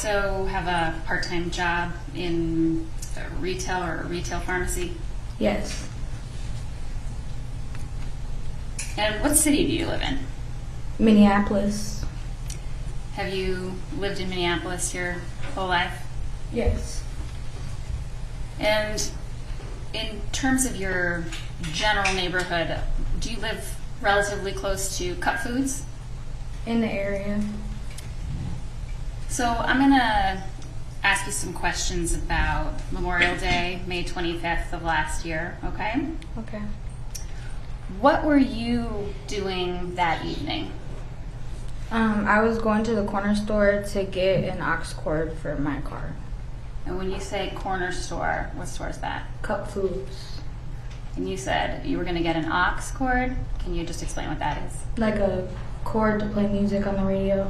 also have a part-time job in retail or a retail pharmacy? Yes. And what city do you live in? Minneapolis. Have you lived in Minneapolis your whole life? Yes. And in terms of your general neighborhood, do you live relatively close to Cup Foods? In the area. So I'm going to ask you some questions about Memorial Day, May 25th of last year, okay? Okay. What were you doing that evening? I was going to the corner store to get an aux cord for my car. And when you say corner store, what store is that? Cup Foods. And you said you were going to get an aux cord. Can you just explain what that is? Like a cord to play music on the radio.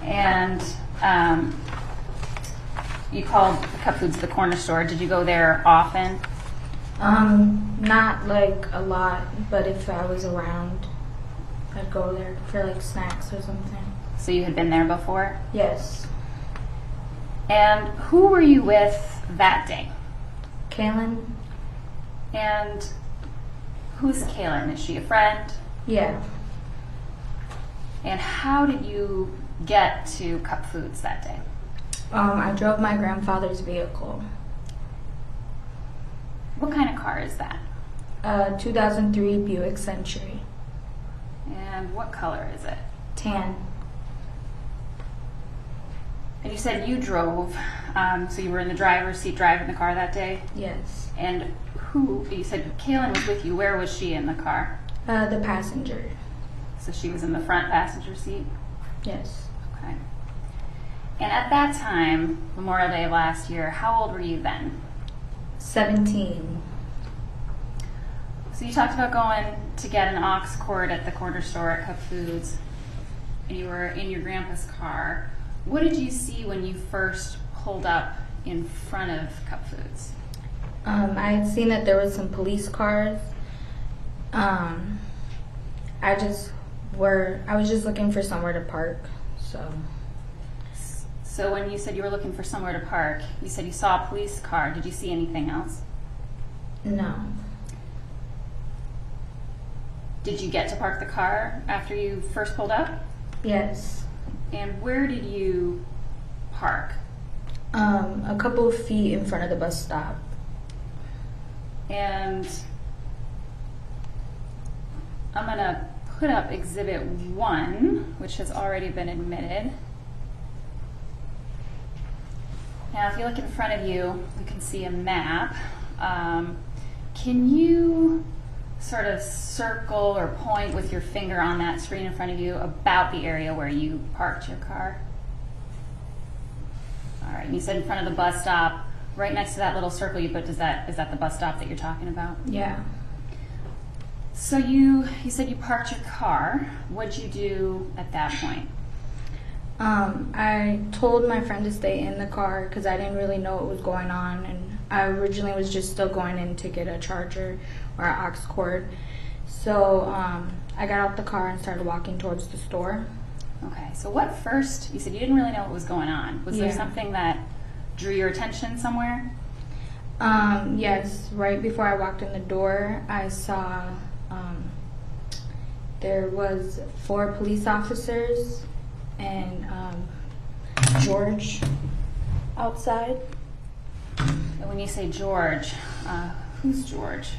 And you called Cup Foods the corner store. Did you go there often? Not like a lot, but if I was around, I'd go there for like snacks or something. So you had been there before? Yes. And who were you with that day? Kaylin? And who's Kaylin? Is she a friend? Yeah. And how did you get to Cup Foods that day? I drove my grandfather's vehicle. What kind of car is that? 2003 Buick Century. And what color is it? Tan. And you said you drove, so you were in the driver's seat driving the car that day? Yes. And you said Kaylin was with you. Where was she in the car? The passenger. So she was in the front passenger seat? Yes. Okay. And at that time, Memorial Day of last year, how old were you then? 17. So you talked about going to get an aux cord at the corner store at Cup Foods, and you were in your grandpa's car. What did you see when you first pulled up in front of Cup Foods? I had seen that there was some police cars. I was just looking for somewhere to park, so. So when you said you were looking for somewhere to park, you said you saw a police car. Did you see anything else? No. Did you get to park the car after you first pulled up? Yes. And where did you park? A couple of feet in front of the bus stop. And I'm going to put up Exhibit 1, which has already been admitted. Now, if you look in front of you, you can see a map. Can you sort of circle or point with your finger on that screen in front of you about the area where you parked your car? All right, and you said in front of the bus stop, right next to that little circle you put, is that the bus stop that you're talking about? Yeah. So you said you parked your car. What'd you do at that point? I told my friend to stay in the car because I didn't really know what was going on, and I originally was just still going in to get a charger or an aux cord. So I got out the car and started walking towards the store. Okay, so what first, you said you didn't really know what was going on. Was there something that drew your attention somewhere? Yes, right before I walked in the door, I saw there was 4 police officers and George outside. And when you say George, who's George?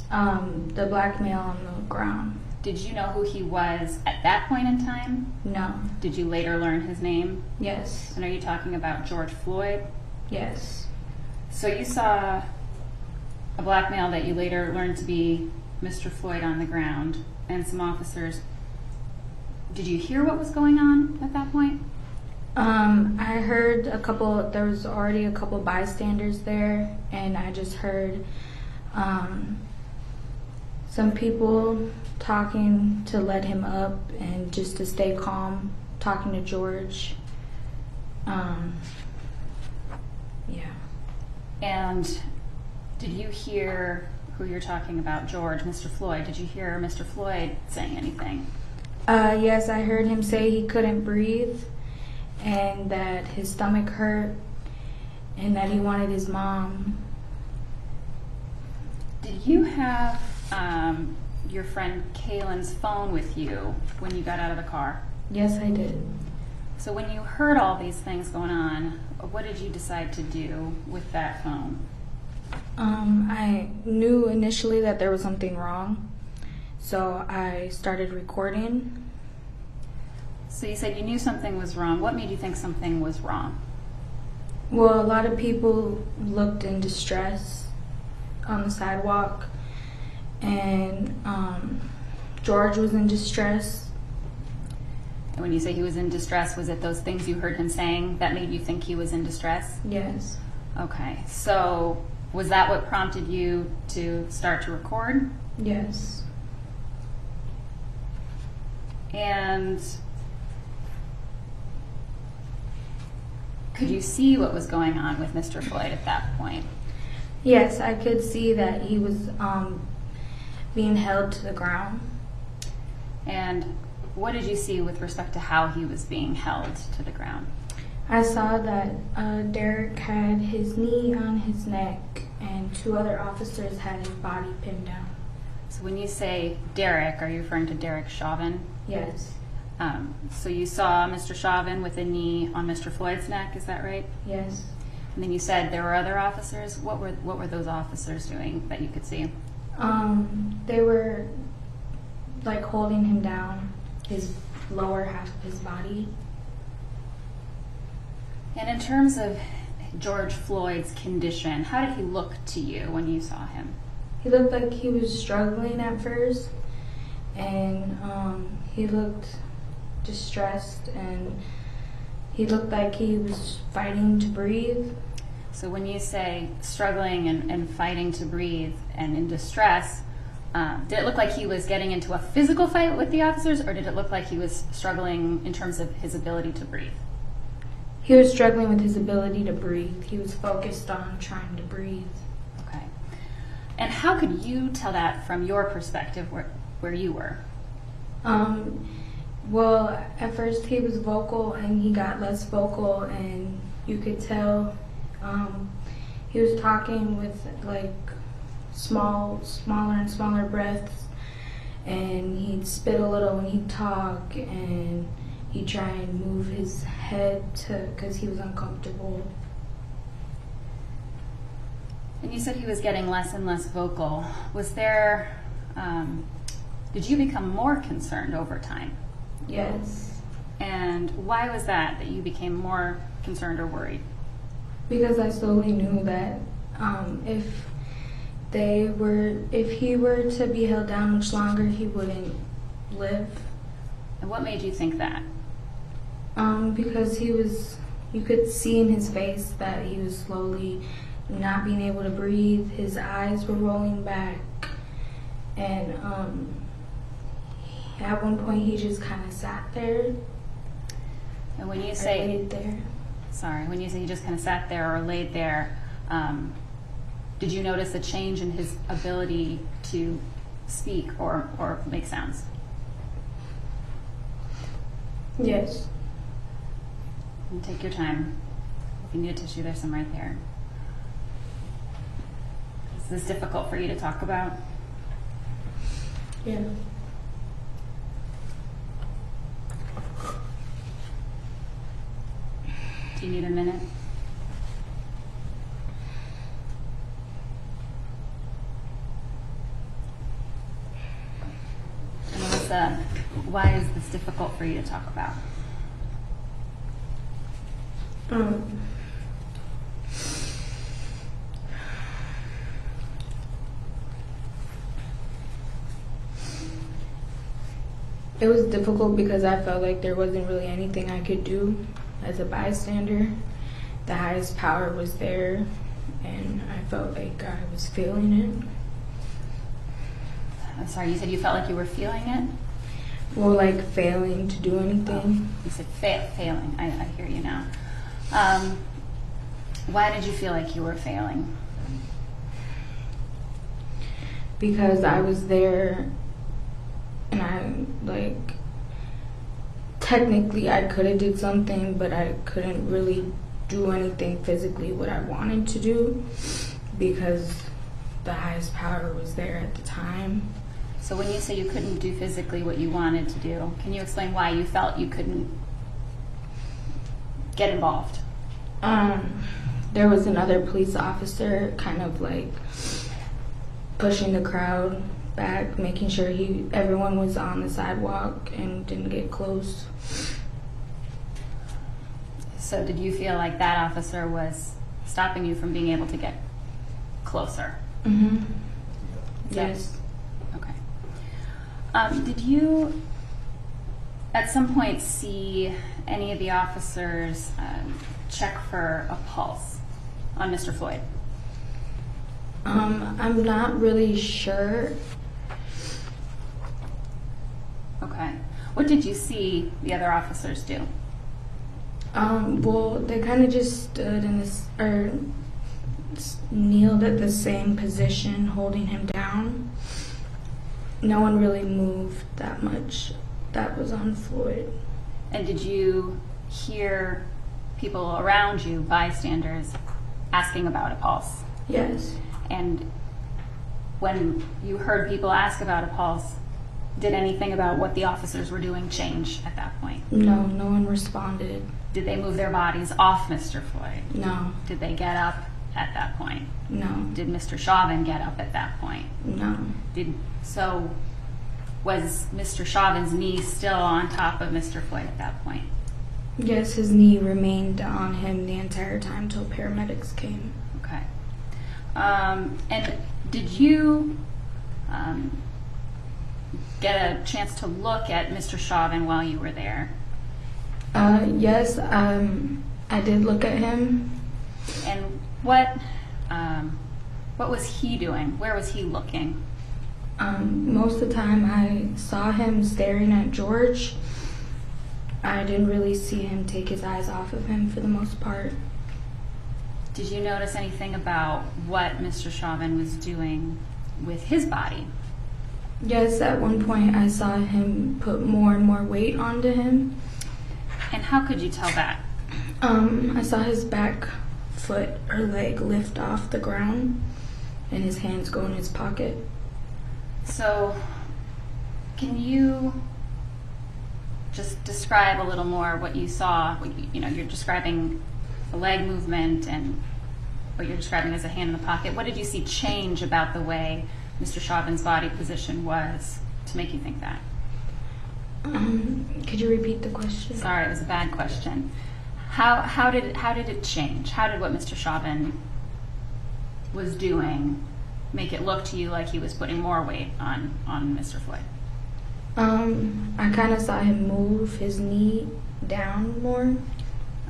The black male on the ground. Did you know who he was at that point in time? No. Did you later learn his name? Yes. And are you talking about George Floyd? Yes. So you saw a black male that you later learned to be Mr. Floyd on the ground and some officers. Did you hear what was going on at that point? I heard there was already a couple bystanders there, and I just heard some people talking to let him up and just to stay calm, talking to George. Yeah. And did you hear who you're talking about, George, Mr. Floyd? Did you hear Mr. Floyd saying anything? Yes, I heard him say he couldn't breathe, and that his stomach hurt and that he wanted his mom. Did you have your friend Kaylin's phone with you when you got out of the car? Yes, I did. So when you heard all these things going on, what did you decide to do with that phone? I knew initially that there was something wrong, so I started recording. So you said you knew something was wrong. What made you think something was wrong? Well, a lot of people looked in distress on the sidewalk, and George was in distress. And when you say he was in distress, was it those things you heard him saying that made you think he was in distress? Yes. Okay, so was that what prompted you to start to record? Yes. And could you see what was going on with Mr. Floyd at that point? Yes, I could see that he was being held to the ground. And what did you see with respect to how he was being held to the ground? I saw that Derek had his knee on his neck and 2 other officers had his body pinned down. So when you say Derek, are you referring to Derek Chauvin? Yes. So you saw Mr. Chauvin with a knee on Mr. Floyd's neck, is that right? Yes. And then you said there were other officers. What were those officers doing that you could see? They were like holding him down, his lower half of his body. And in terms of George Floyd's condition, how did he look to you when you saw him? He looked like he was struggling at first, and he looked distressed, and he looked like he was fighting to breathe. So when you say struggling and fighting to breathe and in distress, did it look like he was getting into a physical fight with the officers, or did it look like he was struggling in terms of his ability to breathe? He was struggling with his ability to breathe. He was focused on trying to breathe. Okay. And how could you tell that from your perspective where you were? Well, at first he was vocal and he got less vocal, and you could tell he was talking with like smaller and smaller breaths, and he'd spit a little when he'd talk, and he'd try and move his head because he was uncomfortable. And you said he was getting less and less vocal. Was there, did you become more concerned over time? Yes. And why was that you became more concerned or worried? Because I slowly knew that if he were to be held down much longer, he wouldn't live. And what made you think that? Because you could see in his face that he was slowly not being able to breathe. His eyes were rolling back, and at one point he just kind of sat there. And when you say laid there. Sorry, when you say he just kind of sat there or laid there, did you notice a change in his ability to speak or make sounds? Yes. And take your time. If you need a tissue, there's some right there. Is this difficult for you to talk about? Yeah. Do you need a minute? And Melissa, why is this difficult for you to talk about? It was difficult because I felt like there wasn't really anything I could do as a bystander. The highest power was there, and I felt like I was feeling it. I'm sorry, you said you felt like you were feeling it? Well, like failing to do anything. You said failing. I hear you now. Why did you feel like you were failing? Because I was there, and I like technically I could have did something, but I couldn't really do anything physically what I wanted to do because the highest power was there at the time. So when you say you couldn't do physically what you wanted to do, can you explain why you felt you couldn't get involved? There was another police officer kind of like pushing the crowd back, making sure everyone was on the sidewalk and didn't get close. So did you feel like that officer was stopping you from being able to get closer? Mm-hmm. Yes. Okay. Did you at some point see any of the officers check for a pulse on Mr. Floyd? I'm not really sure. Okay. What did you see the other officers do? Well, they kind of just stood in this, or kneeled at the same position, holding him down. No one really moved that much. That was on Floyd. And did you hear people around you, bystanders, asking about a pulse? Yes. And when you heard people ask about a pulse, did anything about what the officers were doing change at that point? No one responded. Did they move their bodies off Mr. Floyd? No. Did they get up at that point? No. Did Mr. Chauvin get up at that point? No. So was Mr. Chauvin's knee still on top of Mr. Floyd at that point? Yes, his knee remained on him the entire time till paramedics came. Okay. And did you get a chance to look at Mr. Chauvin while you were there? Yes, I did look at him. And what was he doing? Where was he looking? Most of the time I saw him staring at George. I didn't really see him take his eyes off of him for the most part. Did you notice anything about what Mr. Chauvin was doing with his body? Yes, at one point I saw him put more and more weight onto him. And how could you tell that? I saw his back foot or leg lift off the ground and his hands go in his pocket. So, can you just describe a little more what you saw? You're describing the leg movement and what you're describing as a hand in the pocket. What did you see change about the way Mr. Chauvin's body position was to make you think that? Could you repeat the question? Sorry, it was a bad question. How did it change? How did what Mr. Chauvin was doing make it look to you like he was putting more weight on Mr. Floyd? I kind of saw him move his knee down more.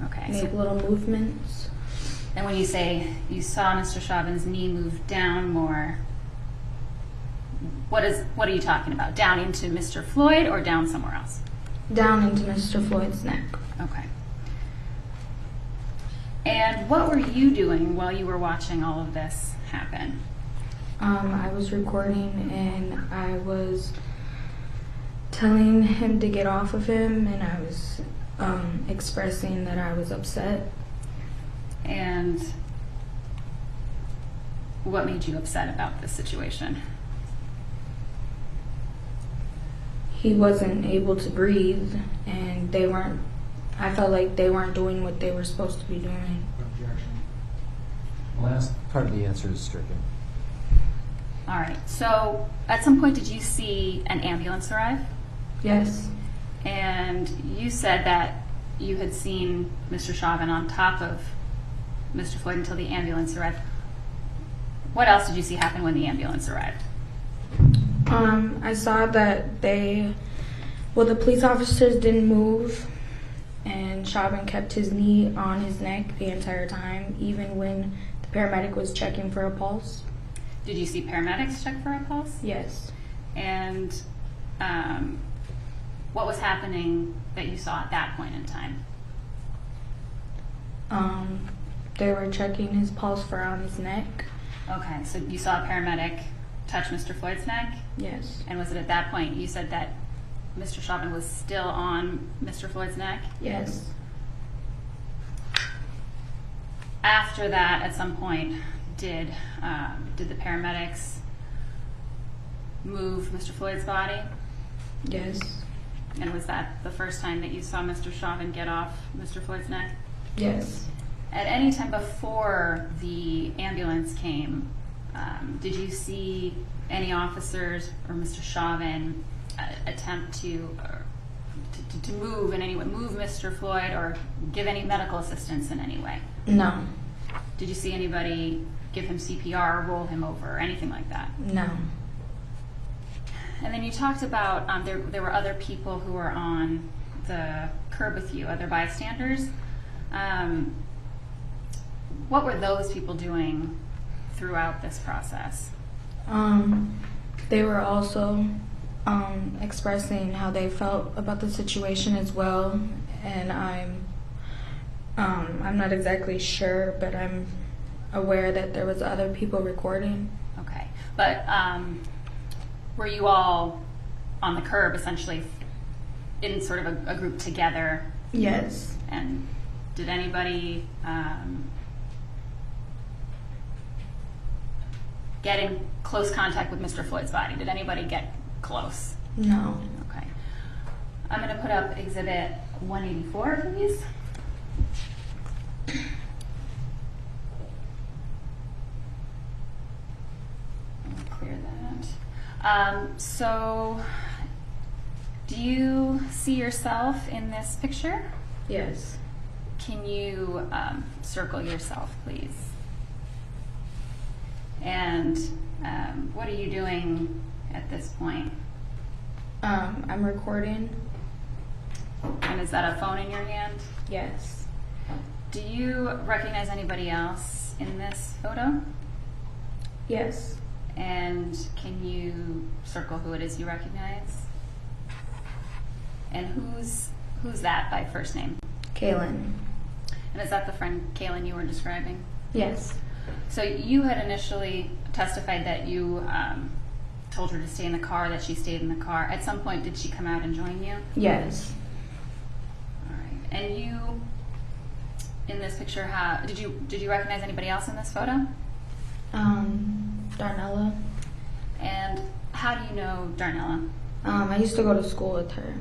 Okay. Make little movements. And when you say you saw Mr. Chauvin's knee move down more, what are you talking about? Down into Mr. Floyd or down somewhere else? Down into Mr. Floyd's neck. Okay. And what were you doing while you were watching all of this happen? I was recording and I was telling him to get off of him, and I was expressing that I was upset. And what made you upset about this situation? He wasn't able to breathe, and I felt like they weren't doing what they were supposed to be doing. Objection. Last part of the answer is stricken. All right. So at some point, did you see an ambulance arrive? Yes. And you said that you had seen Mr. Chauvin on top of Mr. Floyd until the ambulance arrived. What else did you see happen when the ambulance arrived? I saw that the police officers didn't move, and Chauvin kept his knee on his neck the entire time, even when the paramedic was checking for a pulse. Did you see paramedics check for a pulse? Yes. And what was happening that you saw at that point in time? They were checking his pulse around his neck. Okay, so you saw a paramedic touch Mr. Floyd's neck? Yes. And was it at that point you said that Mr. Chauvin was still on Mr. Floyd's neck? Yes. After that, at some point, did the paramedics move Mr. Floyd's body? Yes. And was that the first time that you saw Mr. Chauvin get off Mr. Floyd's neck? Yes. At any time before the ambulance came, did you see any officers or Mr. Chauvin attempt to move in any way, move Mr. Floyd or give any medical assistance in any way? No. Did you see anybody give him CPR, roll him over, or anything like that? No. And then you talked about there were other people who were on the curb with you, other bystanders. What were those people doing throughout this process? They were also expressing how they felt about the situation as well, and I'm not exactly sure, but I'm aware that there was other people recording. Okay, but were you all on the curb essentially in sort of a group together? Yes. And did anybody get in close contact with Mr. Floyd's body? Did anybody get close? No. Okay. I'm going to put up Exhibit 184, please. I'll clear that. So, do you see yourself in this picture? Yes. Can you circle yourself, please? And what are you doing at this point? I'm recording. And is that a phone in your hand? Yes. Do you recognize anybody else in this photo? Yes. And can you circle who it is you recognize? And who's that by first name? Kaylin. And is that the friend Kaylin you were describing? Yes. So you had initially testified that you told her to stay in the car, that she stayed in the car. At some point, did she come out and join you? Yes. All right. And you, in this picture, did you recognize anybody else in this photo? Darnella. And how do you know Darnella? I used to go to school with her.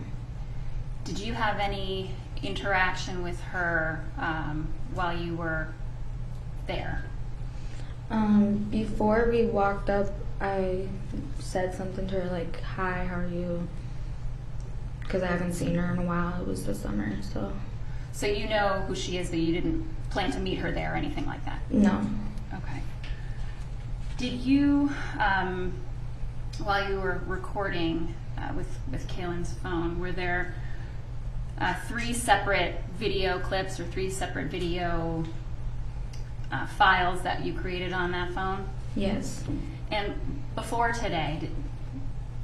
Did you have any interaction with her while you were there? Before we walked up, I said something to her like, "Hi, how are you?" Because I haven't seen her in a while. It was the summer, so. So you know who she is, but you didn't plan to meet her there or anything like that? No. Okay. Did you, while you were recording with Kaylin's phone, were there 3 separate video clips or 3 separate video files that you created on that phone? Yes. And before today,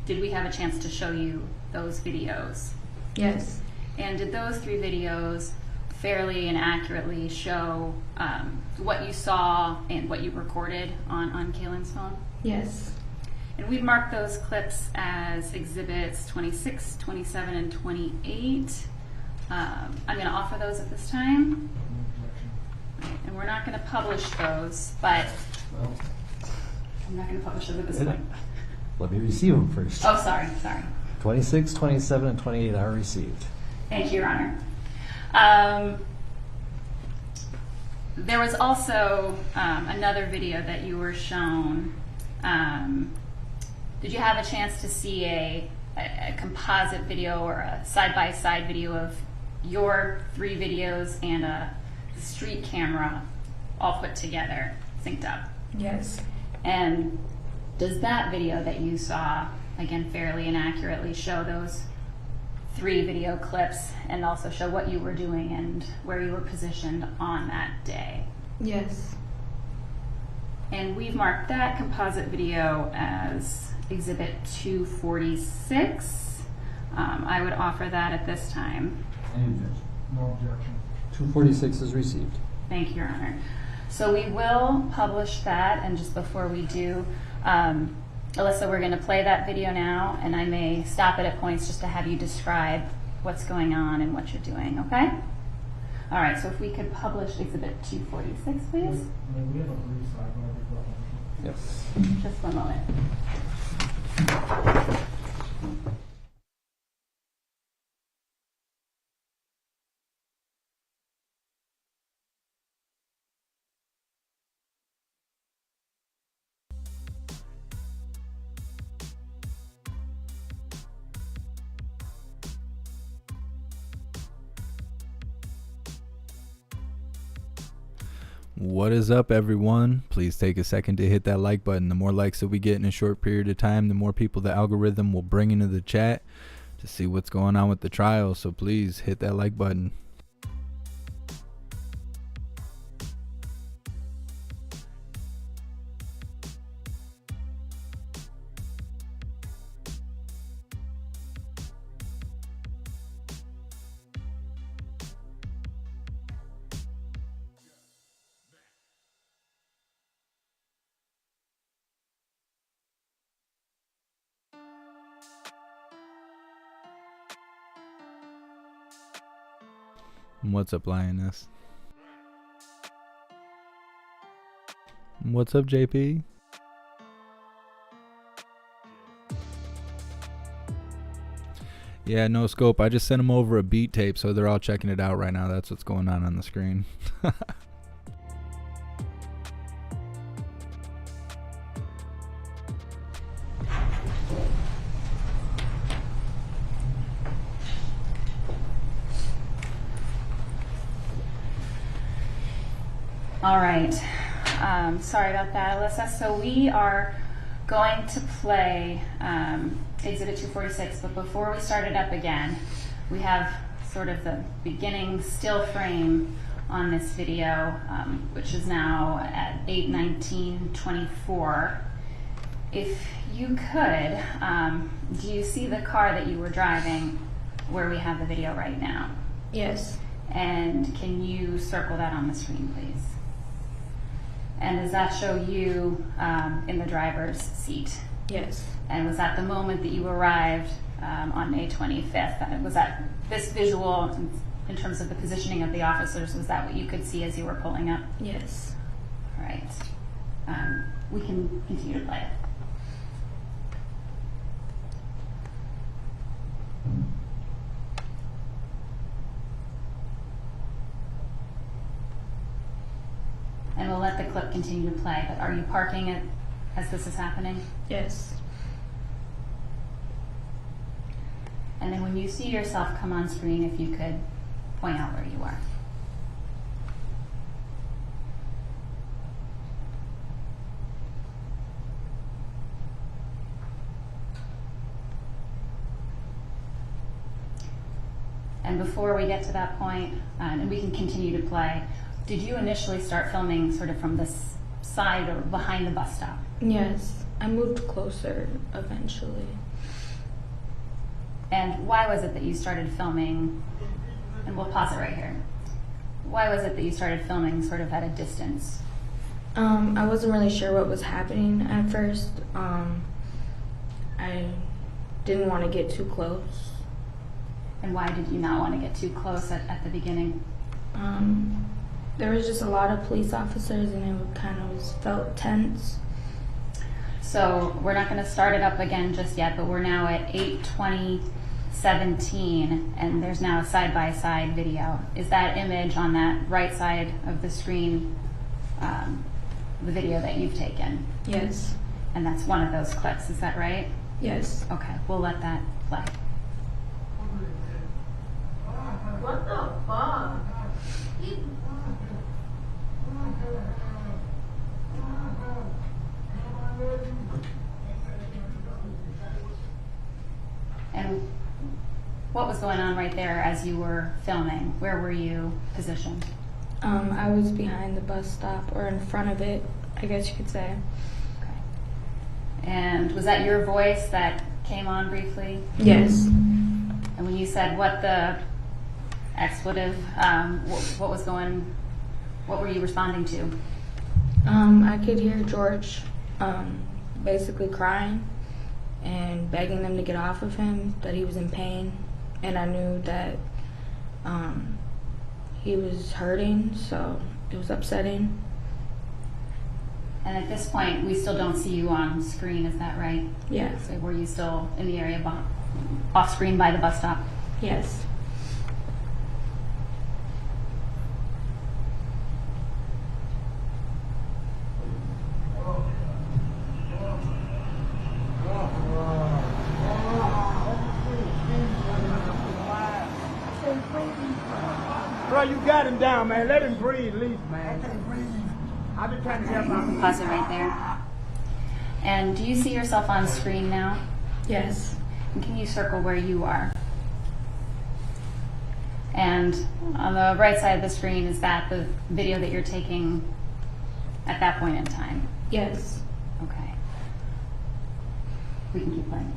did we have a chance to show you those videos? Yes. And did those 3 videos fairly and accurately show what you saw and what you recorded on Kaylin's phone? Yes. And we've marked those clips as exhibits 26, 27, and 28. I'm going to offer those at this time. And we're not going to publish those, but I'm not going to publish them at this point. Let me receive them first. Oh, sorry. 26, 27, and 28 are received. Thank you, Your Honor. There was also another video that you were shown. Did you have a chance to see a composite video or a side-by-side video of your 3 videos and a street camera all put together, synced up? Yes. And does that video that you saw, again, fairly and accurately show those 3 video clips and also show what you were doing and where you were positioned on that day? Yes. And we've marked that composite video as exhibit 246. I would offer that at this time. No objection. 246 is received. Thank you, Your Honor. So we will publish that, and just before we do, Alyssa, we're going to play that video now, and I may stop it at points just to have you describe what's going on and what you're doing, okay? All right, so if we could publish Exhibit 246, please. We have a brief sidebar before. Yes. Just one moment. What is up, everyone? Please take a second to hit that like button. The more likes that we get in a short period of time, the more people the algorithm will bring into the chat to see what's going on with the trial. So please hit that like button. What's up, Lioness? What's up, JP? Yeah, no scope. I just sent them over a beat tape, so they're all checking it out right now. That's what's going on the screen. All right. Sorry about that, Alyssa. So we are going to play Exhibit 246, but before we start it up again, we have sort of the beginning still frame on this video, which is now at 8:19:24. If you could, do you see the car that you were driving where we have the video right now? Yes. And can you circle that on the screen, please? And does that show you in the driver's seat? Yes. And was that the moment that you arrived on May 25th? Was that this visual, in terms of the positioning of the officers, was that what you could see as you were pulling up? Yes. All right. We can continue to play it. And we'll let the clip continue to play, but are you parking it as this is happening? Yes. And then when you see yourself come on screen, if you could point out where you are. And before we get to that point, and we can continue to play, did you initially start filming sort of from this side or behind the bus stop? Yes. I moved closer eventually. And why was it that you started filming, and we'll pause it right here. Why was it that you started filming sort of at a distance? I wasn't really sure what was happening at first. I didn't want to get too close. And why did you not want to get too close at the beginning? There was just a lot of police officers and it kind of felt tense. So we're not going to start it up again just yet, but we're now at 8:20:17, and there's now a side-by-side video. Is that image on that right side of the screen the video that you've taken? Yes. And that's one of those clips, is that right? Yes. Okay, we'll let that play. What the fuck? And what was going on right there as you were filming? Where were you positioned? I was behind the bus stop, or in front of it, I guess you could say. Okay. And was that your voice that came on briefly? Yes. And when you said what the expletive, what were you responding to? I could hear George basically crying and begging them to get off of him, that he was in pain, and I knew that he was hurting, so it was upsetting. And at this point, we still don't see you on screen, is that right? Yes. So were you still in the area off screen by the bus stop? Yes. Bro, you got him down, man. Let him breathe, at least, man. I can't breathe. I've been trying to help him. Pause it right there. And do you see yourself on screen now? Yes. And can you circle where you are? And on the right side of the screen, is that the video that you're taking at that point in time? Yes. Okay. We can keep playing.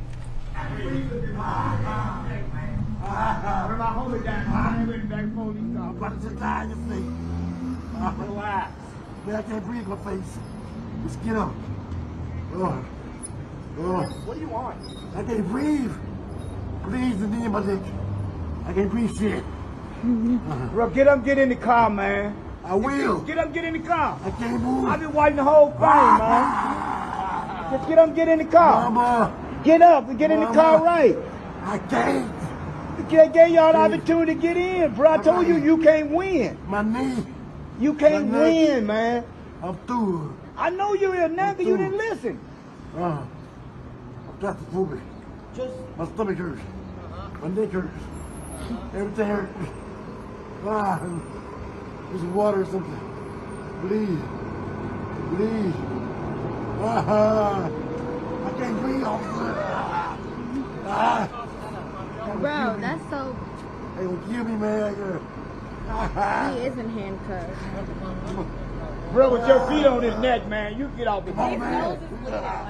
When my homie down, I went back and forth. I'm about to die in your face. Relax. Man, I can't breathe in my face. Just get up. What do you want? I can't breathe. Please, the knee in my leg. I can't breathe shit. Bro, get up, get in the car, man. I will. Get up, get in the car. I can't move. I've been wiping the whole thing, man. Just get up, get in the car. Mama. Get up and get in the car right. I can't. I gave y'all the opportunity to get in, bro. I told you, you can't win. My knee. You can't win, man. I'm through. I know you're here now because you didn't listen. I'm claustrophobic. My stomach hurts. My neck hurts. Everything hurts. There's water or something. Please. Please. I can't breathe, officer. Bro, that's so. They gonna kill me, man. He isn't handcuffed. Bro, with your feet on his neck, man, you get off the boat.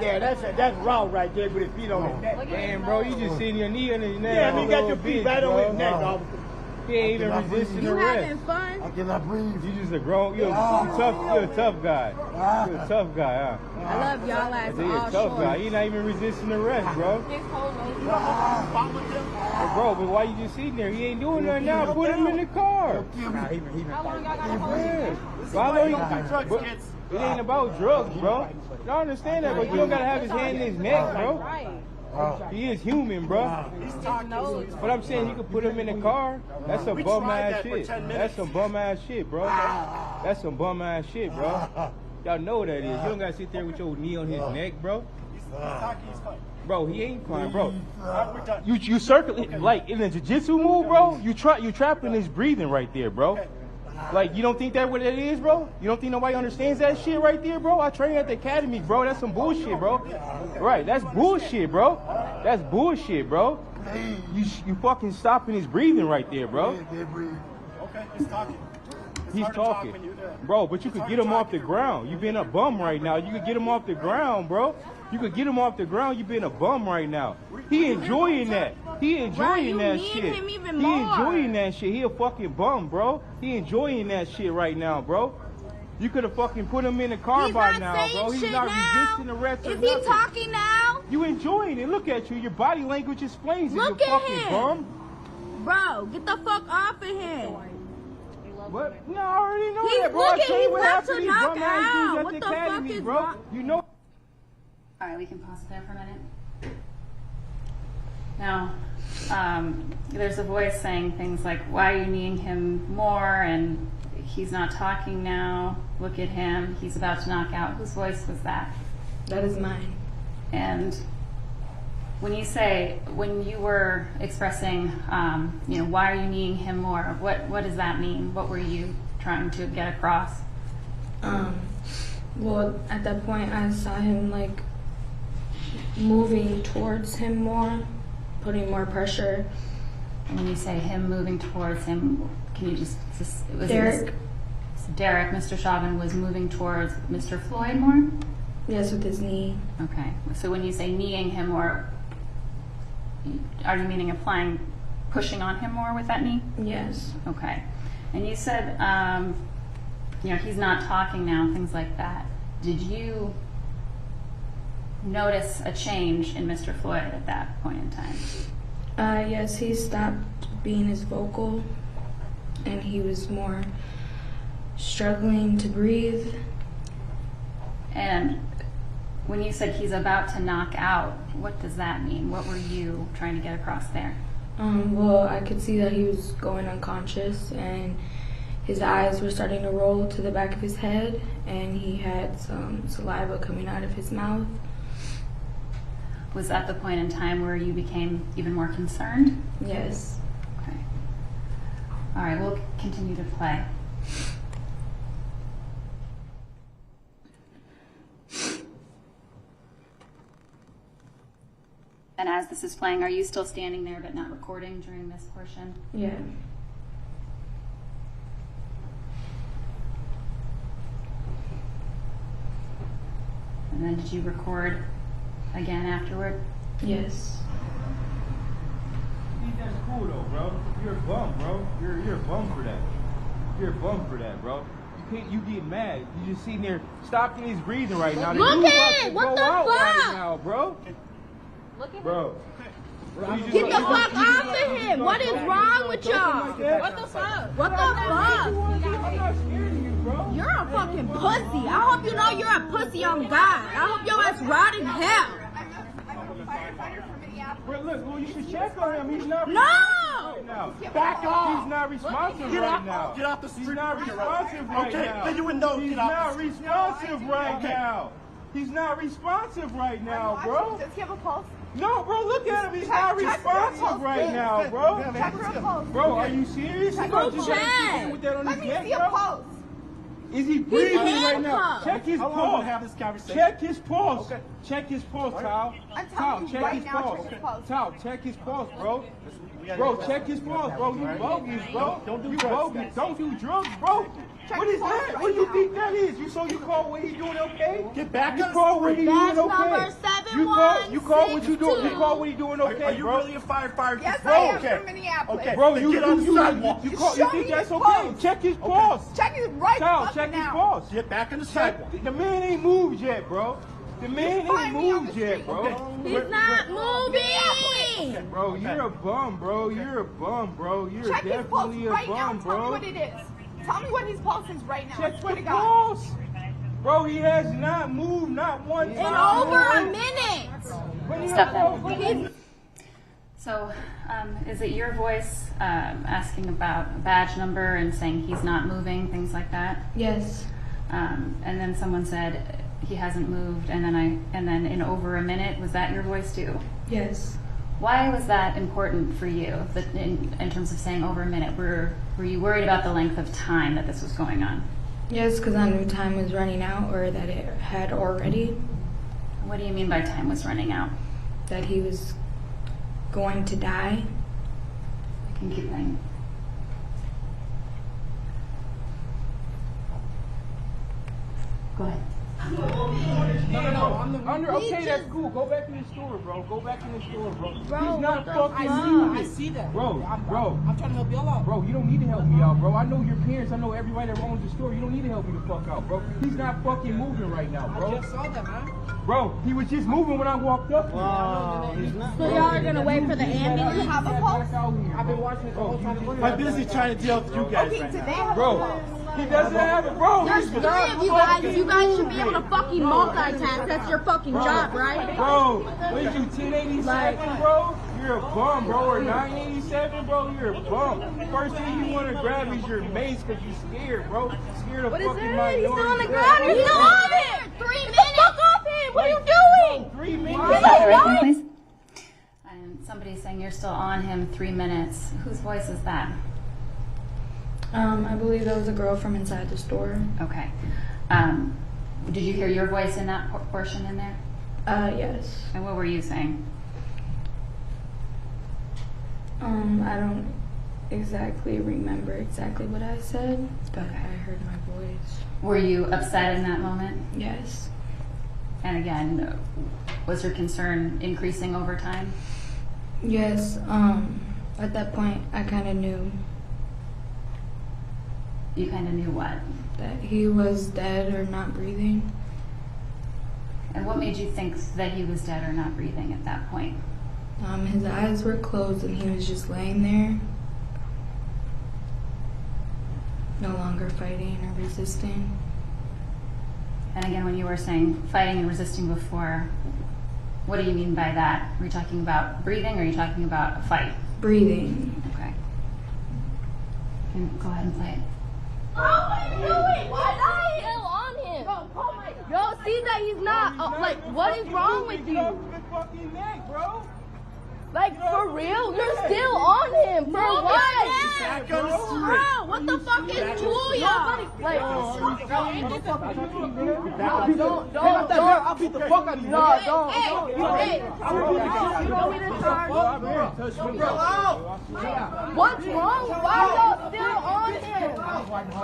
Yeah, that's raw right there with his feet on his neck. Damn, bro, you just sitting your knee on his neck. Yeah, I mean, you got your feet right on his neck, officer. He ain't even resisting You arrest. having fun? I cannot breathe. You just a grown, you're a tough guy. You're a tough guy, huh? I love y'all ass You're a all tough guy. short. You're not even resisting arrest, bro. Bro, but why you just sitting there? He ain't doing nothing now. Put him in the car. It ain't about drugs, bro. I understand that, but you don't gotta have his hand in his neck, bro. He is human, bro. But I'm saying you could put him in the car. That's some bum ass shit. That's some bum ass shit, bro. That's some bum ass shit, bro. Y'all know what that is. You don't gotta sit there with your knee on his neck, bro. Bro, he ain't fine, bro. You circle it like in a jiu-jitsu move, bro. You trapping his breathing right there, bro. Like, you don't think that what it is, bro? You don't think nobody understands that shit right there, bro? I trained at the academy, bro. That's some bullshit, bro. Right, that's bullshit, bro. That's bullshit, bro. You fucking stopping his breathing right there, bro. Okay, he's talking. He's talking. Bro, but you could get him off the ground. You being a bum right now. You could get him off the ground, bro. You could get him off the ground. You being a bum right now. He enjoying that. He enjoying that shit. He enjoying that shit. He a fucking bum, bro. He enjoying that shit right now, bro. You could have fucking put him in the car by now, bro. He's not resisting arrest or nothing. Is he talking now? You enjoying it. Look at you. Your body language explains it. Look you at fucking him. bum. Bro, get the fuck off of him. What? No, I already know He's that, bro. I looking, tell you he's what about happened to to these knock bum ass dudes out. at What the the fuck academy, is bro. wrong? You know. All right, we can pause it there for a minute. Now, there's a voice saying things like, why are you kneeing him more? And he's not talking now. Look at him. He's about to knock out. Whose voice was that? That is mine. And when you were expressing, why are you kneeing him more? What does that mean? What were you trying to get across? Well, at that point, I saw him like moving towards him more, putting more pressure. And when you say him moving towards him, can you just Derek. Derek, Mr. Chauvin was moving towards Mr. Floyd more? Yes, with his knee. Okay. So when you say kneeing him more, are you meaning pushing on him more with that knee? Yes. Okay. And you said, he's not talking now, things like that. Did you notice a change in Mr. Floyd at that point in time? Yes, he stopped being as vocal, and he was more struggling to breathe. And when you said he's about to knock out, what does that mean? What were you trying to get across there? Well, I could see that he was going unconscious, and his eyes were starting to roll to the back of his head, and he had some saliva coming out of his mouth. Was that the point in time where you became even more concerned? Yes. Okay. All right, we'll continue to play. And as this is playing, are you still standing there but not recording during this portion? Yeah. And then did you record again afterward? Yes. See, that's cool though, bro. You're a bum, bro. You're a bum for that. You're a bum for that, bro. You get mad. You just sitting there stopping his breathing right now. Look at it! What the fuck? Right now, bro. Bro. Get the fuck off of him! What is wrong with y'all? What the fuck? What the fuck? I'm not scared of you, bro. You're a fucking pussy. I hope you know you're a pussy on God. I hope your ass rot in hell. But look, well, you should check on him. He's not No! right now. Back off! He's not responsive right now. Get off the street. He's not responsive right Okay, now. then you would know. He's Get off not the street. responsive right Okay. now. He's not responsive right now, bro. Does he have a pulse? No, bro, look at him. He's not responsive right now, bro. Check for a pulse. Bro, are you serious? You Go gonna just check. with that on Let his me neck, see a bro? pulse. Is he breathing right now? handcuffed. Check his How long will pulse. we have this conversation? Check his pulse. Okay. Check his pulse, Kyle. I'm Kyle, telling you check right his now, pulse. check his pulse. Kyle, check his pulse, bro. We gotta Bro, get check his pulse, bro. You bogus, bro. Don't do you drugs, bogus. guys. Don't do drugs, bro. Check What his is pulse that? right What do you now. think that is? You call what he doing okay? Get back You on call the what he Badge doing okay? number You call what you doing? You 7162. call what he doing okay, Are you bro? really a firefighter? Yes, Bro, I am okay. from Minneapolis. Okay. Bro, Then you get on the sidewalk. you Show think me that's his okay? pulse. Check his pulse. Check his right Kyle, fucking check his now. pulse. Get back on the Check. sidewalk. The man ain't moved yet, bro. The man ain't Find me on moved the yet, street. bro. Okay. He's not moving. Bro, you're a bum, bro. You're a bum, bro. You're Check his pulse definitely a right now. bum, Tell me bro. what it is. Tell me what his pulse is right now. I Check swear to his God. pulse. Bro, he has not moved, not one In time. over a minute. But he Stop has that. no- So, is it your voice asking about badge number and saying he's not moving, things like that? Yes. And then someone said he hasn't moved, and then in over a minute, was that your voice too? Yes. Why was that important for you? That in terms of saying over a minute, were you worried about the length of time that this was going on? Yes, because I knew time was running out, or that it had already. What do you mean by time was running out? That he was going to die. I can keep playing. Go ahead. Okay, that's cool. Go back in the store, bro. Go back in the store, bro. Bro, He's not what the fucking fuck? moving. I see that. Bro, I'm trying to help y'all out. Bro, you don't need to help me out, bro. I know your parents. I know everybody that owns the store. You don't need to help me the fuck out, bro. He's not fucking moving right now, bro. saw that, man. Bro, he was just moving when I walked up here. So y'all are gonna wait for the ambulance? You have a pulse? I've been watching it the whole time. I'm busy trying to deal with you guys Okay, right do now. they have a Bro, pulse? he doesn't have it, bro. There's He's three not of you guys. fucking You guys should be moving. able to fucking multitask. That's your fucking job, right? Bro, what you 1087, bro? You're a bum, bro. Or 987, bro? You're a bum. First thing you want to grab is your mace because you scared, bro. Scared of What is fucking that? minority. He's still on the Bro, ground. He's still on it. 3 minutes. Get the fuck off him. What are you doing? 3 minutes. Say that right then, please. And somebody's saying you're still on him 3 minutes. Whose voice is that? I believe that was a girl from inside the store. Okay. Did you hear your voice in that portion in there? Yes. And what were you saying? I don't exactly remember exactly what I said, but Okay. I heard my voice. Were you upset in that moment? Yes. And again, was your concern increasing over time? Yes. At that point, I kind of knew You kind of knew what? that he was dead or not breathing. And what made you think that he was dead or not breathing at that point? His eyes were closed and he was just laying there, no longer fighting or resisting. And again, when you were saying fighting and resisting before, what do you mean by that? Are you talking about breathing or are you talking about a fight? Breathing. Okay. Go ahead and play it. Oh, what are you doing? Why not? Still on him. Yo, see that he's not. Like, what is wrong with you? Like, for real? You're still on him. For what? Bro, what the fuck is Julia? Like, don't. I'll beat the fuck out of you. No, don't. Hey, you want me to charge? What's wrong? Why are y'all still on him?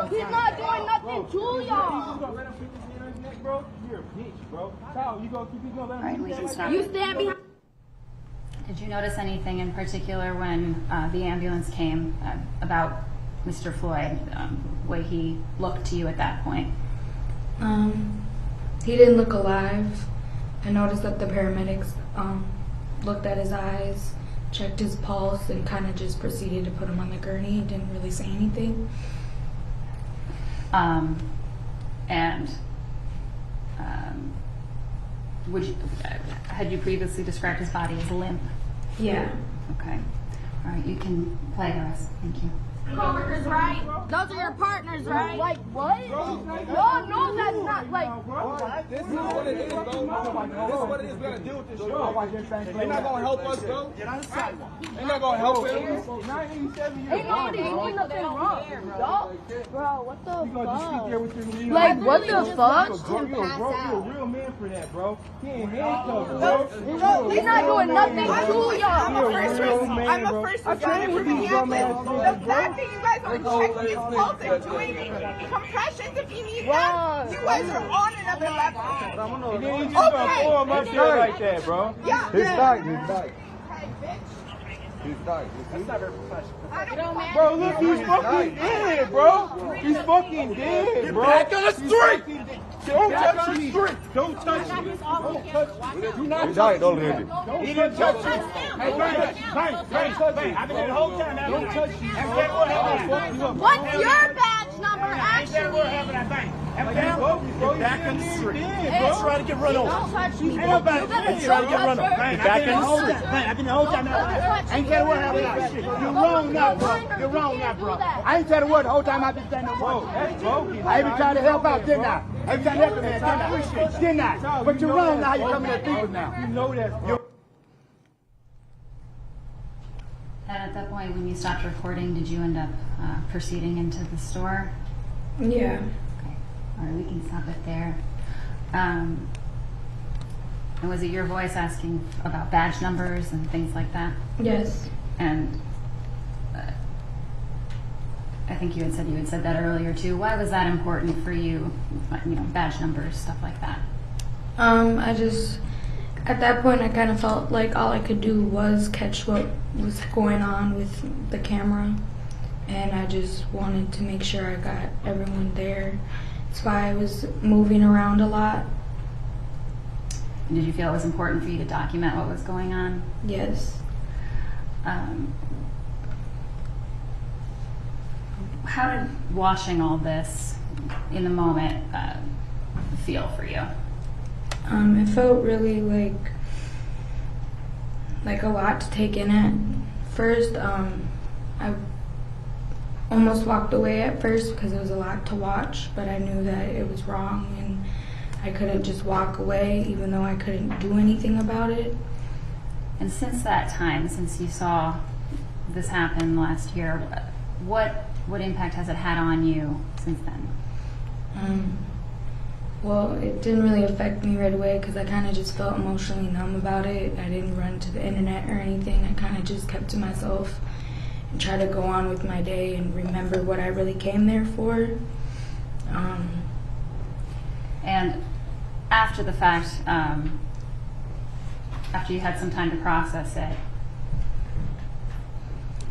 He's not doing nothing to y'all. Bro, you're a bitch, bro. Kyle, you gonna keep going? All right, we can stop. You stand behind. Did you notice anything in particular when the ambulance came about Mr. Floyd, the way he looked to you at that point? He didn't look alive. I noticed that the paramedics looked at his eyes, checked his pulse, and kind of just proceeded to put him on the gurney. He didn't really say anything. Had you previously described his body as limp? Yeah. Okay. All right, you can play the rest. Thank you. Coworkers, right? Those are your partners, right? Like what? No, that's not like. This is what it is, bro. This is what it is. We gotta deal with this, bro. They're not gonna help us, bro. They're not gonna help us. Ain't nobody doing nothing wrong, bro. What the You gonna just sit there with your knee Like, on what your the knee? fuck? You're a real man for that, bro. He ain't handcuffed, bro. He's not doing nothing to y'all. I'm a first responder for Minneapolis. The fact that you guys are checking his pulse and doing compressions if you need that, you guys are on another level. And then you just gonna pull him up there like that, bro. Yeah. He's died. Hey, bitch. He's died. I don't Bro, look, he's fucking dead, bro. He's fucking dead, bro. back on the street. Don't touch me. Don't touch me. Don't touch me. Do not He died already. He didn't touch me. Hey, bang. I've been here the whole time. Don't touch me. What's your badge number, actually? Back on the street. Hey, Trying to get run over. don't touch me. Ain't nobody You better trying to get don't run touch over. her. Back in the street. I've been the whole time. Ain't that what happened? You're wrong now, bro. You're wrong now, bro. I ain't tell the word the whole time I've been standing there. Whoa, that's bogus. I even tried to help out, didn't I? Every time I helped a man, didn't I? But you're wrong now. You're coming at people now. You know that. And at that point, when you stopped recording, did you end up proceeding into the store? Yeah. Okay. All right, we can stop it there. And was it your voice asking about badge numbers and things like that? Yes. And I think you had said that earlier too. Why was that important for you? You know, badge numbers, stuff like that. At that point, I kind of felt like all I could do was catch what was going on with the camera, and I just wanted to make sure I got everyone there. That's why I was moving around a lot. Did you feel it was important for you to document what was going on? Yes. How did watching all this in the moment feel for you? It felt really like a lot to take in at first. I almost walked away at first because it was a lot to watch, but I knew that it was wrong and I couldn't just walk away even though I couldn't do anything about it. And since that time, since you saw this happen last year, what impact has it had on you since then? Well, it didn't really affect me right away because I kind of just felt emotionally numb about it. I didn't run to the internet or anything. I kind of just kept to myself and tried to go on with my day and remember what I really came there for. And after the fact, after you had some time to process it,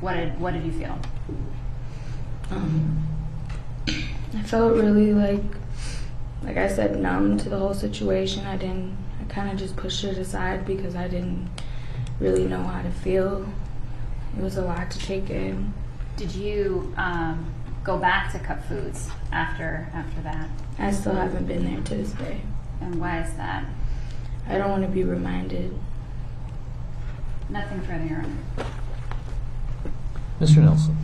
what did you feel? I felt really like I said, numb to the whole situation. I didn't I kind of just pushed it aside because I didn't really know how to feel. It was a lot to take in. Did you go back to Cup Foods after that? I still haven't been there to this day. And why is that? I don't want to be reminded. Nothing further, Your Honor. Mr. Nelson.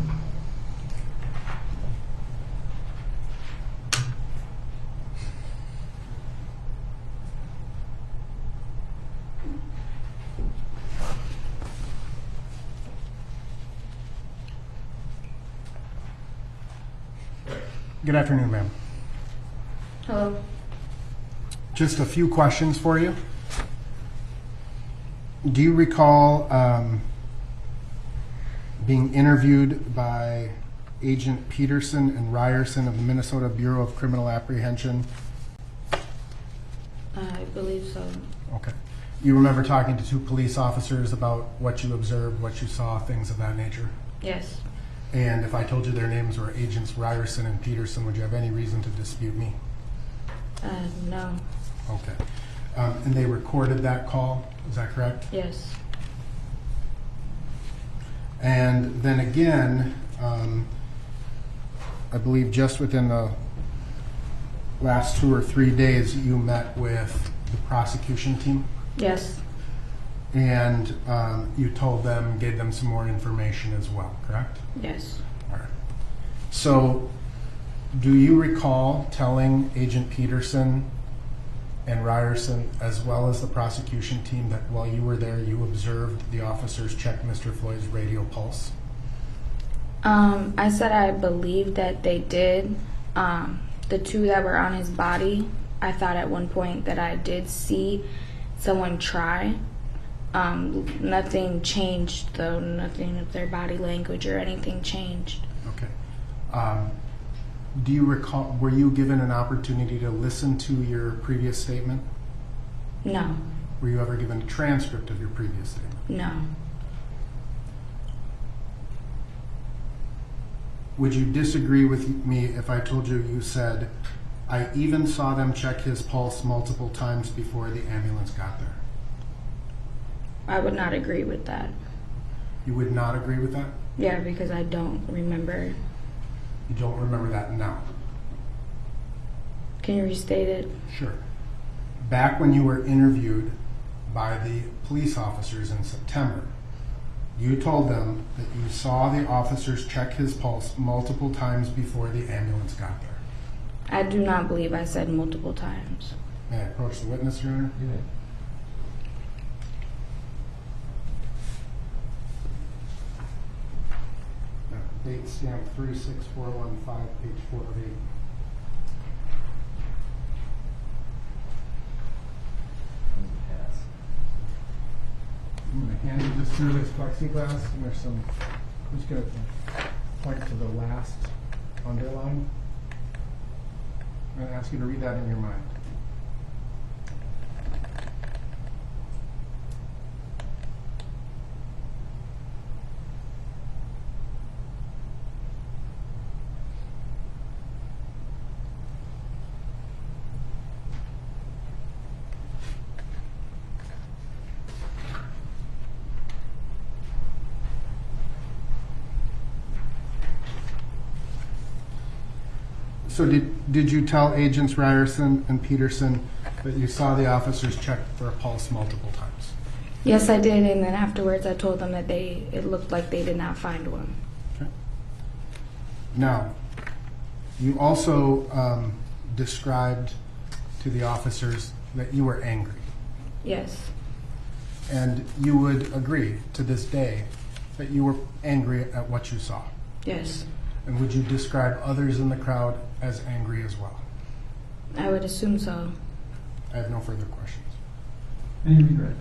Good afternoon, ma'am. Hello. Just a few questions for you. Do you recall being interviewed by Agent Peterson and Ryerson of the Minnesota Bureau of Criminal Apprehension? I believe so. Okay. You remember talking to two police officers about what you observed, what you saw, things of that nature? Yes. And if I told you their names were Agents Ryerson and Peterson, would you have any reason to dispute me? No. Okay. And they recorded that call, is that correct? Yes. And then again, I believe just within the last 2 or 3 days, you met with the prosecution team? Yes. And you told them, gave them some more information as well, correct? Yes. All right. So, do you recall telling Agent Peterson and Ryerson, as well as the prosecution team, that while you were there, you observed the officers check Mr. Floyd's radial pulse? I said I believed that they did. The two that were on his body, I thought at one point that I did see someone try. Nothing changed though, nothing of their body language or anything changed. Okay. Do you recall, were you given an opportunity to listen to your previous statement? No. Were you ever given a transcript of your previous statement? No. Would you disagree with me if I told you you said, I even saw them check his pulse multiple times before the ambulance got there? I would not agree with that. You would not agree with that? Yeah, because I don't remember. You don't remember that now? Can you restate it? Sure. Back when you were interviewed by the police officers in September, you told them that you saw the officers check his pulse multiple times before the ambulance got there. I do not believe I said multiple times. May I approach the witness, Your Honor? You may. Date stamp 36415, page 4 of 8. I'm going to hand you this through this plexiglass, and there's some, I'm just going to point to the last underline. I'm going to ask you to read that in your mind. So did you tell Agents Ryerson and Peterson that you saw the officers check for a pulse multiple times? Yes, I did, and then afterwards I told them that it looked like they did not find one. Okay. Now, you also described to the officers that you were angry. Yes. And you would agree to this day that you were angry at what you saw. Yes. And would you describe others in the crowd as angry as well? I would assume so. I have no further questions. Any regret?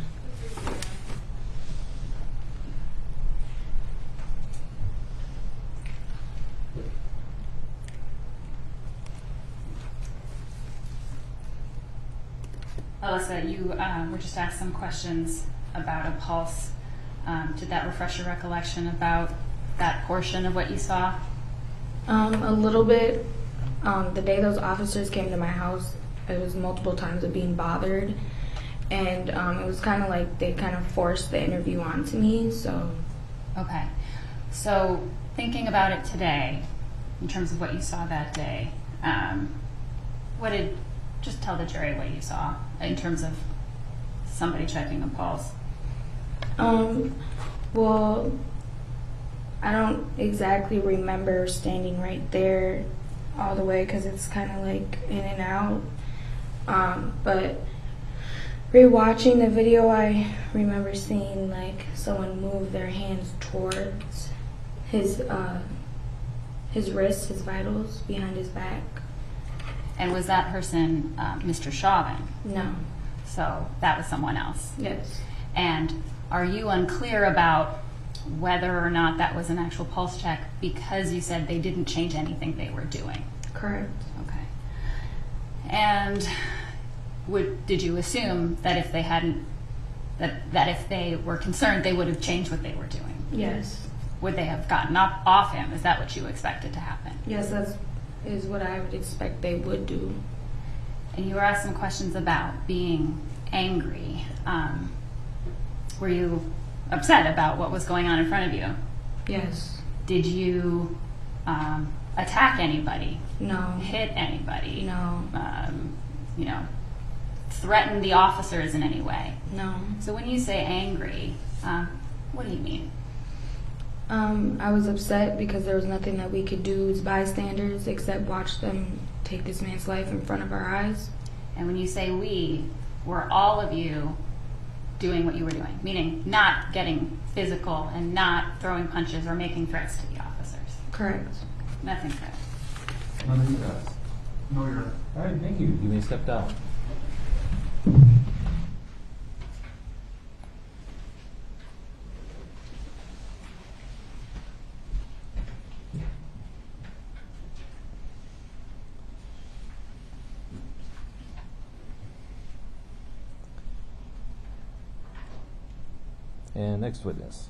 Alyssa, you were just asked some questions about a pulse. Did that refresh your recollection about that portion of what you saw? A little bit. The day those officers came to my house, it was multiple times of being bothered. and it was kind of like they kind of forced the interview onto me. So Okay. So thinking about it today, in terms of what you saw that day, just tell the jury what you saw in terms of somebody checking a pulse. Well, I don't exactly remember standing right there all the way because it's kind of like in and out. But rewatching the video, I remember seeing like someone move their hands towards his wrists, his vitals, behind his back. And was that person Mr. Chauvin? No. So that was someone else. Yes. And are you unclear about whether or not that was an actual pulse check because you said they didn't change anything they were doing? Correct. Okay. And did you assume that if they hadn't, that if they were concerned, they would have changed what they were doing? Yes. Would they have gotten off him? Is that what you expected to happen? Yes, that is what I would expect they would do. And you were asked some questions about being angry. Were you upset about what was going on in front of you? Yes. Did you attack anybody? No. Hit anybody? No. Threaten the officers in any way? No. So when you say angry, what do you mean? I was upset because there was nothing that we could do as bystanders except watch them take this man's life in front of our eyes. And when you say we, were all of you doing what you were doing? Meaning not getting physical and not throwing punches or making threats to the officers? Correct. Nothing threat. Nothing does. No, you're right. All right, thank you. You may step down. And next witness.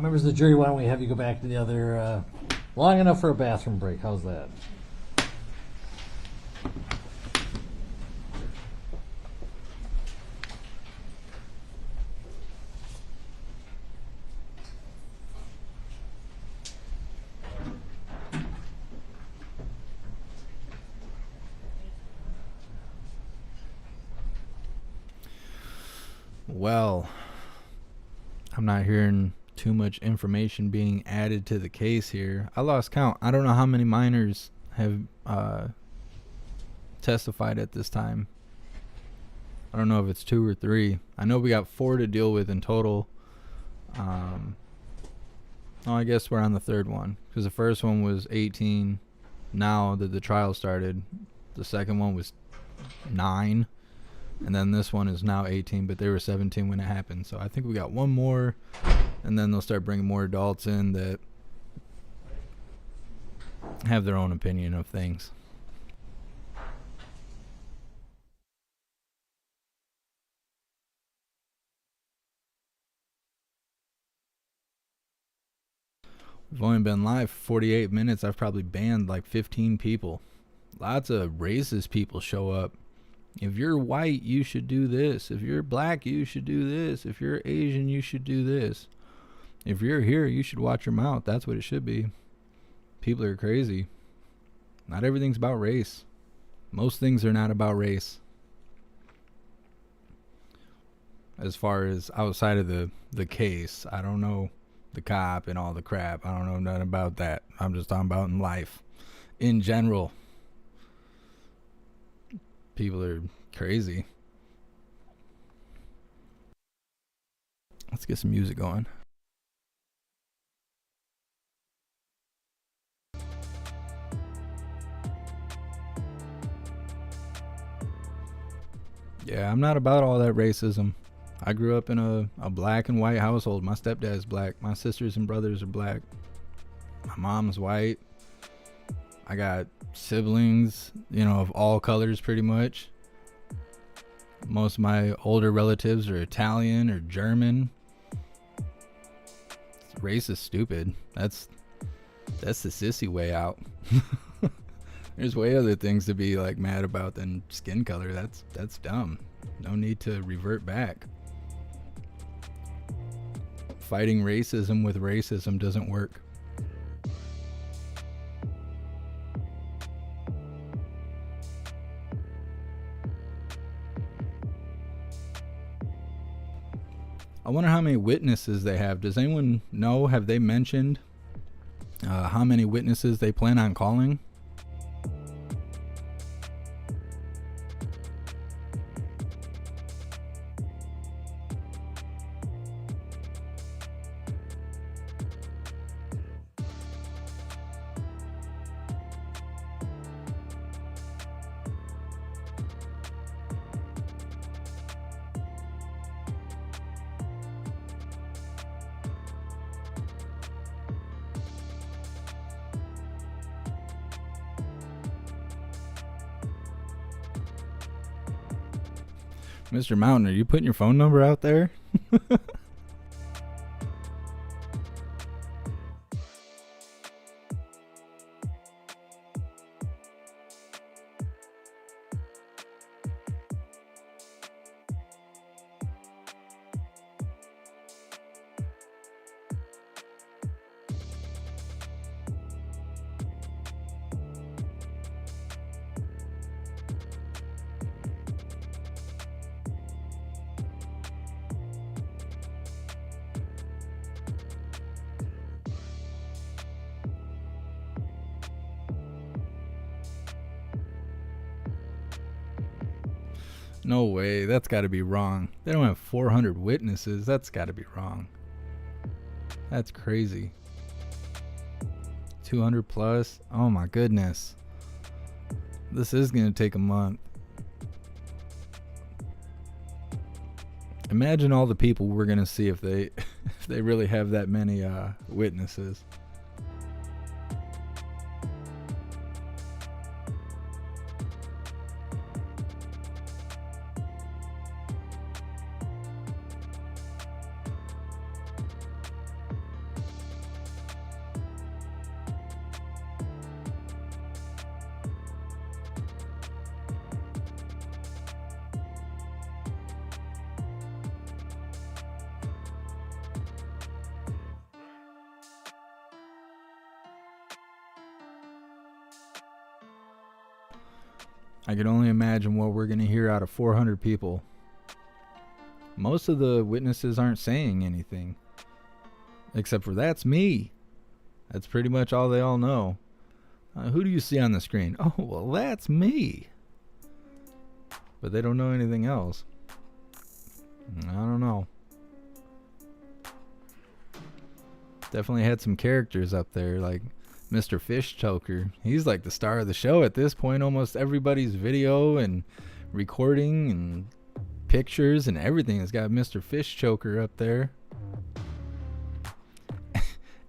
Members of the jury, why don't we have you go back to the other, long enough for a bathroom break. How's that? Well, I'm not hearing too much information being added to the case here. I lost count. I don't know how many minors have testified at this time. I don't know if it's 2 or 3. I know we got 4 to deal with in total. I guess we're on the 3rd one because the first one was 18. Now that the trial started, the second one was 9. And then this one is now 18, but they were 17 when it happened. So I think we got 1 more, and then they'll start bringing more adults in that have their own opinion of things. We've only been live for 48 minutes. I've probably banned like 15 people. Lots of racist people show up. If you're white, you should do this. If you're black, you should do this. If you're Asian, you should do this. If you're here, you should watch your mouth. That's what it should be. People are crazy. Not everything's about race. Most things are not about race. As far as outside of the case, I don't know the cop and all the crap. I don't know nothing about that. I'm just talking about in life. In general. People are crazy. Let's get some music going. Yeah, I'm not about all that racism. I grew up in a black and white household. My stepdad's black. My sisters and brothers are black. My mom's white. I got siblings, you know, of all colors pretty much. Most of my older relatives are Italian or German. Race is stupid. That's the sissy way out. There's way other things to be like mad about than skin color. That's dumb. No need to revert back. Fighting racism with racism doesn't work. I wonder how many witnesses they have. Does anyone know? Have they mentioned how many witnesses they plan on calling? Mr. Mountain, are you putting your phone number out there? No way, that's got to be wrong. They don't have 400 witnesses. That's got to be wrong. That's crazy. 200 plus. Oh my goodness. This is going to take a month. Imagine all the people we're going to see if they if they really have that many witnesses. I can only imagine what we're going to hear out of 400 people. Most of the witnesses aren't saying anything. Except for that's me. That's pretty much all they all know. Who do you see on the screen? Oh, well, that's me. But they don't know anything else. I don't know. Definitely had some characters up there, like Mr. Fish Choker. He's like the star of the show at this point. Almost everybody's video and recording and pictures and everything has got Mr. Fish Choker up there.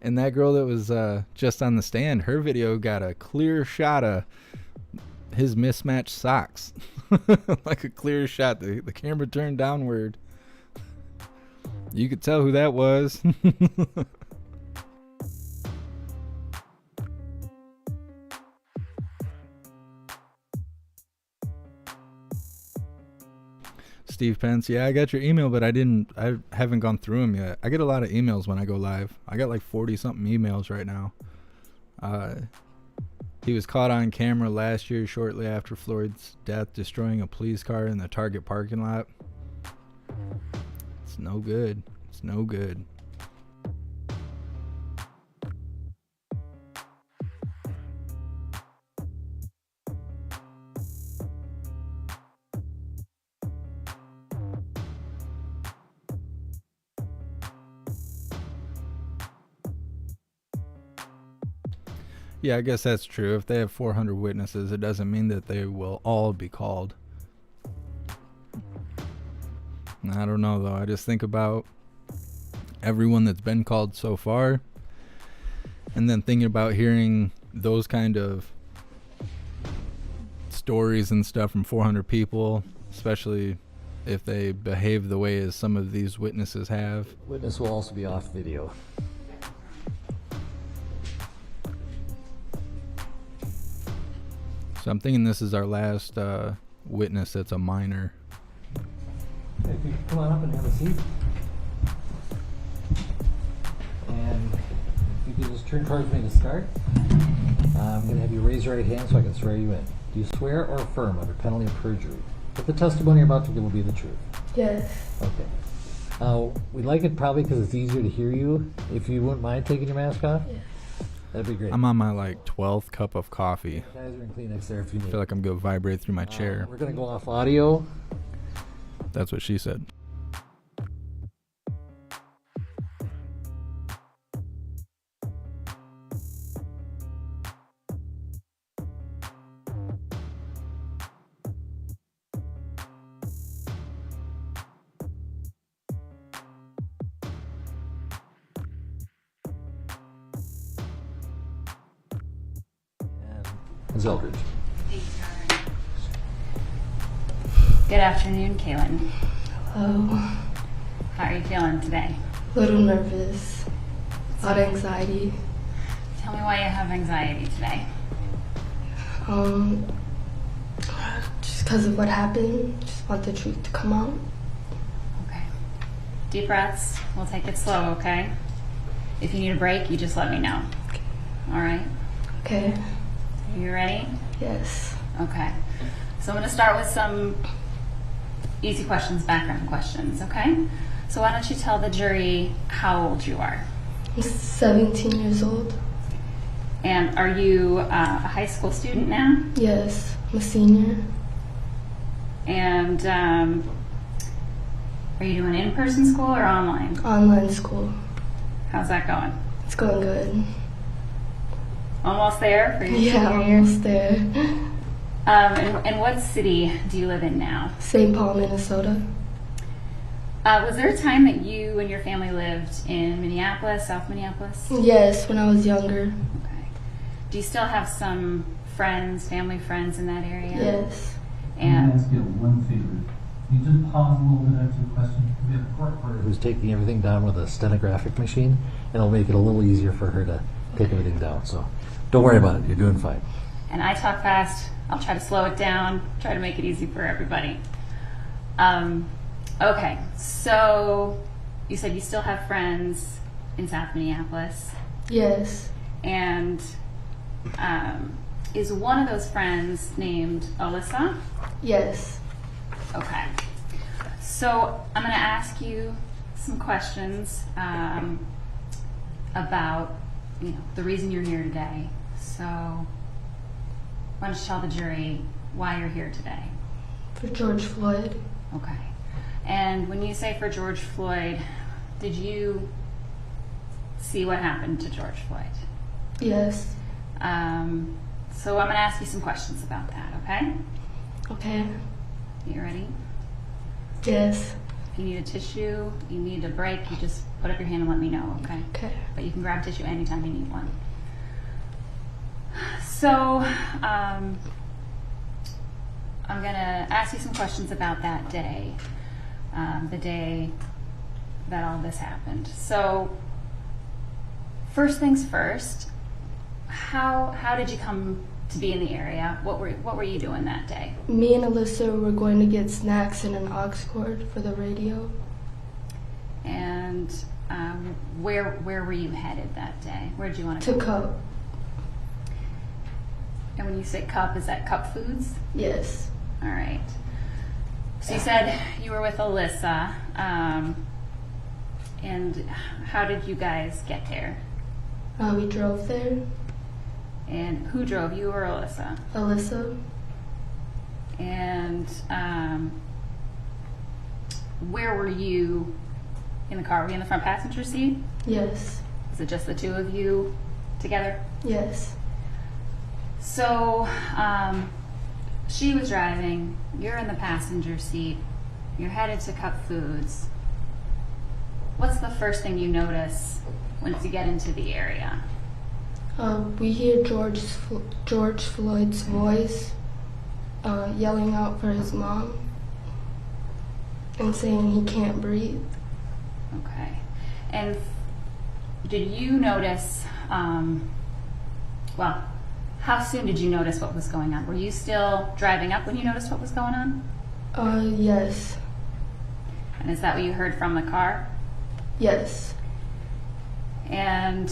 And that girl that was just on the stand, her video got a clear shot of his mismatched socks. Like a clear shot. The camera turned downward. You could tell who that was. Steve Pence, yeah, I got your email, but I haven't gone through them yet. I get a lot of emails when I go live. I got like 40 something emails right now. He was caught on camera last year shortly after Floyd's death destroying a police car in the Target parking lot. It's no good. It's no good. Yeah, I guess that's true. If they have 400 witnesses, it doesn't mean that they will all be called. I don't know, though. I just think about everyone that's been called so far, and then thinking about hearing those kind of stories and stuff from 400 people, especially if they behave the way as some of these witnesses have. Witness will also be off video. So I'm thinking this is our last witness that's a minor. If you could come on up and have a seat. And if you could just turn towards me to start. I'm going to have you raise your right hand so I can swear you in. Do you swear or affirm under penalty of perjury that the testimony you're about to give will be the truth? Yes. Okay. We like it probably because it's easier to hear you. If you wouldn't mind taking your mask off, that'd be great. I'm on my 12th cup of coffee. Guys are in Kleenex there if you need. I feel like I'm going to vibrate through my chair. We're going to go off audio. That's what she said. Ms. Eldridge. Good afternoon, Kaylin. Hello. How are you feeling today? A little nervous. A lot of anxiety. Tell me why you have anxiety today. Just because of what happened. Just want the truth to come out. Okay. Deep breaths. We'll take it slow, okay? If you need a break, you just let me know. Okay. All right? Okay. Are you ready? Yes. Okay. So I'm going to start with some easy questions, background questions, okay? So why don't you tell the jury how old you are? I'm 17 years old. And are you a high school student now? Yes. I'm a senior. And are you doing in-person school or online? Online school. How's that going? It's going good. Almost there for your Yeah, senior year? almost there. And what city do you live in now? St. Paul, Minnesota. Was there a time that you and your family lived in Minneapolis, South Minneapolis? Yes, when I was younger. Okay. Do you still have some friends, family friends in that area? Yes. And ask you one favor. Can you just pause a little bit after the question? We have a court reporter Who's taking everything down with a stenographic machine, and it'll make it a little easier for her to take everything down. So don't worry about it. You're doing fine. And I talk fast. I'll try to slow it down, try to make it easy for everybody. Okay, so you said you still have friends in South Minneapolis. Yes. And is one of those friends named Alyssa? Yes. Okay. So I'm going to ask you some questions about, the reason you're here today. So why don't you tell the jury why you're here today? For George Floyd. Okay. And when you say for George Floyd, did you see what happened to George Floyd? Yes. So I'm going to ask you some questions about that, okay? Okay. You ready? Yes. If you need a tissue, you need a break, you just put up your hand and let me know, okay? Okay. But you can grab tissue anytime you need one. So, I'm going to ask you some questions about that day, the day that all this happened. So, first things first, how did you come to be in the area? What were you doing that day? Me and Alyssa were going to get snacks and an aux cord for the radio. And where were you headed that day? Where did you want to To go? Cup. And when you say Cup, is that Cup Foods? Yes. All right. So you said you were with Alyssa, and how did you guys get there? We drove there. And who drove, you or Alyssa? Alyssa. And where were you in the car? Were you in the front passenger seat? Yes. Is it just the two of you together? Yes. So she was driving, you're in the passenger seat, You're headed to Cup Foods. What's the first thing you notice once you get into the area? We hear George Floyd's voice yelling out for his mom and saying he can't breathe. Okay. And did you notice, well, how soon did you notice what was going on? Were you still driving up when you noticed what was going on? Yes. And is that what you heard from the car? Yes. And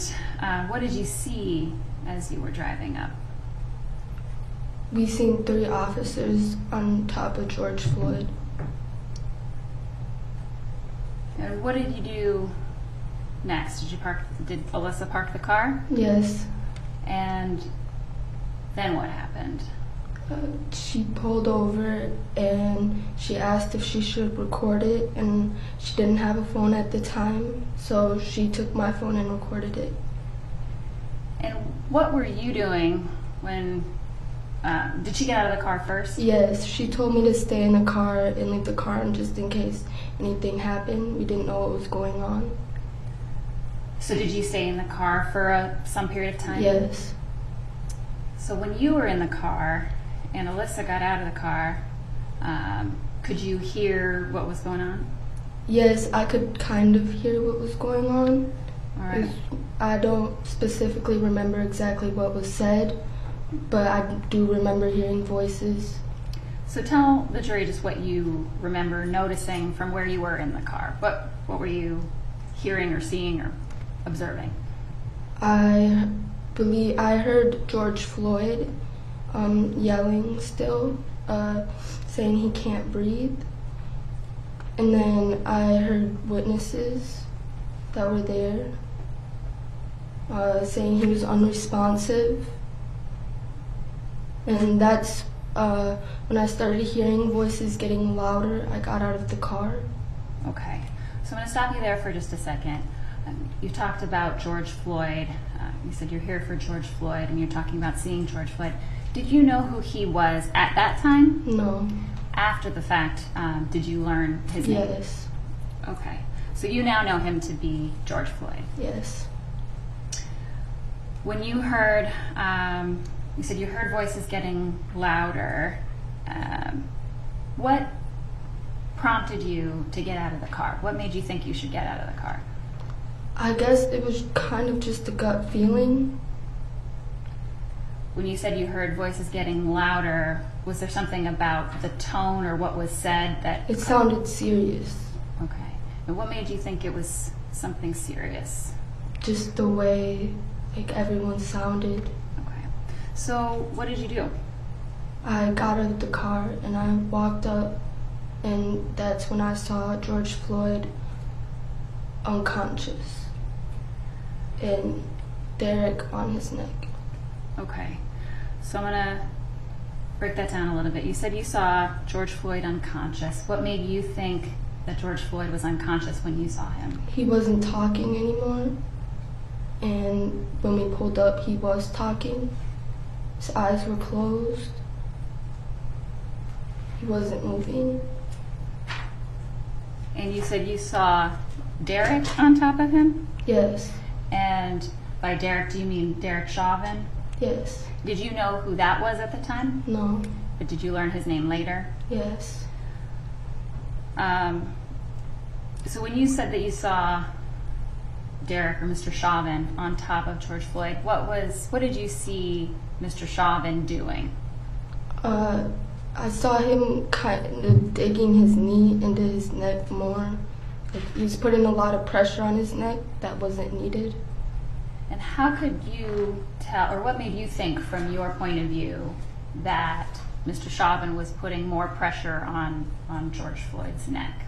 what did you see as you were driving up? We seen 3 officers on top of George Floyd. And what did you do next? Did Alyssa park the car? Yes. And then what happened? She pulled over and she asked if she should record it, and she didn't have a phone at the time, so she took my phone and recorded it. And what were you doing when, did she get out of the car first? Yes, she told me to stay in the car and leave the car on just in case anything happened. We didn't know what was going on. So did you stay in the car for some period of time? Yes. So when you were in the car and Alyssa got out of the car, could you hear what was going on? Yes, I could kind of hear what was going on. All right. I don't specifically remember exactly what was said, but I do remember hearing voices. So tell the jury just what you remember noticing from where you were in the car. What were you hearing or seeing or observing? I believe I heard George Floyd yelling still, saying he can't breathe. And then I heard witnesses that were there saying he was unresponsive. And that's when I started hearing voices getting louder, I got out of the car. Okay. So I'm going to stop you there for just a second. You talked about George Floyd. You said you're here for George Floyd, and you're talking about seeing George Floyd. Did you know who he was at that time? No. After the fact, did you learn his name? Yes. Okay. So you now know him to be George Floyd. Yes. When you heard, you said you heard voices getting louder. What prompted you to get out of the car? What made you think you should get out of the car? I guess it was kind of just a gut feeling. When you said you heard voices getting louder, was there something about the tone or what was said that... It sounded serious. Okay. And what made you think it was something serious? Just the way, like, everyone sounded. Okay. So what did you do? I got out of the car and I walked up, and that's when I saw George Floyd unconscious and Derek on his neck. Okay. So I'm going to break that down a little bit. You said you saw George Floyd unconscious. What made you think that George Floyd was unconscious when you saw him? He wasn't talking anymore, and when we pulled up, he was talking. His eyes were closed. He wasn't moving. And you said you saw Derek on top of him? Yes. And by Derek, do you mean Derek Chauvin? Yes. Did you know who that was at the time? No. But did you learn his name later? Yes. So when you said that you saw Derek or Mr. Chauvin on top of George Floyd, what did you see Mr. Chauvin doing? I saw him kind of digging his knee into his neck more. Like, he was putting a lot of pressure on his neck that wasn't needed. And how could you tell, or what made you think from your point of view that Mr. Chauvin was putting more pressure on George Floyd's neck?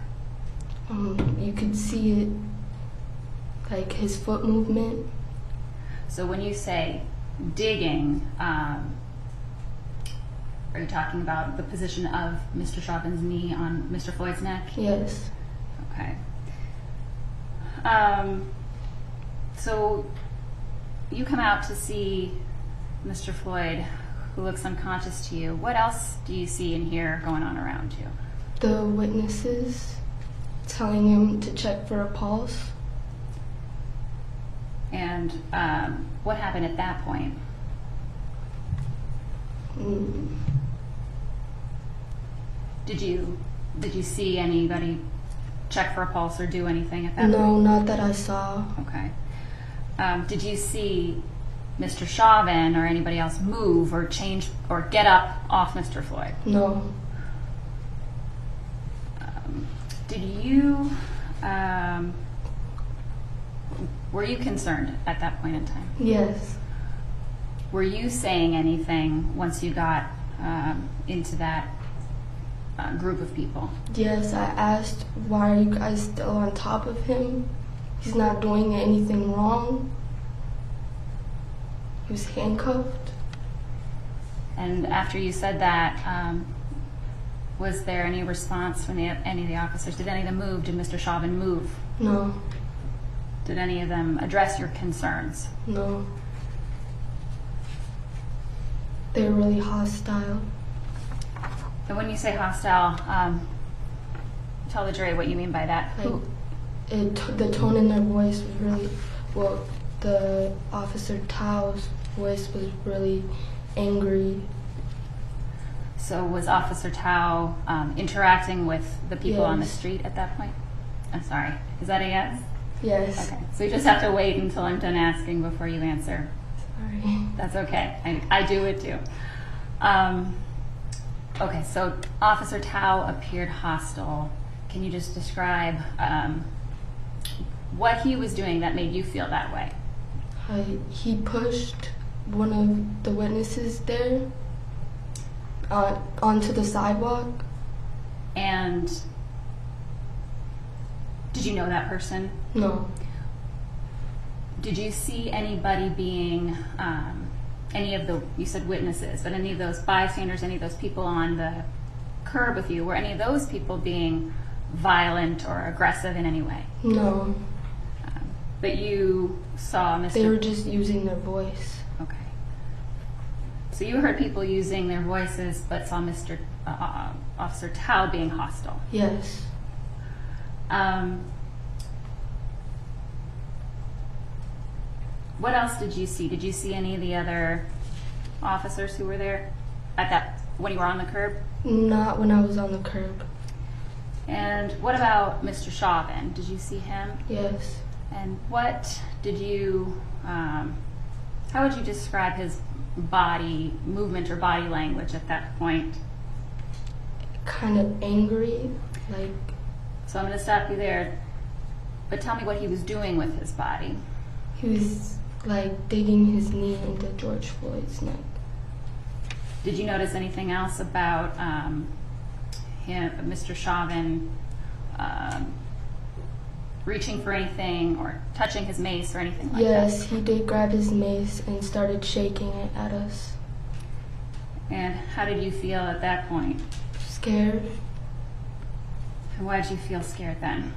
You could see it, like his foot movement. So when you say digging, are you talking about the position of Mr. Chauvin's knee on Mr. Floyd's neck? Yes. Okay. So you come out to see Mr. Floyd, who looks unconscious to you. What else do you see and hear going on around you? The witnesses telling him to check for a pulse. And what happened at that point? Did you see anybody check for a pulse or do anything at that point? No, not that I saw. Okay. Did you see Mr. Chauvin or anybody else move or change or get up off Mr. Floyd? No. Did you, were you concerned at that point in time? Yes. Were you saying anything once you got into that group of people? Yes, I asked, why are you guys still on top of him? He's not doing anything wrong. He was handcuffed. And after you said that, was there any response from any of the officers? Did any of them move? Did Mr. Chauvin move? No. Did any of them address your concerns? No. They're really hostile. And when you say hostile, tell the jury what you mean by that. Like, the tone in their voice was really, well, the Officer Tao's voice was really angry. So was Officer Tao interacting with the people on the Yes. street at that point? I'm sorry. Is that a yes? Yes. Okay. So you just have to wait until I'm done asking before you answer. Sorry. That's okay. I do it too. Okay, so Officer Tao appeared hostile. Can you just describe what he was doing that made you feel that way? He pushed one of the witnesses there onto the sidewalk. And did you know that person? No. Did you see anybody being, any of the, you said witnesses, but any of those bystanders, any of those people on the curb with you, were any of those people being violent or aggressive in any way? No. But you saw Mr. They were just using their voice. Okay. So you heard people using their voices, but saw Mr. Officer Tao being hostile. Yes. What else did you see? Did you see any of the other officers who were there at that when you were on the curb? Not when I was on the curb. And what about Mr. Chauvin? Did you see him? Yes. And what did you? How would you describe his body movement or body language at that point? Kind of angry, like. So I'm going to stop you there. But tell me what he was doing with his body. He was like digging his knee into George Floyd's neck. Did you notice anything else about him, Mr. Chauvin, reaching for anything or touching his mace or anything like that? Yes, he did grab his mace and started shaking it at us. And how did you feel at that point? Scared. And why did you feel scared then?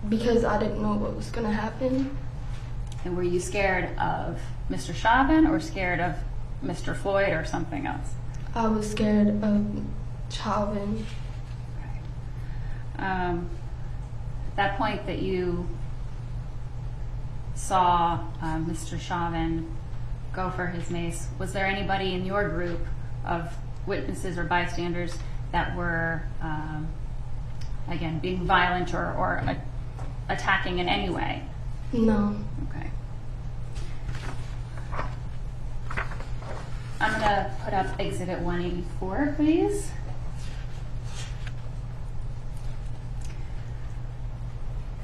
Because I didn't know what was going to happen. And were you scared of Mr. Chauvin or scared of Mr. Floyd or something else? I was scared of Chauvin. Okay. That point that you saw Mr. Chauvin go for his mace, was there anybody in your group of witnesses or bystanders that were, again, being violent or attacking in any way? No. Okay. I'm going to put up Exhibit 184, please.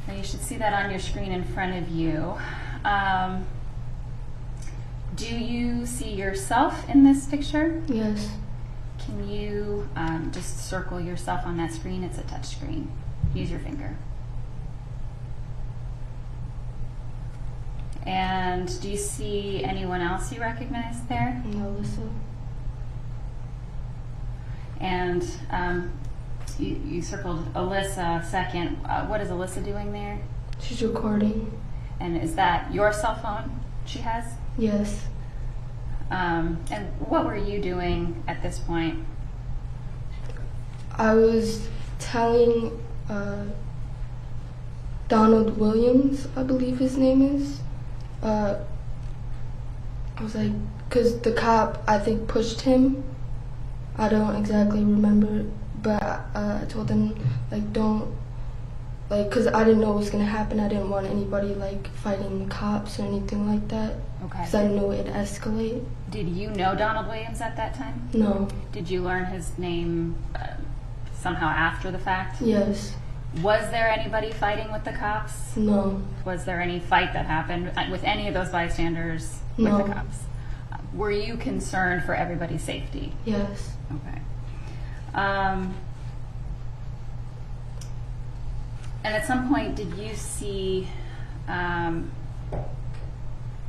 Now you should see that on your screen in front of you. Do you see yourself in this picture? Yes. Can you just circle yourself on that screen? It's a touch screen. Use your finger. And do you see anyone else you recognize there? Melissa. And you circled Alyssa second. What is Alyssa doing there? She's recording. And is that your cell phone she has? Yes. And what were you doing at this point? I was telling Donald Williams, I believe his name is. I was like, because the cop, I think, pushed him. I don't exactly remember, but I told him, like, don't, like, because I didn't know what was going to happen. I didn't want anybody, like, fighting the cops or anything like that. Okay. Because I knew it'd escalate. Did you know Donald Williams at that time? No. Did you learn his name somehow after the fact? Yes. Was there anybody fighting with the cops? No. Was there any fight that happened with any of those bystanders No. with the cops? Were you concerned for everybody's safety? Yes. Okay. And at some point, did you see, we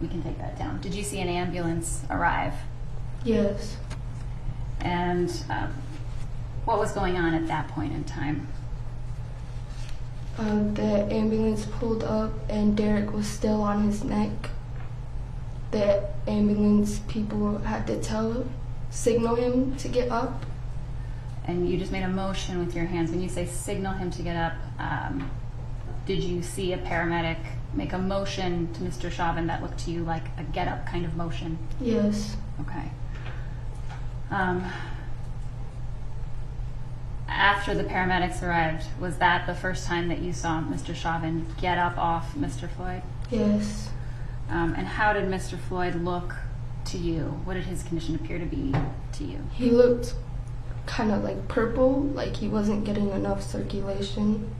can take that down. Did you see an ambulance arrive? Yes. And what was going on at that point in time? The ambulance pulled up and Derek was still on his neck. The ambulance people had to signal him to get up. And you just made a motion with your hands. When you say signal him to get up, did you see a paramedic make a motion to Mr. Chauvin that looked to you like a get up kind of motion? Yes. Okay. After the paramedics arrived, was that the first time that you saw Mr. Chauvin get up off Mr. Floyd? Yes. And how did Mr. Floyd look to you? What did his condition appear to be to you? He looked kind of like purple, like he wasn't getting enough circulation.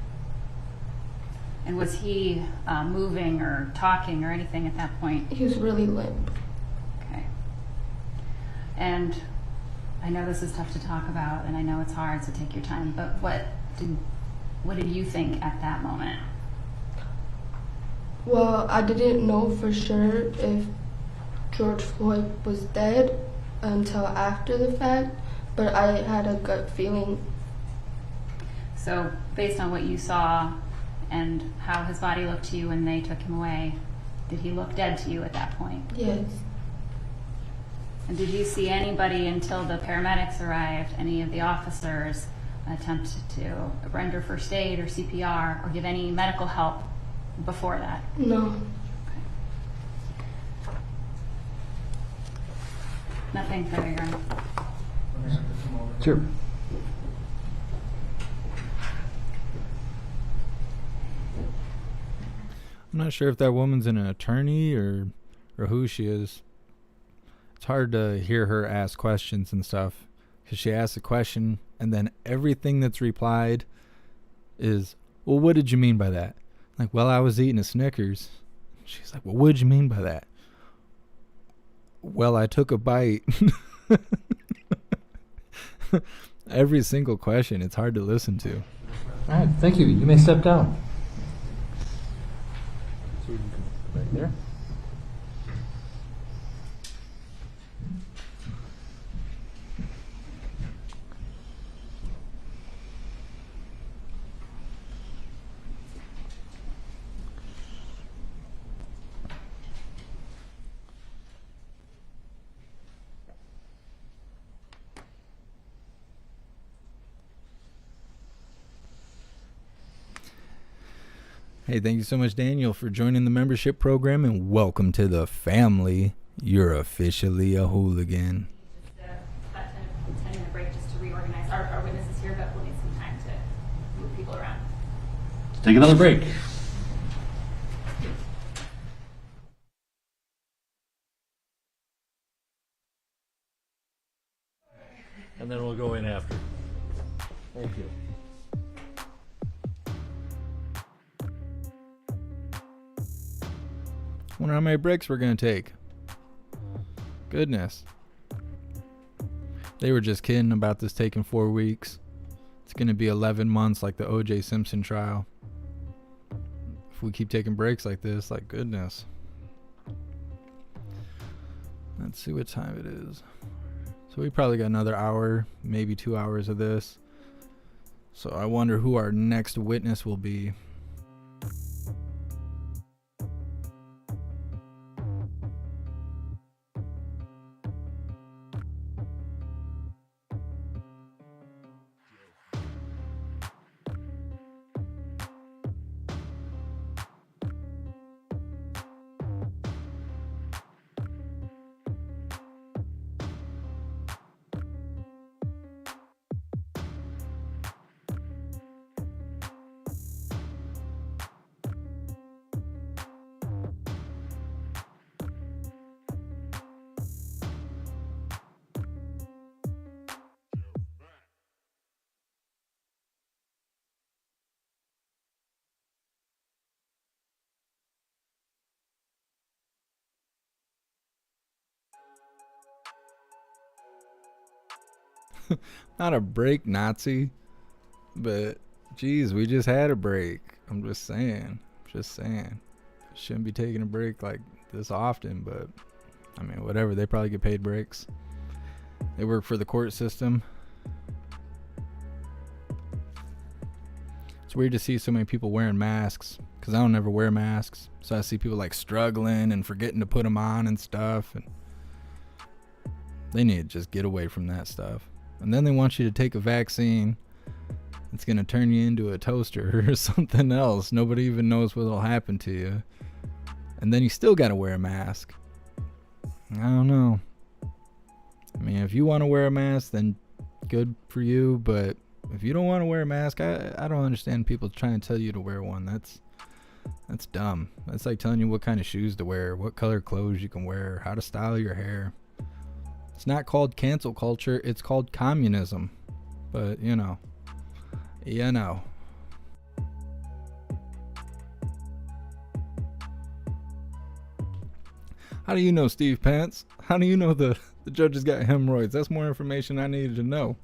And was he moving or talking or anything at that point? He was really limp. Okay. And I know this is tough to talk about, and I know it's hard, so take your time, but what did you think at that moment? Well, I didn't know for sure if George Floyd was dead until after the fact, but I had a gut feeling. So based on what you saw and how his body looked to you when they took him away, did he look dead to you at that point? Yes. And did you see anybody until the paramedics arrived, any of the officers attempt to render first aid or CPR or give any medical help before that? No. Nothing further, Your Honor. Sure. I'm not sure if that woman's an attorney or who she is. It's hard to hear her ask questions and stuff because she asks a question and then everything that's replied is, well, what did you mean by that? Like, well, I was eating a Snickers. She's like, well, what did you mean by that? Well, I took a bite. Every single question, it's hard to listen to. All right, thank you. You may step down. So you can go back there. Hey, thank you so much, Daniel, for joining the membership program, and welcome to the family. You're officially a hooligan. Just about 10-minute break just to reorganize our witnesses here, but we'll need some time to move people around. Take another break. And then we'll go in after. Thank you. Wonder how many breaks we're gonna take. Goodness. They were just kidding about this taking 4 weeks. It's gonna be 11 months like the O.J. Simpson trial. If we keep taking breaks like this, like goodness. Let's see what time it is. So we probably got another hour, maybe 2 hours of this. So I wonder who our next witness will be. Not a break Nazi, but geez, we just had a break. I'm just saying. Shouldn't be taking a break like this often, but I mean, whatever. They probably get paid breaks. They work for the court system. It's weird to see so many people wearing masks, because I don't ever wear masks. So I see people like struggling and forgetting to put them on and stuff. And they need to just get away from that stuff. And then they want you to take a vaccine. It's going to turn you into a toaster or something else. Nobody even knows what will happen to you. And then you still got to wear a mask. I don't know. I mean, if you want to wear a mask, then good for you. But if you don't want to wear a mask, I don't understand people trying to tell you to wear one. That's dumb. That's like telling you what kind of shoes to wear, what color clothes you can wear, how to style your hair. It's not called cancel culture. It's called communism. But, you know. How do you know, Steve Pants? How do you know the judge has got hemorrhoids? That's more information I needed to know.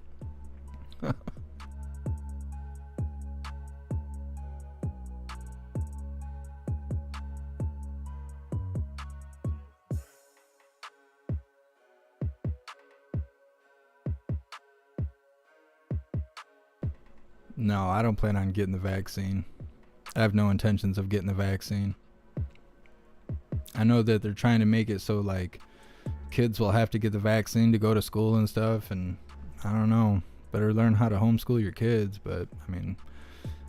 No, I don't plan on getting the vaccine. I have no intentions of getting the vaccine. I know that they're trying to make it so like kids will have to get the vaccine to go to school and stuff, and I don't know. Better learn how to homeschool your kids, but I mean,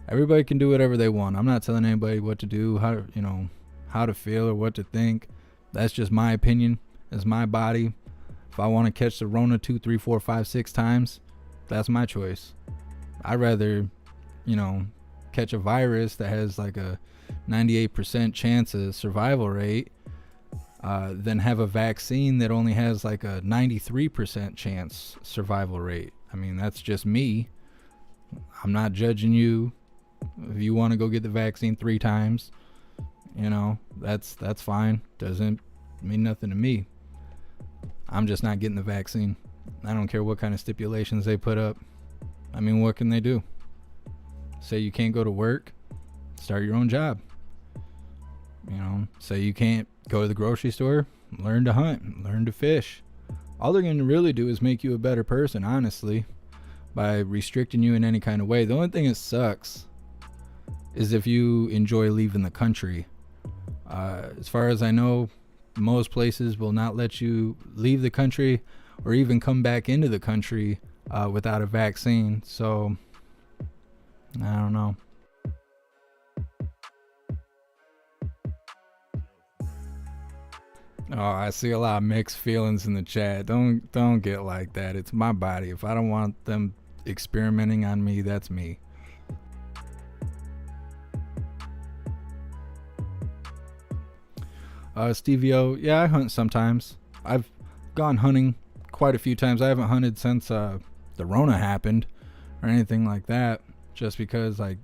everybody can do whatever they want. I'm not telling anybody what to do, how to feel or what to think. That's just my opinion. It's my body. If I want to catch the Rona 2, 3, 4, 5, 6 times, that's my choice. I'd rather, catch a virus that has like a 98% chance of survival rate than have a vaccine that only has like a 93% chance survival rate. I mean, that's just me. I'm not judging you. If you want to go get the vaccine 3 times, that's fine. Doesn't mean nothing to me. I'm just not getting the vaccine. I don't care what kind of stipulations they put up. I mean, what can they do? Say you can't go to work, start your own job. Say you can't go to the grocery store, learn to hunt, learn to fish. All they're going to really do is make you a better person, honestly, by restricting you in any kind of way. The only thing that sucks is if you enjoy leaving the country. As far as I know, most places will not let you leave the country or even come back into the country without a vaccine. So I don't know. Oh, I see a lot of mixed feelings in the chat. Don't get like that. It's my body. If I don't want them experimenting on me, that's me. Stevie O, yeah, I hunt sometimes. I've gone hunting quite a few times. I haven't hunted since the Rona happened or anything like that, just because like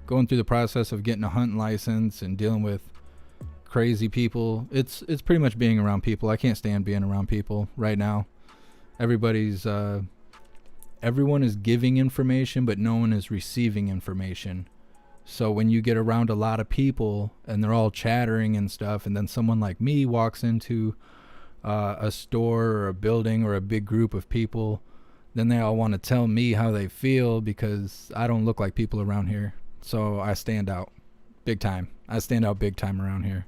going through the process of getting a hunting license and dealing with crazy people, it's pretty much being around people. I can't stand being around people right now. Everyone is giving information, but no one is receiving information. So when you get around a lot of people and they're all chattering and stuff, and then someone like me walks into a store or a building or a big group of people, then they all want to tell me how they feel because I don't look like people around here. So I stand out big time. I stand out big time around here.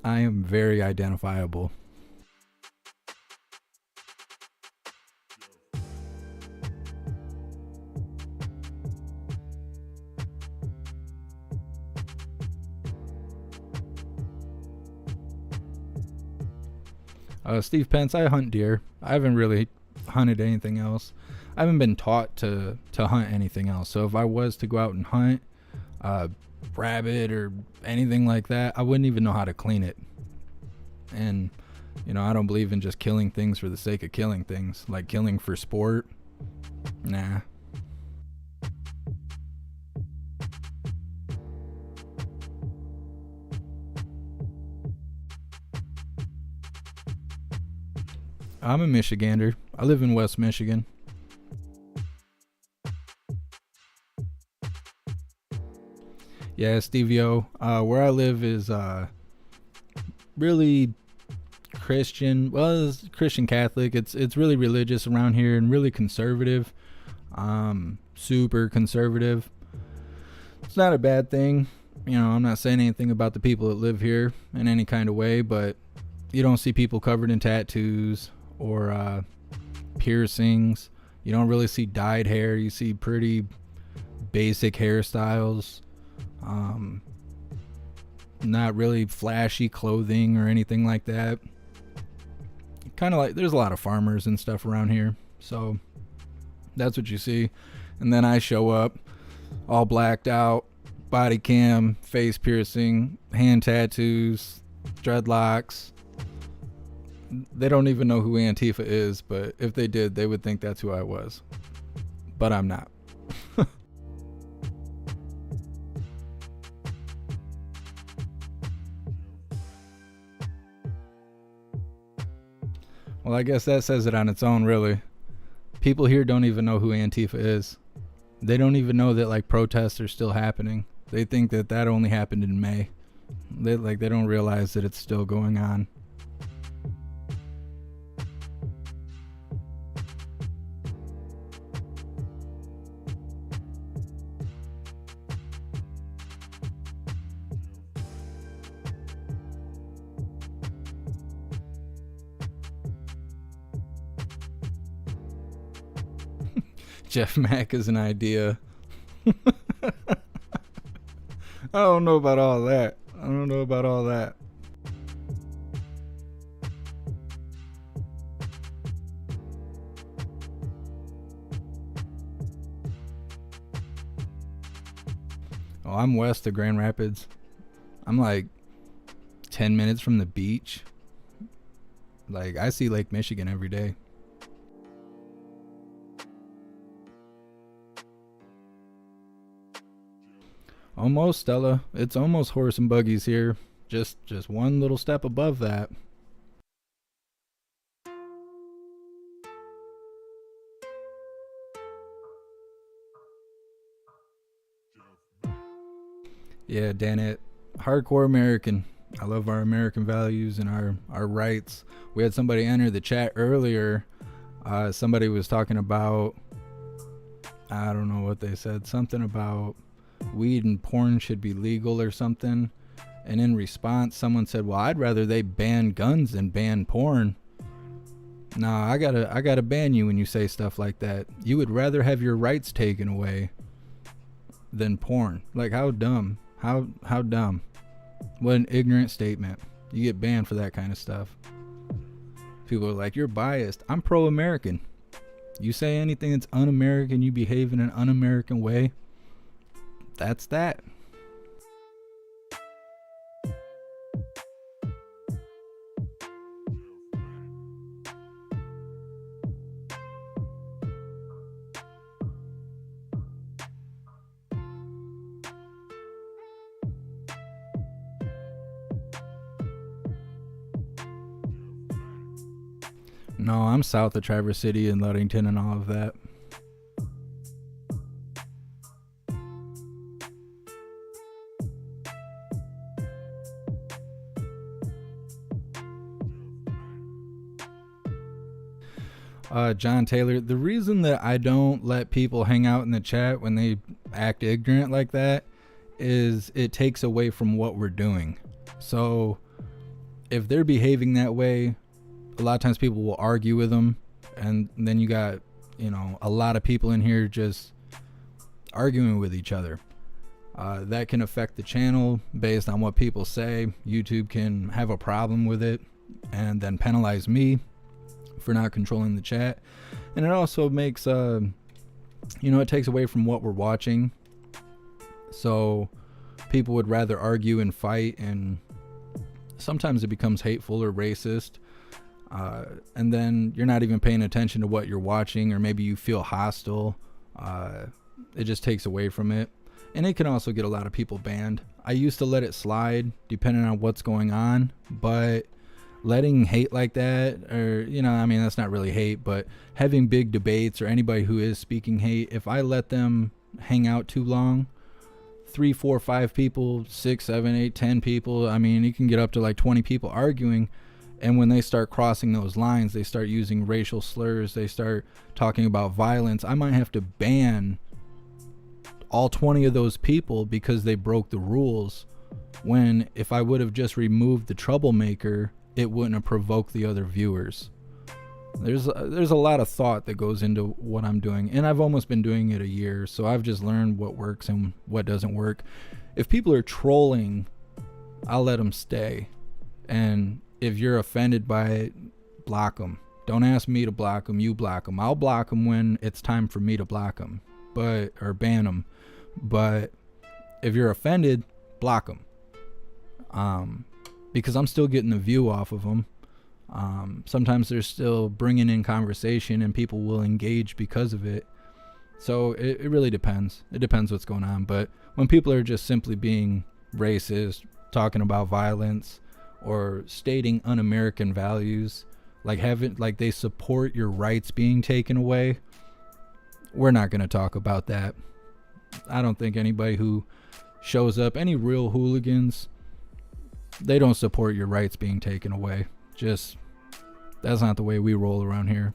I am very identifiable. Steve Pence, I hunt deer. I haven't really hunted anything else. I haven't been taught to hunt anything else. So if I was to go out and hunt rabbit or anything like that, I wouldn't even know how to clean it. And I don't believe in just killing things for the sake of killing things, like killing for sport. Nah. I'm a Michigander. I live in West Michigan. Yeah, Stevie O. Where I live is really Christian. Well, it's Christian Catholic. It's really religious around here and really conservative. Super conservative. It's not a bad thing. You know, I'm not saying anything about the people that live here in any kind of way, but you don't see people covered in tattoos or piercings. You don't really see dyed hair. You see pretty basic hairstyles. Not really flashy clothing or anything like that. Kind of like, there's a lot of farmers and stuff around here, so that's what you see. And then I show up all blacked out, body cam, face piercing, hand tattoos, dreadlocks. They don't even know who Antifa is, but if they did, they would think that's who I was. But I'm not. Well, I guess that says it on its own, really. People here don't even know who Antifa is. They don't even know that, like, protests are still happening. They think that that only happened in May. They don't realize that it's still going on. Jeff Mac is an idea. I don't know about all that. Oh, I'm west of Grand Rapids. I'm like 10 minutes from the beach. Like, I see Lake Michigan every day. Almost, Stella. It's almost horse and buggies here. Just one little step above that. Yeah, Danette. Hardcore American. I love our American values and our rights. We had somebody enter the chat earlier. Somebody was talking about, I don't know what they said, something about weed and porn should be legal or something. And in response, someone said, well, I'd rather they ban guns than ban porn. Nah, I gotta ban you when you say stuff like that. You would rather have your rights taken away than porn. Like, how dumb. How dumb. What an ignorant statement. You get banned for that kind of stuff. People are like, you're biased. I'm pro-American. You say anything that's un-American, you behave in an un-American way, that's that. No, I'm south of Traverse City and Ludington and all of that. John Taylor, the reason that I don't let people hang out in the chat when they act ignorant like that is it takes away from what we're doing. So if they're behaving that way, a lot of times people will argue with them, and then you got, you know, a lot of people in here just arguing with each other. That can affect the channel based on what people say. YouTube can have a problem with it and then penalize me for not controlling the chat. And it also makes you know, it takes away from what we're watching. So people would rather argue and fight, and sometimes it becomes hateful or racist. And then you're not even paying attention to what you're watching, or maybe you feel hostile. It just takes away from it. And it can also get a lot of people banned. I used to let it slide depending on what's going on, but letting hate like that, or, you know, I mean, that's not really hate, but having big debates or anybody who is speaking hate, if I let them hang out too long, 3, 4, 5 people, 6, 7, 8, 10 people. I mean, you can get up to like 20 people arguing. And when they start crossing those lines, they start using racial slurs, they start talking about violence, I might have to ban all 20 of those people because they broke the rules, when if I would have just removed the troublemaker, it wouldn't have provoked the other viewers. There's a lot of thought that goes into what I'm doing, and I've almost been doing it a year, so I've just learned what works and what doesn't work. If people are trolling, I'll let them stay, and if you're offended by it, block them. Don't ask me to block them, you block them. I'll block them when it's time for me to block them, or ban them. But if you're offended, block them, because I'm still getting the view off of them. Sometimes they're still bringing in conversation and people will engage because of it. So it really depends. It depends what's going on. But when people are just simply being racist, talking about violence, or stating un-American values, like they support your rights being taken away, we're not going to talk about that. I don't think anybody who shows up, any real hooligans, they don't support your rights being taken away. Just, that's not the way we roll around here.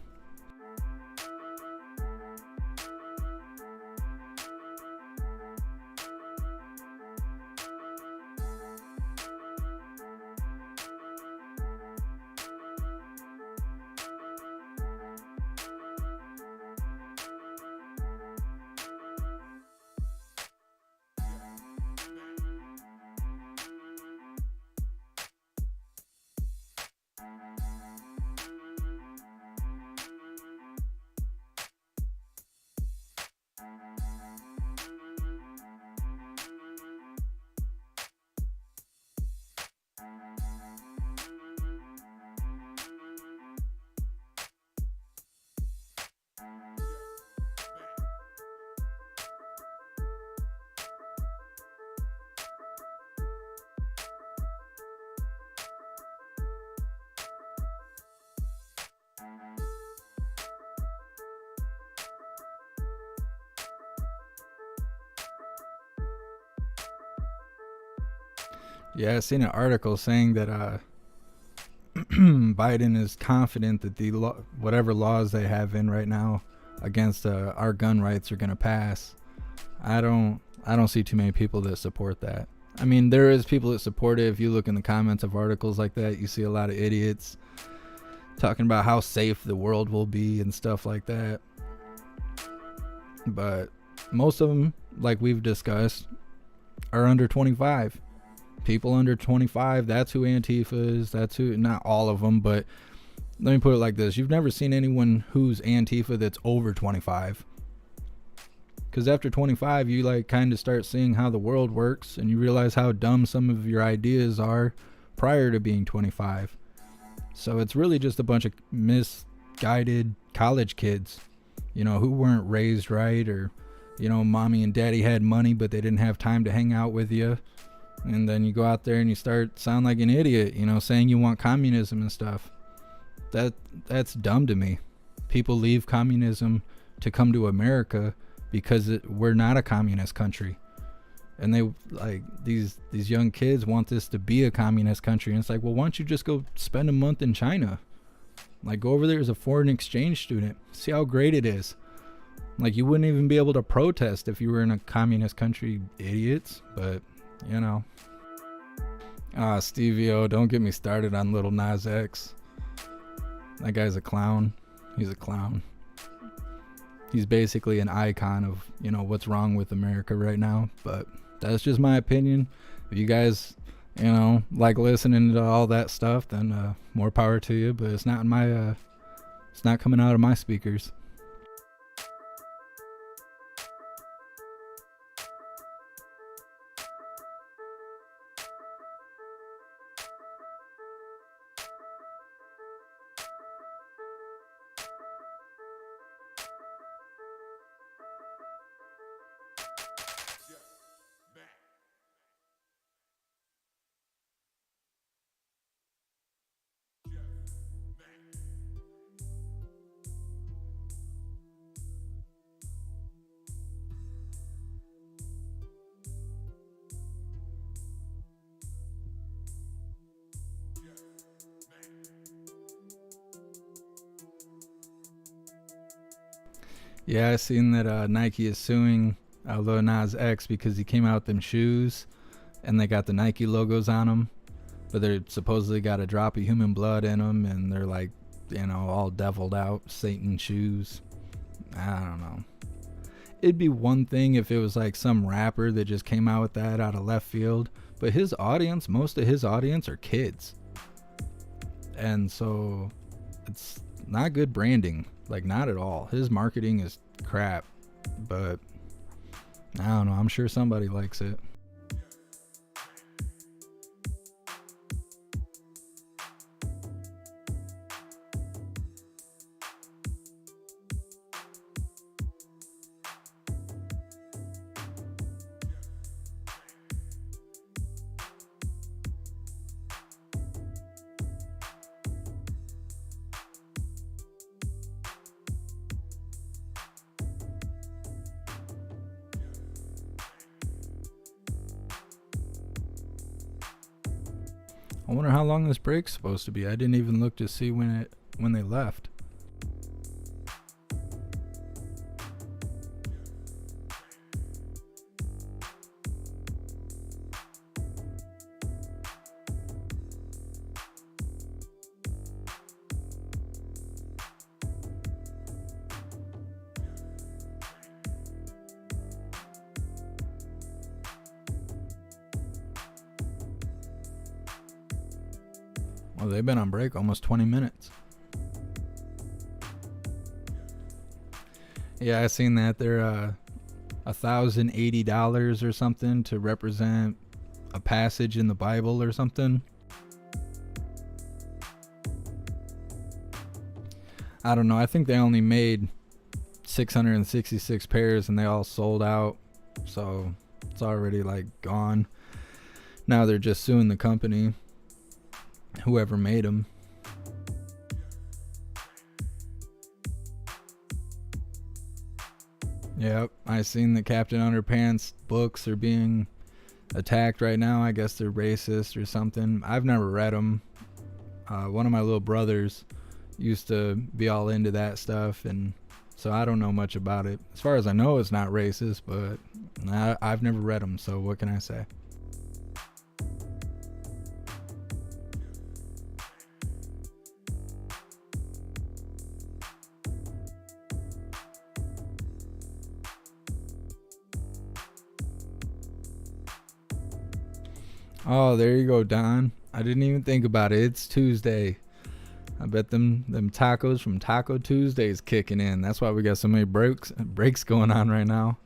Yeah, I seen an article saying that Biden is confident that the whatever laws they have in right now against our gun rights are going to pass. I don't see too many people that support that. I mean, there is people that support it. If you look in the comments of articles like that, you see a lot of idiots talking about how safe the world will be and stuff like that. But most of them, like we've discussed, are under 25. People under 25, that's who Antifa is. That's who, not all of them, but let me put it like this. You've never seen anyone who's Antifa that's over 25. Because after 25, you like kind of start seeing how the world works, and you realize how dumb some of your ideas are prior to being 25. So it's really just a bunch of misguided college kids, you know, who weren't raised right, or, you know, mommy and daddy had money, but they didn't have time to hang out with you. And then you go out there and you start sound like an idiot, you know, saying you want communism and stuff. That's dumb to me. People leave communism to come to America because we're not a communist country. And they like these young kids want this to be a communist country. And it's like, well, why don't you just go spend a month in China? Like, go over there as a foreign exchange student. See how great it is. Like, you wouldn't even be able to protest if you were in a communist country, idiots. But you know. Stevie O, don't get me started on Lil Nas X. That guy's a clown. He's a clown. He's basically an icon of, you know, what's wrong with America right now. But that's just my opinion. If you guys, you know, like listening to all that stuff, then more power to you. But it's not in my, it's not coming out of my speakers. Yeah, I seen that Nike is suing Lil Nas X because he came out with them shoes and they got the Nike logos on them, but they're supposedly got a drop of human blood in them, and they're like, you know, all deviled out Satan shoes. I don't know. It'd be one thing if it was like some rapper that just came out with that out of left field, but his audience, most of his audience are kids. And so it's not good branding, like not at all. His marketing is crap, but I don't know, I'm sure somebody likes it. I wonder how long this break's supposed to be. I didn't even look to see when they left. Well, they've been on break almost 20 minutes. Yeah, I seen that. They're $1,080 or something to represent a passage in the Bible or something. I don't know. I think they only made 666 pairs and they all sold out. So it's already like gone. Now they're just suing the company, whoever made them. Yep, I seen the Captain Underpants books are being attacked right now. I guess they're racist or something. I've never read them. One of my little brothers used to be all into that stuff, and so I don't know much about it. As far as I know, it's not racist, but I've never read them, so what can I say? Oh, there you go, Don. I didn't even think about it. It's Tuesday. I bet them tacos from Taco Tuesday is kicking in. That's why we got so many breaks going on right now.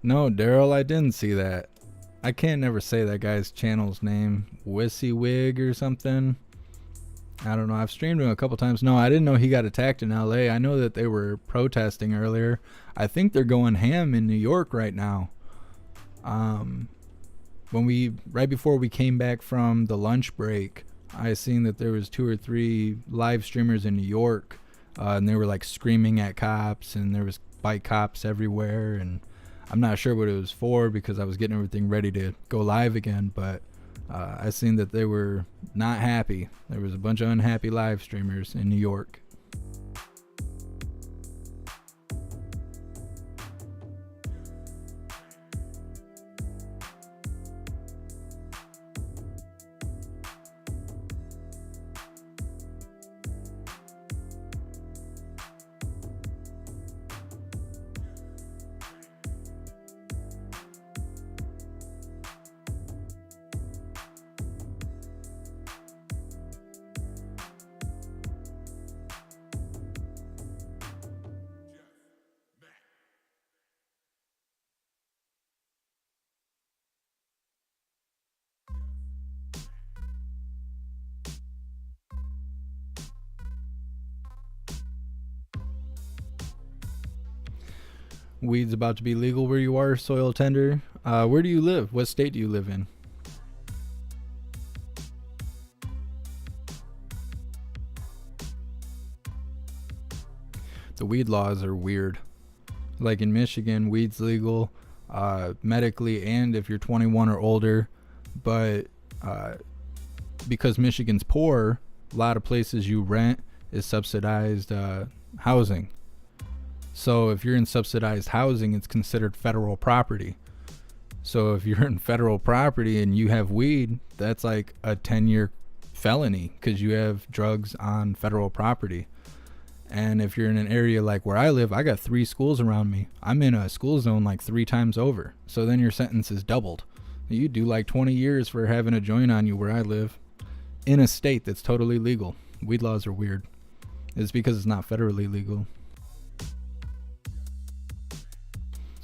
No, Daryl, I didn't see that. I can't never say that guy's channel's name. WissyWig or something. I don't know. I've streamed him a couple times. No, I didn't know he got attacked in LA. I know that they were protesting earlier. I think they're going ham in New York right now. Right before we came back from the lunch break, I seen that there was 2 or 3 live streamers in New York, and they were like screaming at cops, and there was bike cops everywhere, and I'm not sure what it was for because I was getting everything ready to go live again, but I seen that they were not happy. There was a bunch of unhappy live streamers in New York. Weed's about to be legal where you are, soil tender. Where do you live? What state do you live in? The weed laws are weird. Like in Michigan, weed's legal medically and if you're 21 or older, but because Michigan's poor, a lot of places you rent is subsidized housing. So if you're in subsidized housing, it's considered federal property. So if you're in federal property and you have weed, that's like a 10-year felony because you have drugs on federal property. And if you're in an area like where I live, I got 3 schools around me. I'm in a school zone like 3 times over. So then your sentence is doubled. You do like 20 years for having a joint on you where I live in a state that's totally legal. Weed laws are weird. It's because it's not federally legal.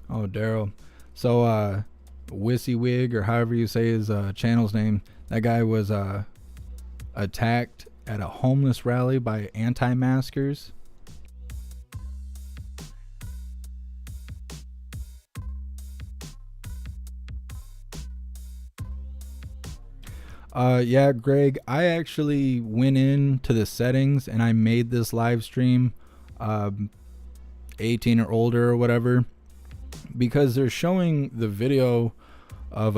Oh, Daryl. So, WYSIWYG, or however you say his channel's name, that guy was attacked at a homeless rally by anti-maskers. Yeah, Greg, I actually went into the settings and I made this live stream 18 or older or whatever, because they're showing the video of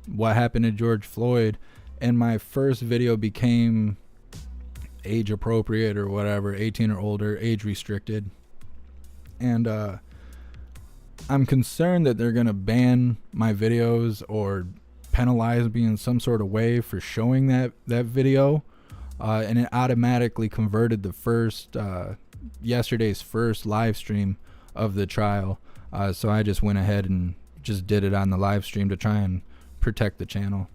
what happened to George Floyd, and my first video became age appropriate or whatever, 18 or older, age restricted. And I'm concerned that they're gonna ban my videos or penalize me in some sort of way for showing that video, and it automatically converted the first yesterday's first live stream of the trial, so I just went ahead and just did it on the live stream to try and protect the channel.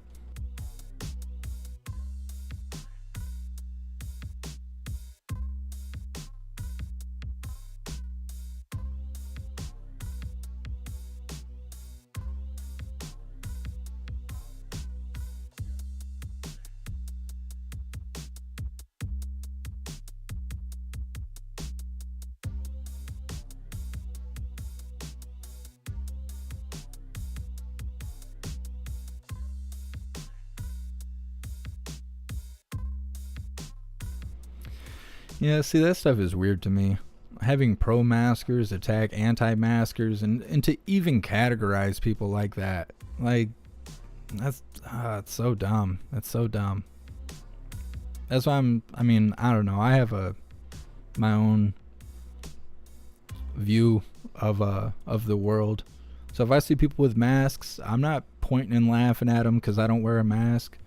Yeah, see, that stuff is weird to me. Having pro-maskers attack anti-maskers and to even categorize people like that. Like, that's it's so dumb. That's so dumb. That's why I don't know. I have my own view of the world. So if I see people with masks, I'm not pointing and laughing at them because I don't wear a mask.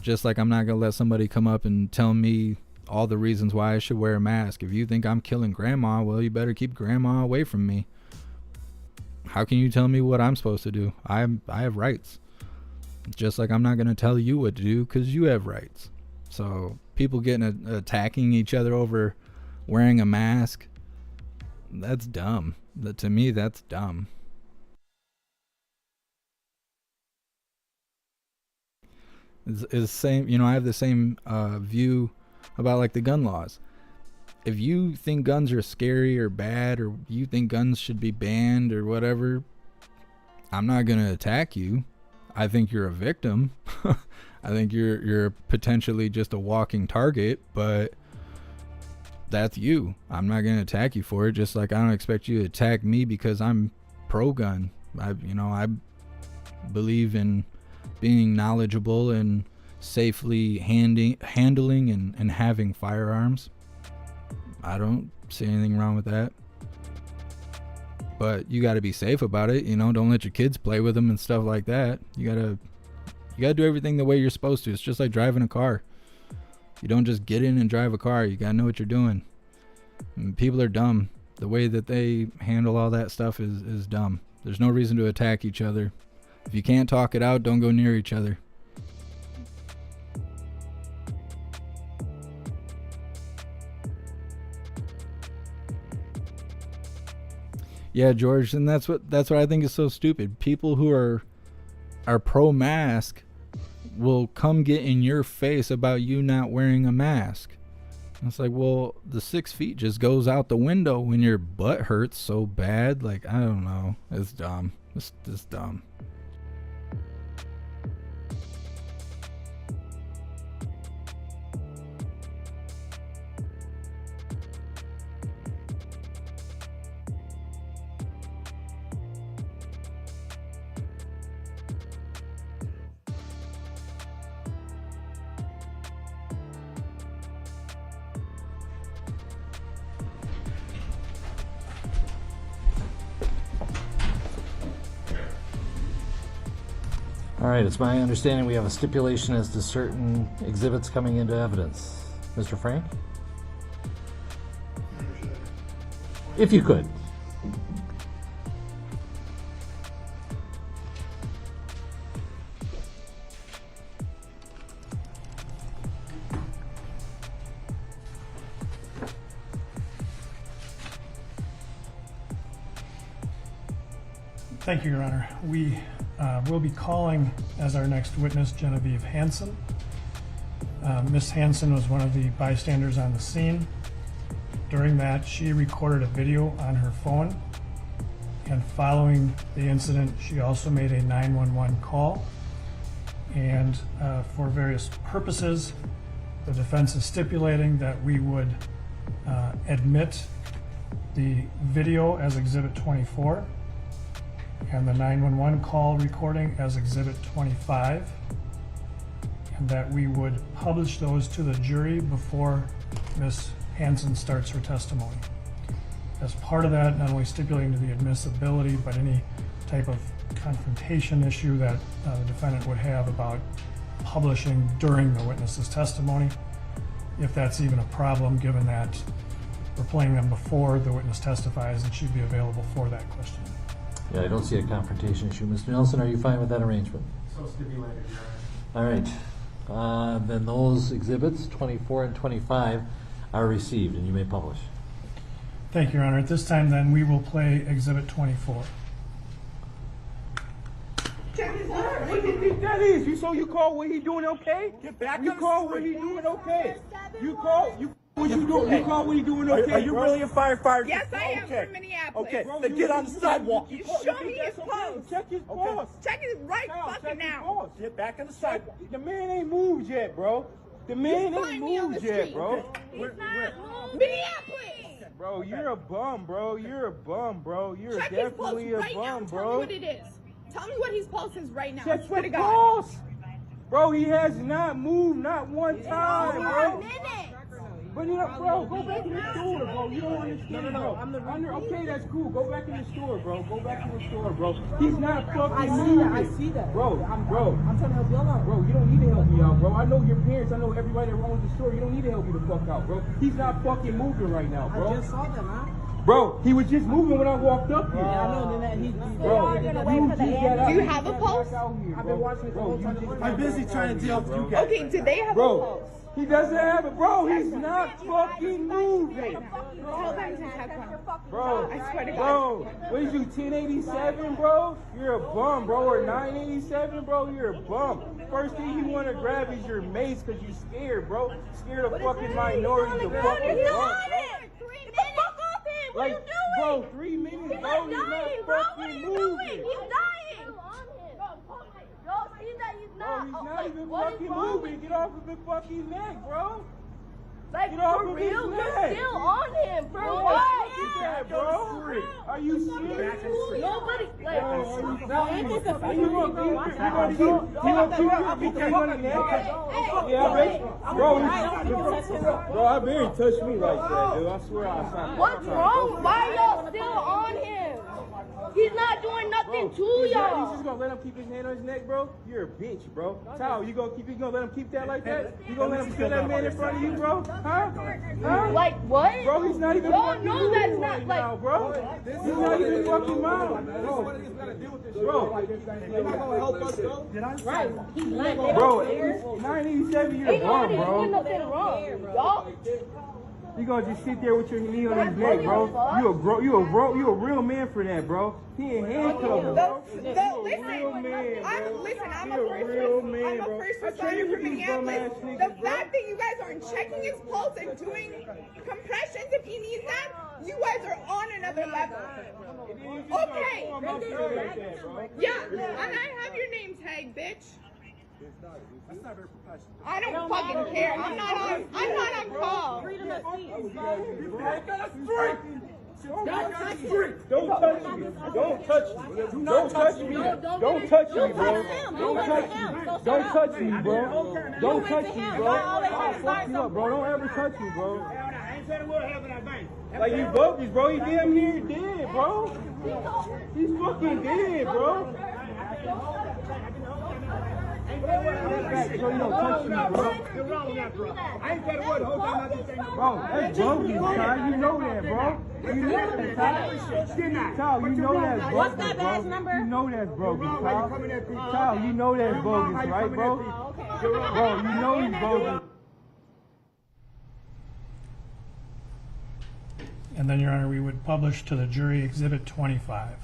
Just like I'm not going to let somebody come up and tell me all the reasons why I should wear a mask. If you think I'm killing grandma, well, you better keep grandma away from me. How can you tell me what I'm supposed to do? I have rights. Just like I'm not going to tell you what to do because you have rights. So people getting attacking each other over wearing a mask, that's dumb. To me, that's dumb. It's same, I have the same view about like the gun laws. If you think guns are scary or bad, or you think guns should be banned or whatever, I'm not gonna attack you. I think you're a victim. I think you're potentially just a walking target, but that's you. I'm not gonna attack you for it. Just like I don't expect you to attack me because I'm pro-gun. I believe in being knowledgeable and safely handling and having firearms. I don't see anything wrong with that, but you got to be safe about it. Don't let your kids play with them and stuff like that. You gotta do everything the way you're supposed to. It's just like driving a car. You don't just get in and drive a car. You gotta know what you're doing. And people are dumb. The way that they handle all that stuff is dumb. There's no reason to attack each other. If you can't talk it out, don't go near each other. Yeah, George, and that's what I think is so stupid. People who are pro-mask will come get in your face about you not wearing a mask. It's like, well, the 6 feet just goes out the window when your butt hurts so bad. Like, I don't know. It's dumb. It's just dumb. All right, it's my understanding we have a stipulation as to certain exhibits coming into evidence. Mr. Frank? If you could. Thank you, Your Honor. We will be calling as our next witness Genevieve Hansen. Ms. Hansen was one of the bystanders on the scene. During that, she recorded a video on her phone, and following the incident, she also made a 911 call. And for various purposes, the defense is stipulating that we would admit the video as Exhibit 24 and the 911 call recording as Exhibit 25, and that we would publish those to the jury before Ms. Hansen starts her testimony. As part of that, not only stipulating to the admissibility, but any type of confrontation issue that the defendant would have about publishing during the witness's testimony, if that's even a problem, given that we're playing them before the witness testifies, and she'd be available for that question. Yeah, I don't see a confrontation issue. Mr. Nelson, are you fine with that arrangement? So stipulated, Your All Honor. right. Then those exhibits, 24 and 25, are received, and you may publish. Thank you, Your Honor. At this time, then, we will play Exhibit 24. What do you think that is? You call what he doing okay? Get back You on the call what street. he doing okay? You call what you doing? You call what he doing okay? Are you bro? really a firefighter? Yes, I am Okay. from Minneapolis. Okay, Bro, then you- get on the you- sidewalk. you- Show you me think his that's okay? post. Check his post. Check it right Kyle, fucking check his now. post. Get back on the sidewalk. The man ain't moved yet, bro. The man find ain't me on moved the yet, street. bro. Minneapolis! Bro, you're a bum, bro. You're a bum, bro. You're Check his post definitely a right now. bum, Tell me bro. what it is. Tell me what his post is right now. Check I swear to the God. post. Bro, he has not moved not one time, Over a bro. minute. But you know, bro, go back in the store, bro. You don't understand, bro. Okay, that's cool. Go back in the store, bro. Go back in the store, bro. He's not fucking moving. I see that. Bro, I'm trying to help you out. Bro, you don't need to help me out, bro. I know your parents. I know everybody that owns the store. You don't need to help me the fuck out, bro. He's not fucking moving right now, bro. I just saw them, huh? Bro, he was just moving when I walked up here. Yeah, I know. Then he Bro, you just got out. Do you have a post? I've been watching it the whole time. I'm busy trying to deal with you guys. Okay, do they have a Bro, post? he doesn't have it. Bro, he's not fucking moving. Tell them to check one. Bro, I swear to God. bro, what is you, 1087, bro? You're a bum, bro, or 987, bro? You're a bum. First thing you want to grab is your mace because you scared, bro. Scared of fucking minorities, a fucking bum. Get the fuck off him! What are you Like, doing? bro, 3 minutes, He's bro, not he's dying, not bro. What are fucking you moving. doing? He's dying. Y'all see that he's Bro, not. he's not like, even what is fucking wrong moving. with Get off of his fucking neck, bro. Like, Get off for of his real? neck. You're still on him. For Bro, what? look at that, bro. Are you serious? Nobody, like, Bro, I barely touched me like that, dude. I swear I saw. what's wrong? Why y'all still on him? He's not doing nothing to You y'all. just gonna let him keep his hand on his neck, bro? You're a bitch, bro. Tyler, you gonna let him keep that like that? You gonna let him kill that man in front of you, bro? Huh? Huh? Like, what? Bro, he's not even Y'all fucking know moving that's not, right like, now, bro. He's not even fucking moving. Bro, right. He's not bro, 987, you're a bum, doing bro. nothing wrong. Y'all, You gonna just sit there with your knee on his neck, bro? You a real man for that, bro. He ain't handcuffed, bro. The listen, real man, bro. I'm He a real man, bro. first I trained responder with from these Minneapolis. bum-ass niggas, The bro. fact that you guys aren't checking his pulse and doing compressions if he needs that, you guys are on another level. Okay. Yeah, and I have your name tag, bitch. That's not very professional. I don't fucking care. I'm not on call. Don't touch me. Don't touch me. Don't touch me. Don't touch me, bro. Don't touch me. Don't touch me, bro. Don't touch me, bro. I'll fuck you up, bro. Don't ever touch me, bro. I ain't said a word happened that bank. Like, you bogus, bro. He damn near dead, bro. He's fucking dead, bro. So you don't touch me, bro. You're wrong with that, bro. I ain't said a word the whole time I just saying. Bro, that's bogus, Ty. You know that, bro. You know that, Ty. Ty, you know that's bogus, What's that badge bro. number? You know that's bogus, You're wrong how you coming at people. Ty, you know that's bogus, right, bro? Bro, you know he's bogus. And then, Your Honor, we would publish to the jury Exhibit 25.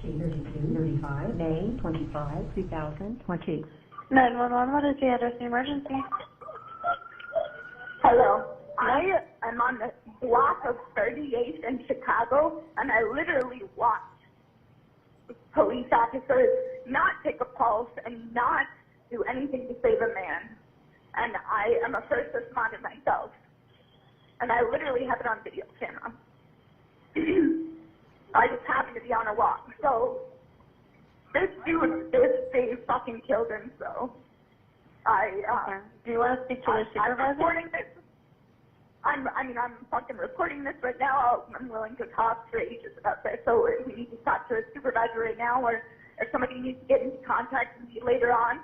35, May 25, 2020. 911, what is the address of the emergency? Hello. I am on the block of 38th in Chicago, and I literally watched police officers not take a pulse and not do anything to save a man. And I am a first responder myself. And I literally have it on video camera. I just happened to be on a walk. So, this dude, they fucking killed him, so. Do you want to speak to the supervisor? I'm reporting this. I'm fucking reporting this right now. I'm willing to talk for ages about this. So if we need to talk to a supervisor right now, or if somebody needs to get into contact with me later on.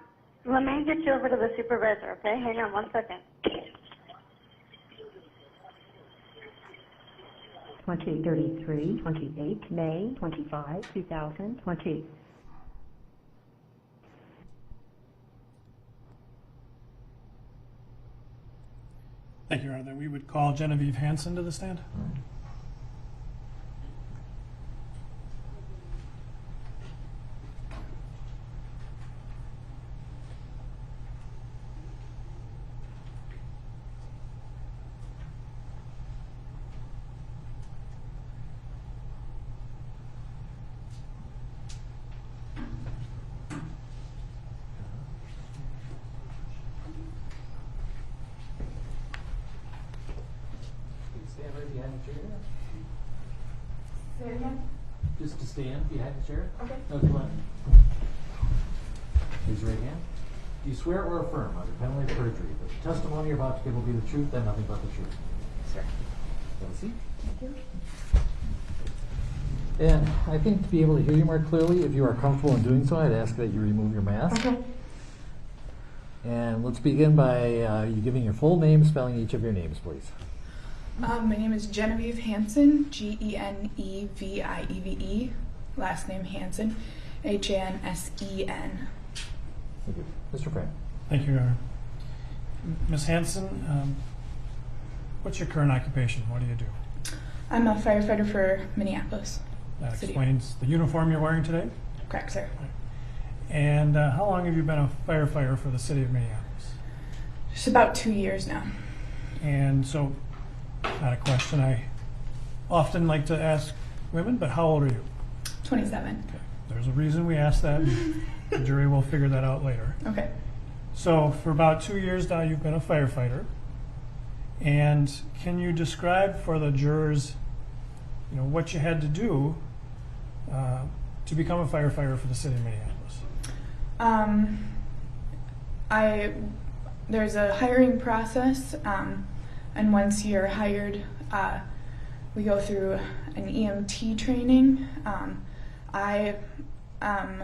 Let me get you over to the supervisor, okay? Hang on 1 second. 2033, 28, May 25, 2020. Thank you, Your Honor. Then we would call Genevieve Hansen to the stand. Stand right behind the chair. Say it again. Just to stand behind the chair. Okay. No, come on. Raise your right hand. Do you swear or affirm under penalty of perjury that the testimony you're about to give will be the truth and nothing but the truth? Sir. Have a seat. Thank you. And I think to be able to hear you more clearly, if you are comfortable in doing so, I'd ask that you remove your mask. Okay. And let's begin by you giving your full name, spelling each of your names, please. My name is Genevieve Hansen, Genevieve. Last name Hansen, Hansen. Thank you. Mr. Frank. Thank you, Your Honor. Ms. Hansen, what's your current occupation? What do you do? I'm a firefighter for Minneapolis. That City. explains the uniform you're wearing today. Correct, sir. And how long have you been a firefighter for the city of Minneapolis? Just about 2 years now. And so, not a question I often like to ask women, but how old are you? 27. Okay. There's a reason we asked that. The jury will figure that out later. Okay. So for about 2 years now, you've been a firefighter. And can you describe for the jurors, what you had to do to become a firefighter for the city of Minneapolis? There's a hiring process, and once you're hired, we go through an EMT training. I am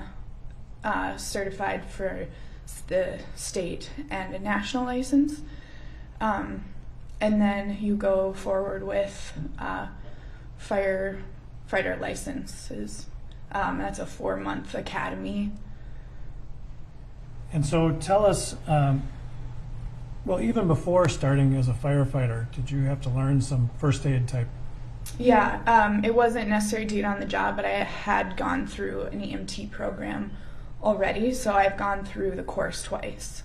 certified for the state and a national license. And then you go forward with firefighter licenses. That's a 4-month academy. And so tell us, even before starting as a firefighter, did you have to learn some first aid type Yeah, it wasn't necessary to get on the job, but I had gone through an EMT program already, so I've gone through the course twice.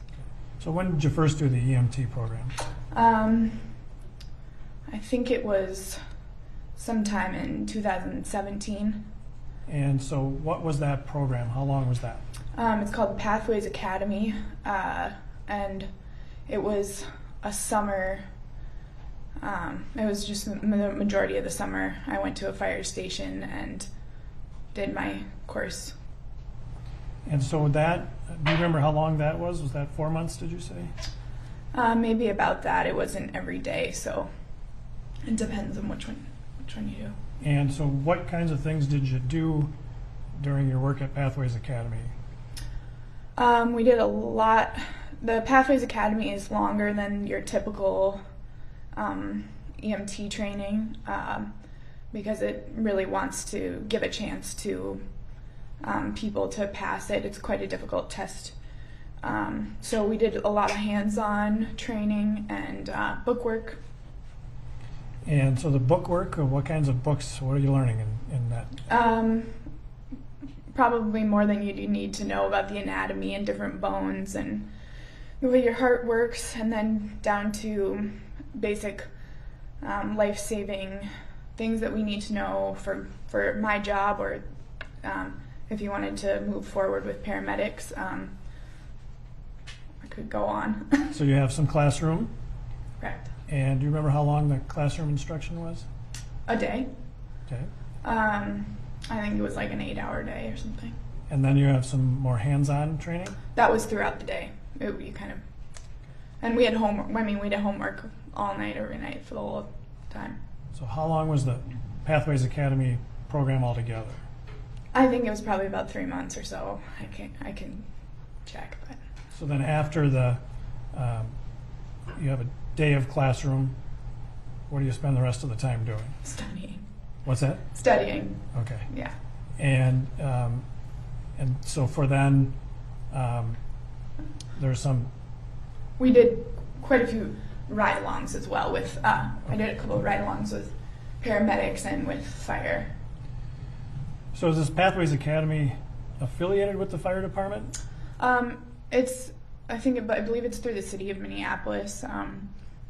So when did you first do the EMT program? I think it was sometime in 2017. And so what was that program? How long was that? It's called Pathways Academy, and it was a summer. It was just the majority of the summer. I went to a fire station and did my course. And so that, do you remember how long that was? Was that 4 months, did you say? Maybe about that. It wasn't every day, so it depends on which one you do. And so what kinds of things did you do during your work at Pathways Academy? We did a lot. The Pathways Academy is longer than your typical EMT training because it really wants to give a chance to people to pass it. It's quite a difficult test. So we did a lot of hands-on training and book work. And so the book work, what kinds of books, what are you learning in that? Probably more than you do need to know about the anatomy and different bones and the way your heart works, and then down to basic life-saving things that we need to know for my job, or if you wanted to move forward with paramedics. I could go on. So you have some classroom. Correct. And do you remember how long the classroom instruction was? A day. Okay. I think it was like an 8-hour day or something. And then you have some more hands-on training? That was throughout the day. And we had homework. I mean, we did homework all night, every night for the whole time. So how long was the Pathways Academy program altogether? I think it was probably about 3 months or so. I can check, but. So then after the, you have a day of classroom, what do you spend the rest of the time doing? Studying. What's that? Studying. Okay. Yeah. And so for then, there's some. We did quite a few ride-alongs as well with, I did a couple of ride-alongs with paramedics and with fire. So is this Pathways Academy affiliated with the fire department? I believe it's through the city of Minneapolis,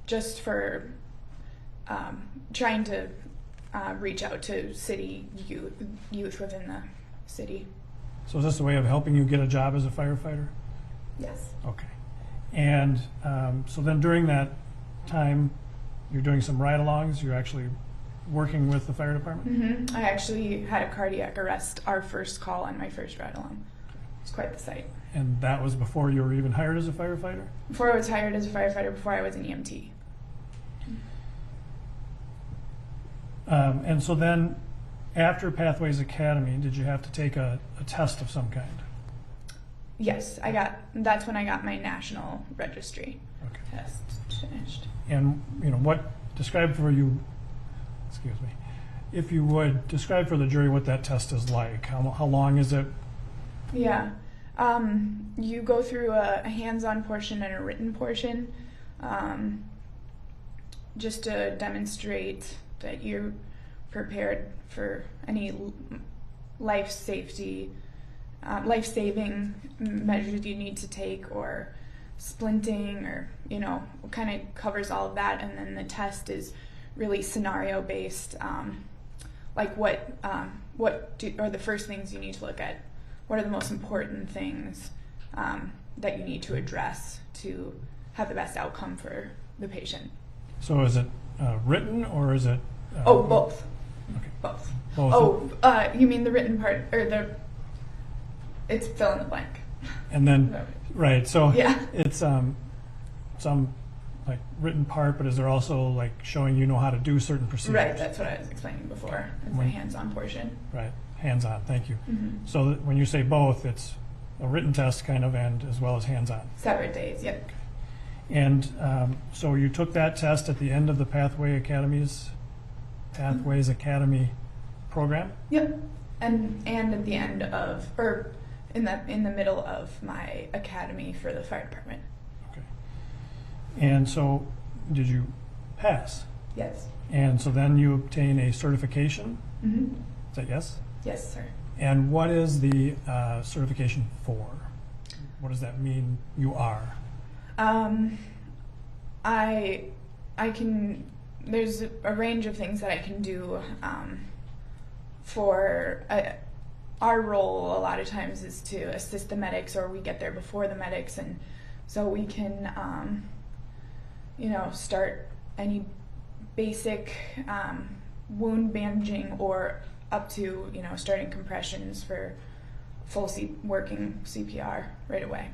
just for trying to reach out to city youth within the city. So is this a way of helping you get a job as a firefighter? Yes. Okay. And so then during that time, you're doing some ride-alongs, you're actually working with the fire department? I actually had a cardiac arrest, our first call on my first ride-along. It's quite the sight. And that was before you were even hired as a firefighter? Before I was hired as a firefighter, before I was an EMT. And so then, after Pathways Academy, did you have to take a test of some kind? Yes, that's when I got my national registry test finished. And, describe for you, excuse me, if you would, describe for the jury what that test is like. How long is it? Yeah. You go through a hands-on portion and a written portion, just to demonstrate that you're prepared for any life-saving measures you need to take, or splinting, or kind of covers all of that. And then the test is really scenario-based, like what are the first things you need to look at. What are the most important things that you need to address to have the best outcome for the patient? So is it written, or is it? Both. Okay. Both. Both. You mean the written part, or it's fill in the blank. And then, right, so yeah. It's some like written part, but is there also like showing how to do certain procedures? Right, that's what I was explaining before. It's the hands-on portion. Right, hands-on, thank you. So when you say both, it's a written test kind of, and as well as hands-on. Separate days, yep. Okay. And so you took that test at the end of the Pathways Academy program? Yep. And at the end of, or in the middle of my academy for the fire department. Okay. And so did you pass? Yes. And so then you obtain a certification? Mm-hmm. Is that yes? Yes, sir. And what is the certification for? What does that mean you are? I can, there's a range of things that I can do for our role a lot of times is to assist the medics, or we get there before the medics, and so we can start any basic wound bandaging or up to starting compressions for full working CPR right away.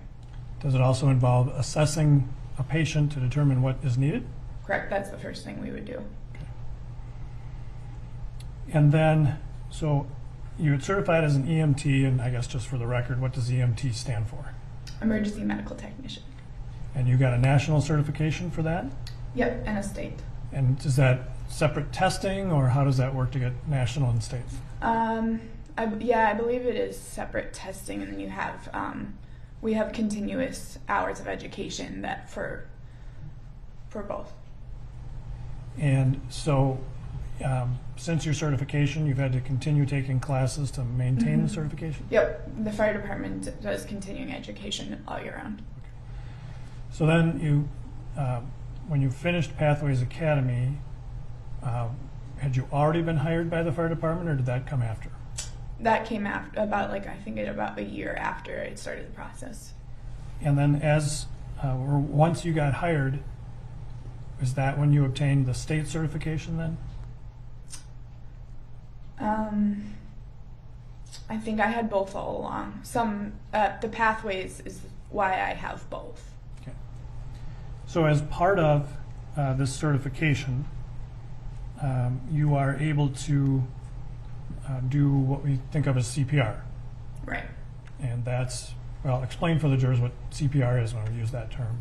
Does it also involve assessing a patient to determine what is needed? Correct, that's the first thing we would do. Okay. And then, so you're certified as an EMT, and I guess just for the record, what does EMT stand for? Emergency medical technician. And you got a national certification for that? Yep, and a state. And is that separate testing, or how does that work to get national and state? I believe it is separate testing, and then you have we have continuous hours of education that for both. And so, since your certification, you've had to continue taking classes to maintain Mm-hmm. the certification? Yep, the fire department does continuing education all year round. Okay. So then you, when you finished Pathways Academy, had you already been hired by the fire department, or did that come after? That came after about a year after I started the process. And then once you got hired, is that when you obtained the state certification then? I think I had both all along. The Pathways is why I have both. Okay. So as part of this certification, you are able to do what we think of as CPR. Right. And that's, well, explain for the jurors what CPR is when we use that term.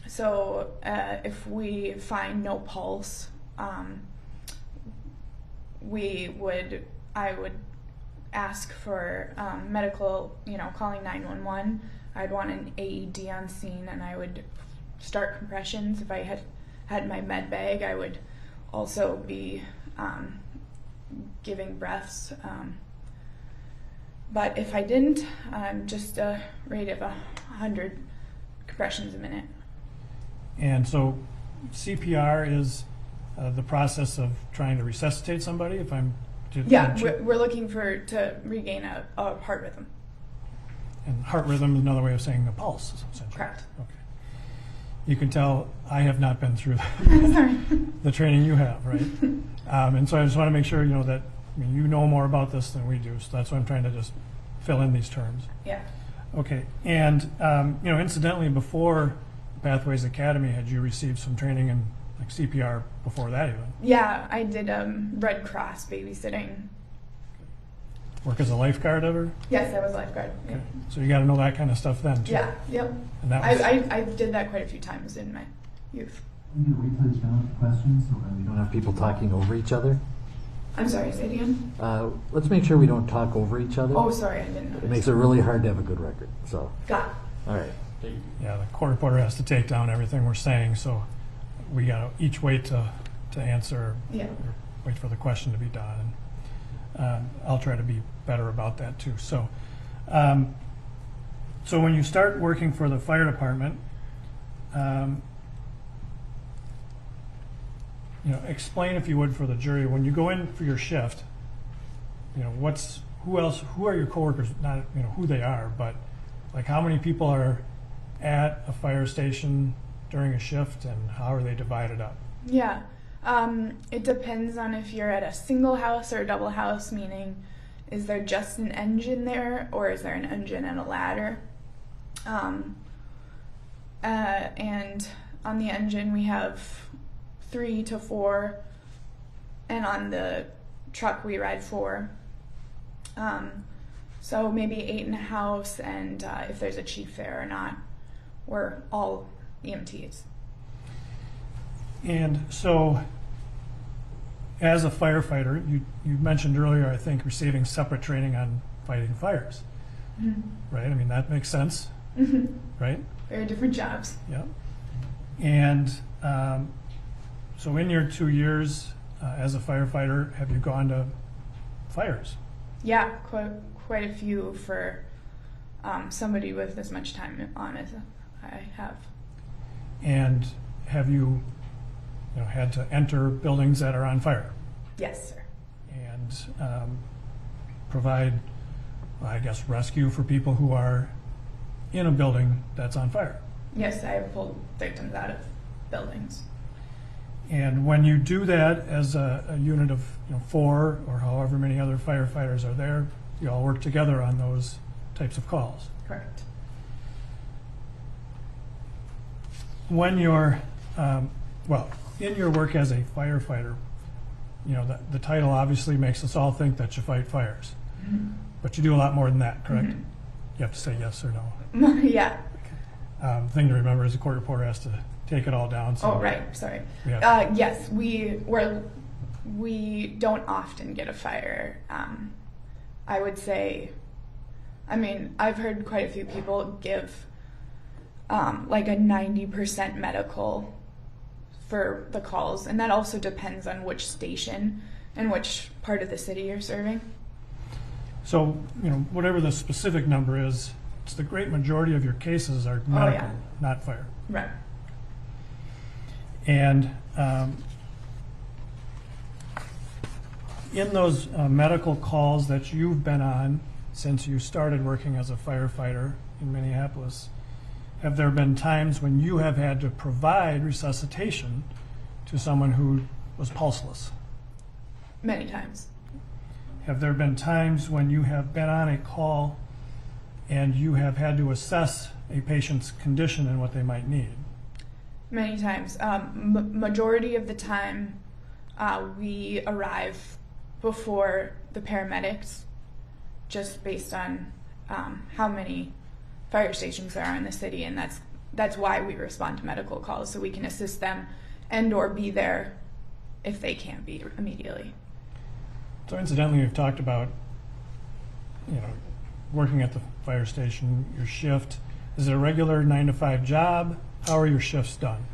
So if we find no pulse, I would ask for medical, calling 911. I'd want an AED on scene, and I would start compressions. If I had my med bag, I would also be giving breaths. But if I didn't, just a rate of 100 compressions a minute. And so CPR is the process of trying to resuscitate somebody, if I'm... We're looking to regain a heart rhythm. And heart rhythm is another way of saying a pulse, essentially. Correct. Okay. You can tell I have not been through the training you have, right? And so I just want to make sure, that you know more about this than we do, so that's why I'm trying to just fill in these terms. Yeah. Okay. And, incidentally, before Pathways Academy, had you received some training in CPR before that even? Yeah, I did Red Cross babysitting. Work as a lifeguard ever? Yes, I was a lifeguard. Okay. So you got to know that kind of stuff then, too. Yeah, yep. And that was... I did that quite a few times in my youth. We need to wait till you count the questions so that We don't have people talking over each other. I'm sorry, say it again? Let's make sure we don't talk over each other. Oh, sorry, I didn't notice. It makes it really hard to have a good record, so. Got it. All right. Yeah, the court reporter has to take down everything we're saying, so we got to each wait to answer, Yeah. or wait for the question to be done. And I'll try to be better about that too. So, so when you start working for the fire department, explain, if you would, for the jury, when you go in for your shift, who are your coworkers? Not who they are, but like how many people are at a fire station during a shift, and how are they divided up? Yeah, it depends on if you're at a single house or a double house, meaning is there just an engine there, or is there an engine and a ladder? And on the engine we have 3 to 4, and on the truck we ride 4. So maybe 8 in a house, and if there's a chief there or not, we're all EMTs. And so, as a firefighter, you mentioned earlier, I think, receiving separate training on fighting fires, right? I mean, that makes sense, right? Very different jobs. Yeah. And So in your 2 years as a firefighter, have you gone to fires? Yeah, quite a few for somebody with as much time on as I have. And have you had to enter buildings that are on fire? Yes, sir. And provide, I guess, rescue for people who are in a building that's on fire? Yes, I have pulled victims out of buildings. And when you do that as a unit of 4 or however many other firefighters are there, you all work together on those types of calls. Correct. When you're, in your work as a firefighter, the title obviously makes us all think that you fight fires. Mm-hmm. But you do a lot more than that, correct? Mm-hmm. You have to say yes or no. Yeah. Thing to remember is the court reporter has to take it all down. So oh, right. Sorry. Yeah. Yes, we don't often get a fire. I would say, I've heard quite a few people give like a 90% medical for the calls, and that also depends on which station and which part of the city you're serving. So, whatever the specific number is, it's the great majority of your cases are medical, not fire. Right. And in those medical calls that you've been on since you started working as a firefighter in Minneapolis, have there been times when you have had to provide resuscitation to someone who was pulseless? Many times. Have there been times when you have been on a call and you have had to assess a patient's condition and what they might need? Many times. Majority of the time, we arrive before the paramedics, just based on how many fire stations there are in the city, and that's why we respond to medical calls, so we can assist them and or be there if they can't be immediately. So incidentally, we've talked about working at the fire station, your shift. Is it a regular 9-to-5 job? How are your shifts done?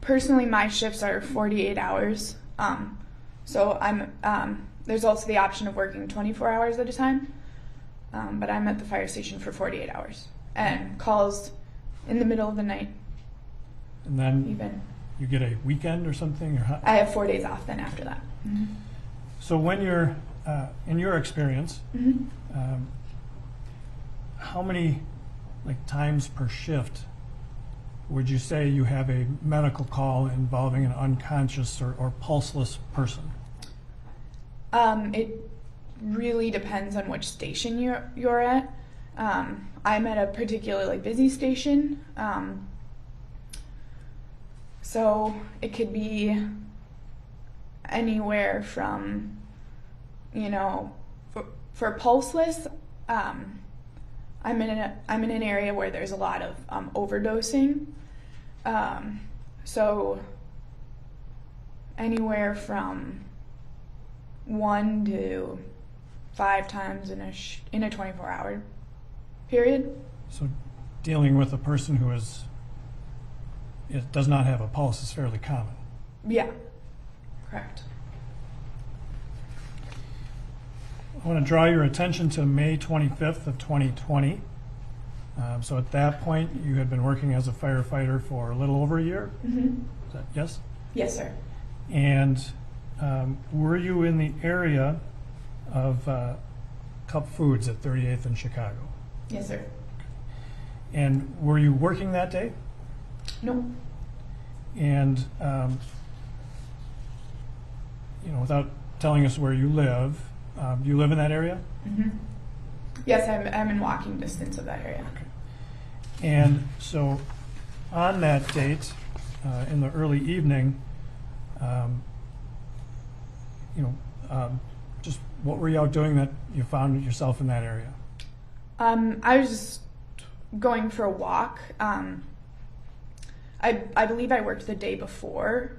Personally, my shifts are 48 hours. So there's also the option of working 24 hours at a time. But I'm at the fire station for 48 hours. And calls in the middle of the night. And then even. You get a weekend or something? Or how? I have 4 days off then after that. Mm-hmm. So when you're, in your experience, Mm-hmm. How many times per shift would you say you have a medical call involving an unconscious or pulseless person? It really depends on which station you're at. I'm at a particularly busy station, so it could be anywhere from, for pulseless, I'm in an area where there's a lot of overdosing, so anywhere from 1 to 5 times in a 24-hour period. So dealing with a person who does not have a pulse is fairly common. Yeah, correct. I want to draw your attention to May 25th of 2020. So at that point, you had been working as a firefighter for a little over a year? Mm-hmm. Is that, yes? Yes, sir. And were you in the area of Cup Foods at 38th and Chicago? Yes, sir. And were you working that day? No. And, without telling us where you live, do you live in that area? Mm-hmm. Yes, I'm in walking distance of that area. Okay. And so on that date, in the early evening, just what were you out doing that you found yourself in that area? I was just going for a walk. I believe I worked the day before,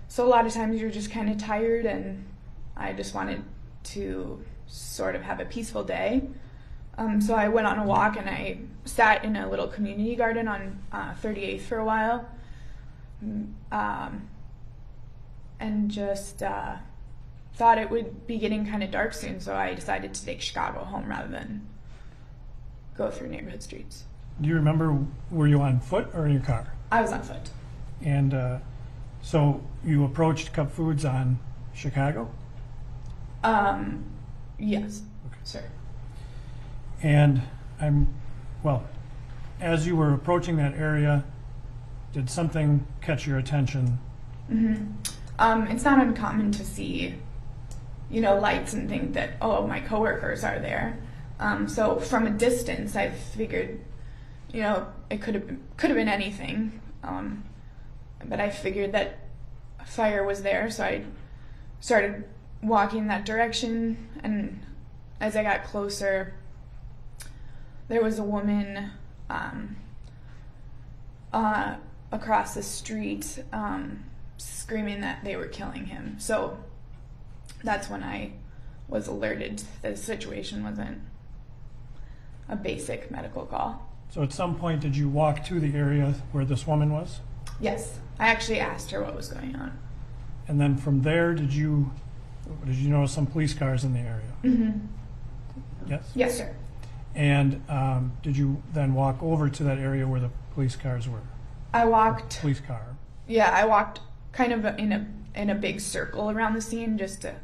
so a lot of times you're just kind of tired, and I just wanted to sort of have a peaceful day. So I went on a walk and I sat in a little community garden on 38th for a while. and just thought it would be getting kind of dark soon, so I decided to take Chicago home rather than go through neighborhood streets. Do you remember, were you on foot or in your car? I was on foot. And so you approached Cup Foods on Chicago? Yes, sir. And as you were approaching that area, did something catch your attention? It's not uncommon to see, lights and think that, oh, my coworkers are there. So from a distance, I figured, it could have been anything. But I figured that fire was there, so I started walking that direction. And as I got closer, there was a woman across the street screaming that they were killing him. So that's when I was alerted the situation wasn't a basic medical call. So at some point, did you walk to the area where this woman was? Yes, I actually asked her what was going on. And then from there, did you notice some police cars in the area? Yes? Yes, sir. And did you then walk over to that area where the police cars were? I walked. Police car. Yeah, I walked kind of in a big circle around the scene just to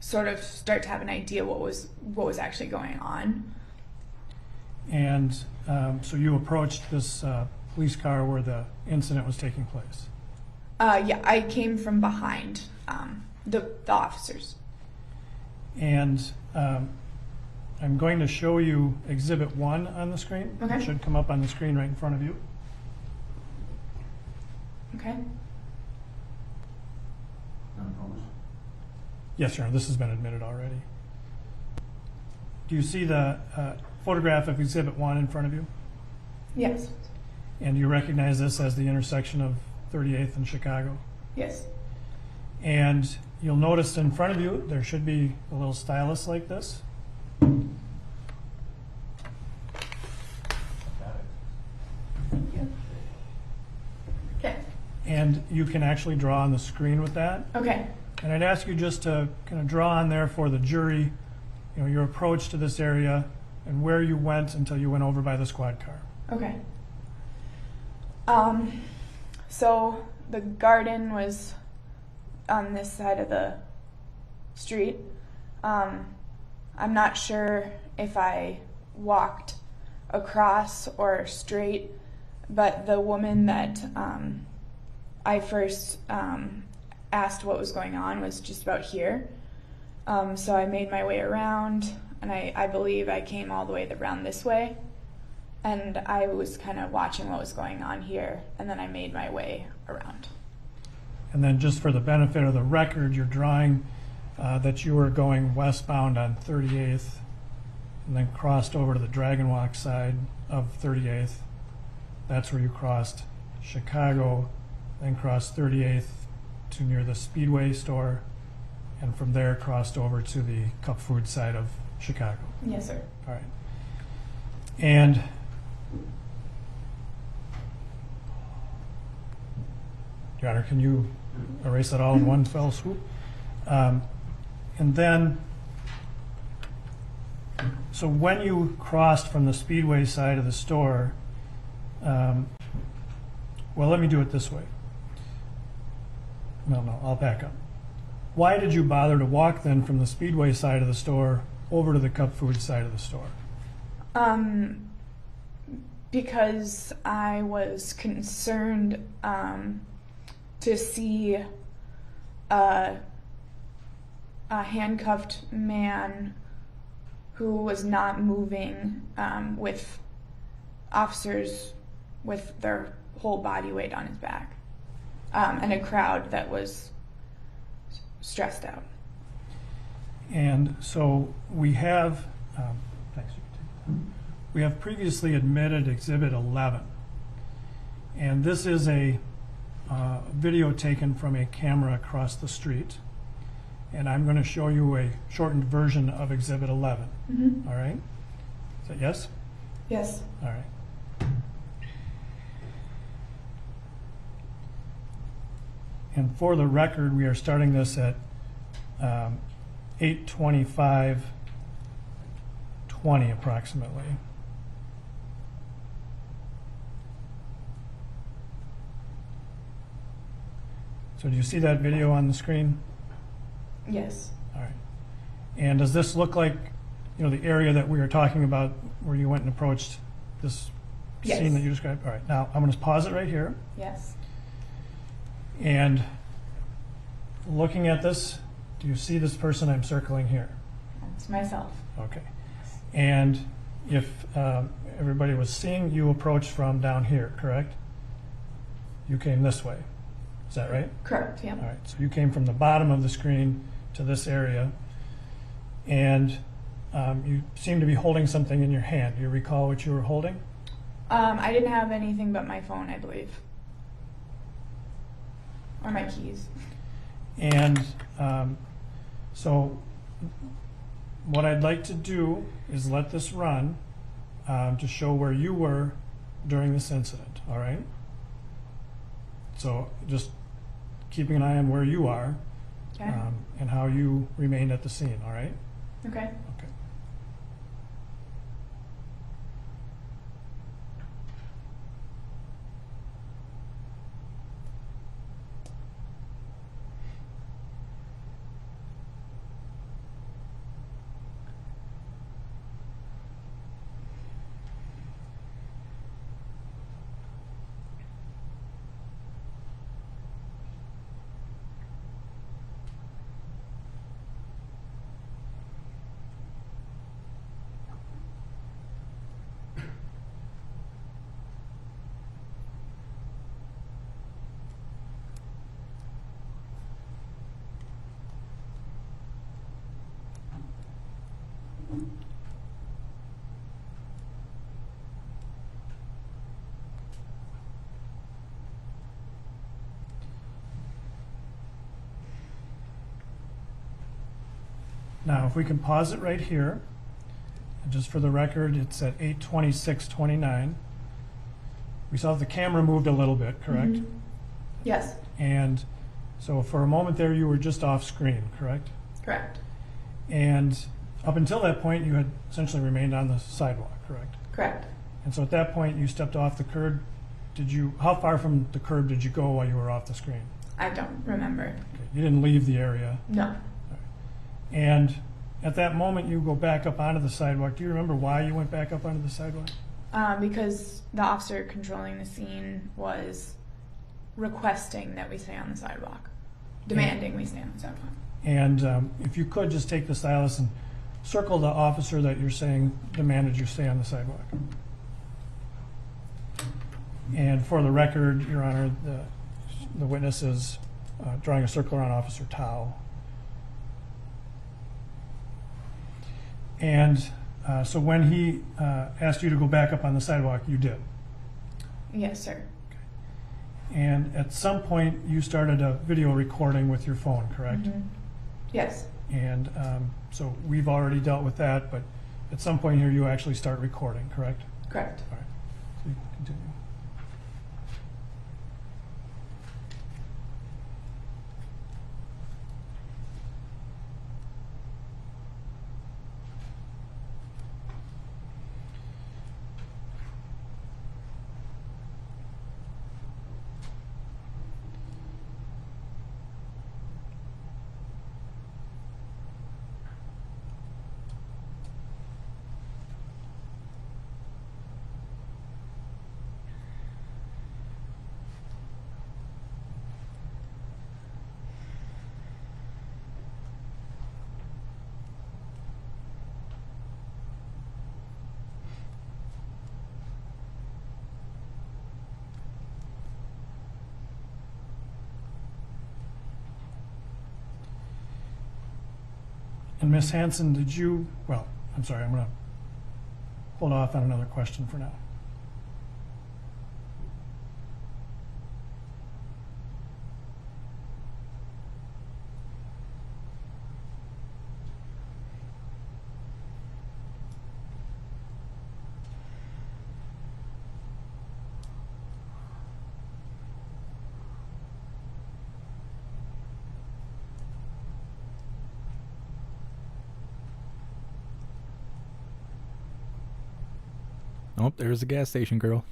sort of start to have an idea what was actually going on. And so you approached this police car where the incident was taking place? Yeah, I came from behind the officers. And I'm going to show you Exhibit 1 on the screen. Okay. It should come up on the screen right in front of you. Okay. Yes, sir. This has been admitted already. Do you see the photograph of Exhibit 1 in front of you? Yes. And you recognize this as the intersection of 38th and Chicago? Yes. And you'll notice in front of you there should be a little stylus like this. Okay. And you can actually draw on the screen with that. Okay. And I'd ask you just to kind of draw on there for the jury, your approach to this area and where you went until you went over by the squad car. Okay. So the garden was on this side of the street. I'm not sure if I walked across or straight, but the woman that I first asked what was going on was just about here. So I made my way around, and I believe I came all the way around this way. And I was kind of watching what was going on here, and then I made my way around. And then just for the benefit of the record, you're drawing that you were going westbound on 38th and then crossed over to the Dragon Walk side of 38th. That's where you crossed Chicago, then crossed 38th to near the Speedway store, and from there crossed over to the Cup Food side of Chicago. Yes, sir. All right. And Your Honor, can you erase that all in one fell swoop? And then, so when you crossed from the Speedway side of the store, well, let me do it this way. No, I'll back up. Why did you bother to walk then from the Speedway side of the store over to the Cup Food side of the store? Because I was concerned to see a handcuffed man who was not moving with officers with their whole body weight on his back, and a crowd that was stressed out. And so we have, we have previously admitted Exhibit 11, and this is a video taken from a camera across the street, and I'm going to show you a shortened version of Exhibit 11. Mm-hmm. All right? Is that yes? Yes. All right. And for the record, we are starting this at 8:25:20 approximately. So do you see that video on the screen? Yes. All right. And does this look like, the area that we were talking about where you went and approached this Yes. scene that you described? All right. Now, I'm going to pause it right here. Yes. And looking at this, do you see this person I'm circling here? It's myself. Okay. And if everybody was seeing you approach from down here, correct? You came this way. Is that right? Correct, yeah. All right. So you came from the bottom of the screen to this area, and you seem to be holding something in your hand. Do you recall what you were holding? I didn't have anything but my phone, I believe. Or my keys. And so what I'd like to do is let this run to show where you were during this incident, all right? So just keeping an eye on where you are Okay. And how you remained at the scene, all right? Okay. Okay. Now, if we can pause it right here, and just for the record, it's at 8:26:29. We saw the camera moved a little bit, correct? Mhm. Yes. And so for a moment there, you were just off screen, correct? Correct. And up until that point, you had essentially remained on the sidewalk, correct? Correct. And so at that point, you stepped off the curb. How far from the curb did you go while you were off the screen? I don't remember. Okay. You didn't leave the area. No. And at that moment, you go back up onto the sidewalk. Do you remember why you went back up onto the sidewalk? Because the officer controlling the scene was requesting that we stay on the sidewalk, demanding we stay on the sidewalk. And if you could just take the stylus and circle the officer that you're saying demanded you stay on the sidewalk. And for the record, Your Honor, the witness is drawing a circle around Officer Tao. And so when he asked you to go back up on the sidewalk, you did. Yes, sir. And at some point, you started a video recording with your phone, correct? Mhm. Yes. And so we've already dealt with that, but at some point here, you actually start recording, correct? Correct. All right. So you can continue. And Ms. Hansen, I'm sorry, I'm going to hold off on another question for now. Oh, there's the gas station girl.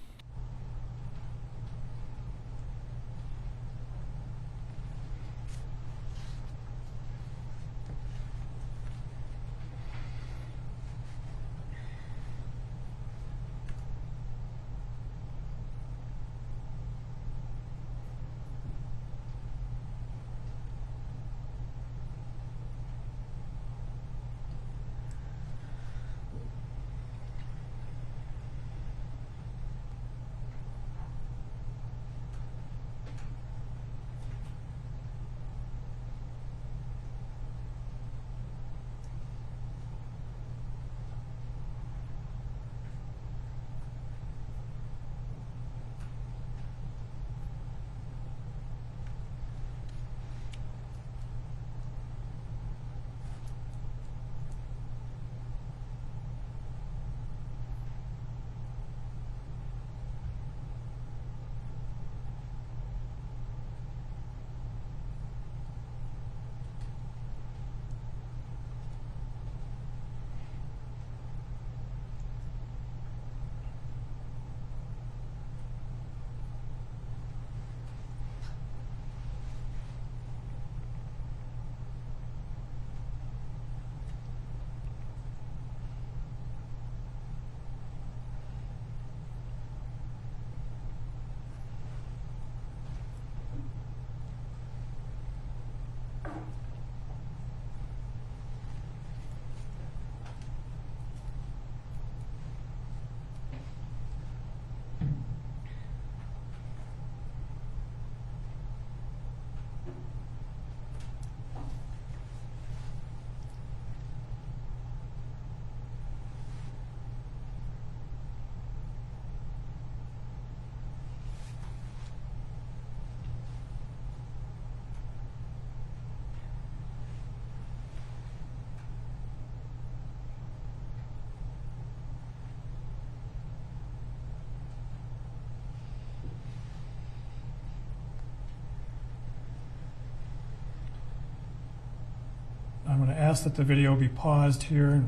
I'm going to ask that the video be paused here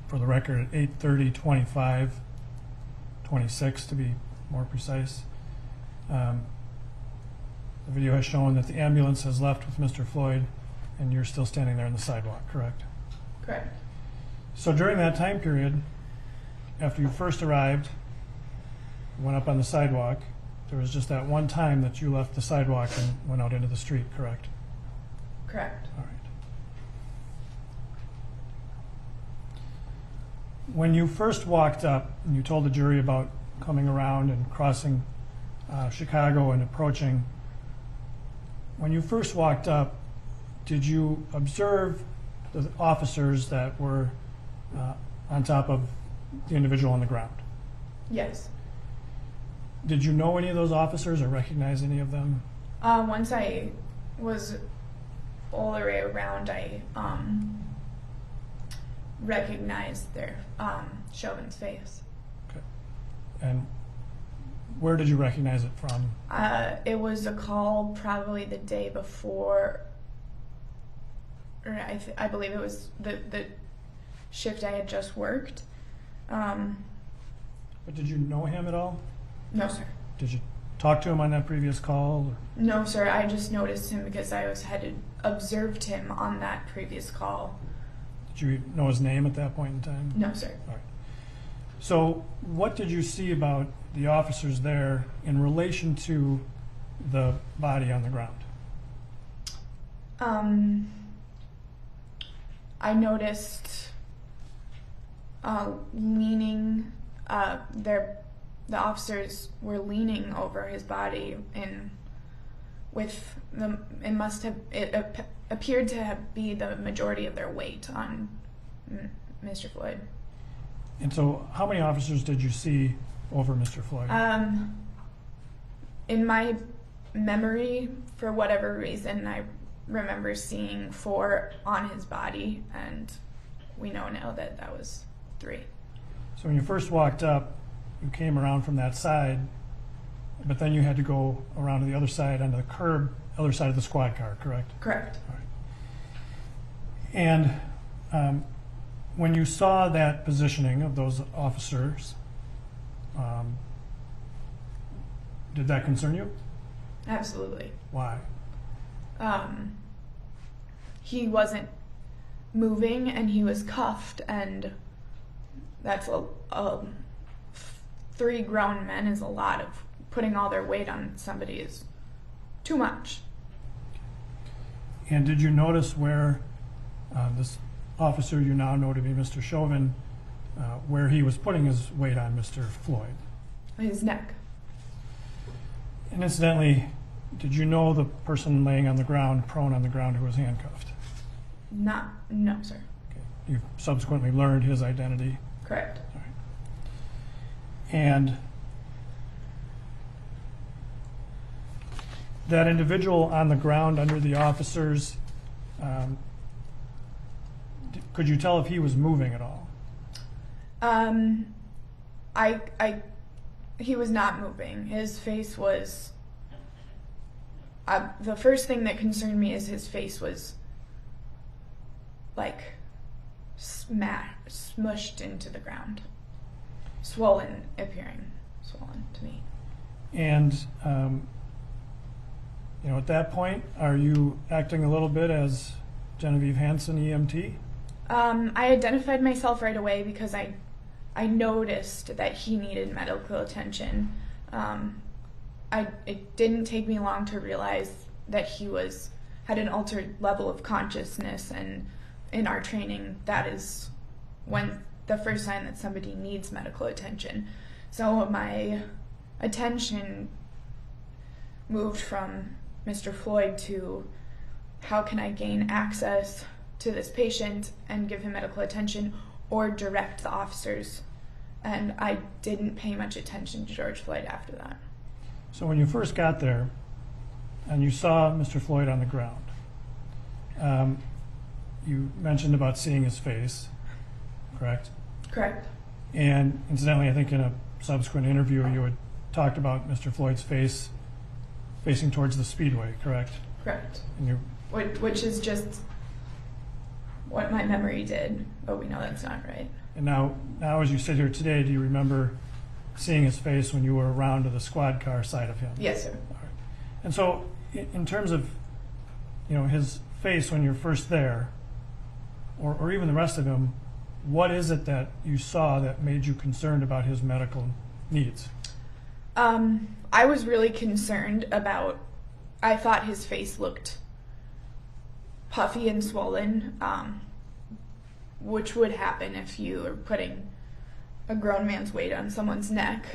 for the record at 8:30:25:26 to be more precise. The video has shown that the ambulance has left with Mr. Floyd and you're still standing there on the sidewalk, correct? Correct. So during that time period, after you first arrived, went up on the sidewalk, there was just that one time that you left the sidewalk and went out into the street, correct? Correct. All right. When you first walked up and you told the jury about coming around and crossing Chicago and approaching, when you first walked up, did you observe the officers that were on top of the individual on the ground? Yes. Did you know any of those officers or recognize any of them? Once I was all the way around, I recognized their Chauvin's face. Okay. And where did you recognize it from? It was a call probably the day before, or I believe it was the shift I had just worked. But did you know him at all? No, sir. Did you talk to him on that previous call? Or? No, sir. I just noticed him because I had observed him on that previous call. Did you know his name at that point in time? No, sir. All right. So what did you see about the officers there in relation to the body on the ground? I noticed leaning, the officers were leaning over his body and with the, it appeared to be the majority of their weight on Mr. Floyd. And so how many officers did you see over Mr. Floyd? In my memory, for whatever reason, I remember seeing 4 on his body, and we know now that that was 3. So when you first walked up, you came around from that side, but then you had to go around to the other side, onto the curb, other side of the squad car, correct? Correct. All right. And when you saw that positioning of those officers, Did that concern you? Absolutely. Why? He wasn't moving and he was cuffed, and that's 3 grown men is a lot. Of putting all their weight on somebody is too much. And did you notice where this officer you now know to be Mr. Chauvin, where he was putting his weight on Mr. Floyd? His neck. And incidentally, did you know the person laying on the ground, prone on the ground, who was handcuffed? No, sir. Okay. You subsequently learned his identity? Correct. All right. And that individual on the ground under the officers, could you tell if he was moving at all? He was not moving. His face was, the first thing that concerned me is his face was like smushed into the ground. Swollen, appearing swollen to me. And, at that point, are you acting a little bit as Genevieve Hansen, EMT? I identified myself right away because I noticed that he needed medical attention. It didn't take me long to realize that he had an altered level of consciousness, and in our training, that is when the first sign that somebody needs medical attention. So my attention moved from Mr. Floyd to how can I gain access to this patient and give him medical attention, or direct the officers. And I didn't pay much attention to George Floyd after that. So when you first got there and you saw Mr. Floyd on the ground, you mentioned about seeing his face, correct? Correct. And incidentally, I think in a subsequent interview you had talked about Mr. Floyd's face facing towards the speedway, correct? Correct. And which is just what my memory did, but we know that's not right. And now as you sit here today, do you remember seeing his face when you were around to the squad car side of him? Yes, sir. All right. And so in terms of, his face when you're first there, or even the rest of him, what is it that you saw that made you concerned about his medical needs? I was really concerned about, I thought his face looked puffy and swollen, which would happen if you were putting a grown man's weight on someone's neck.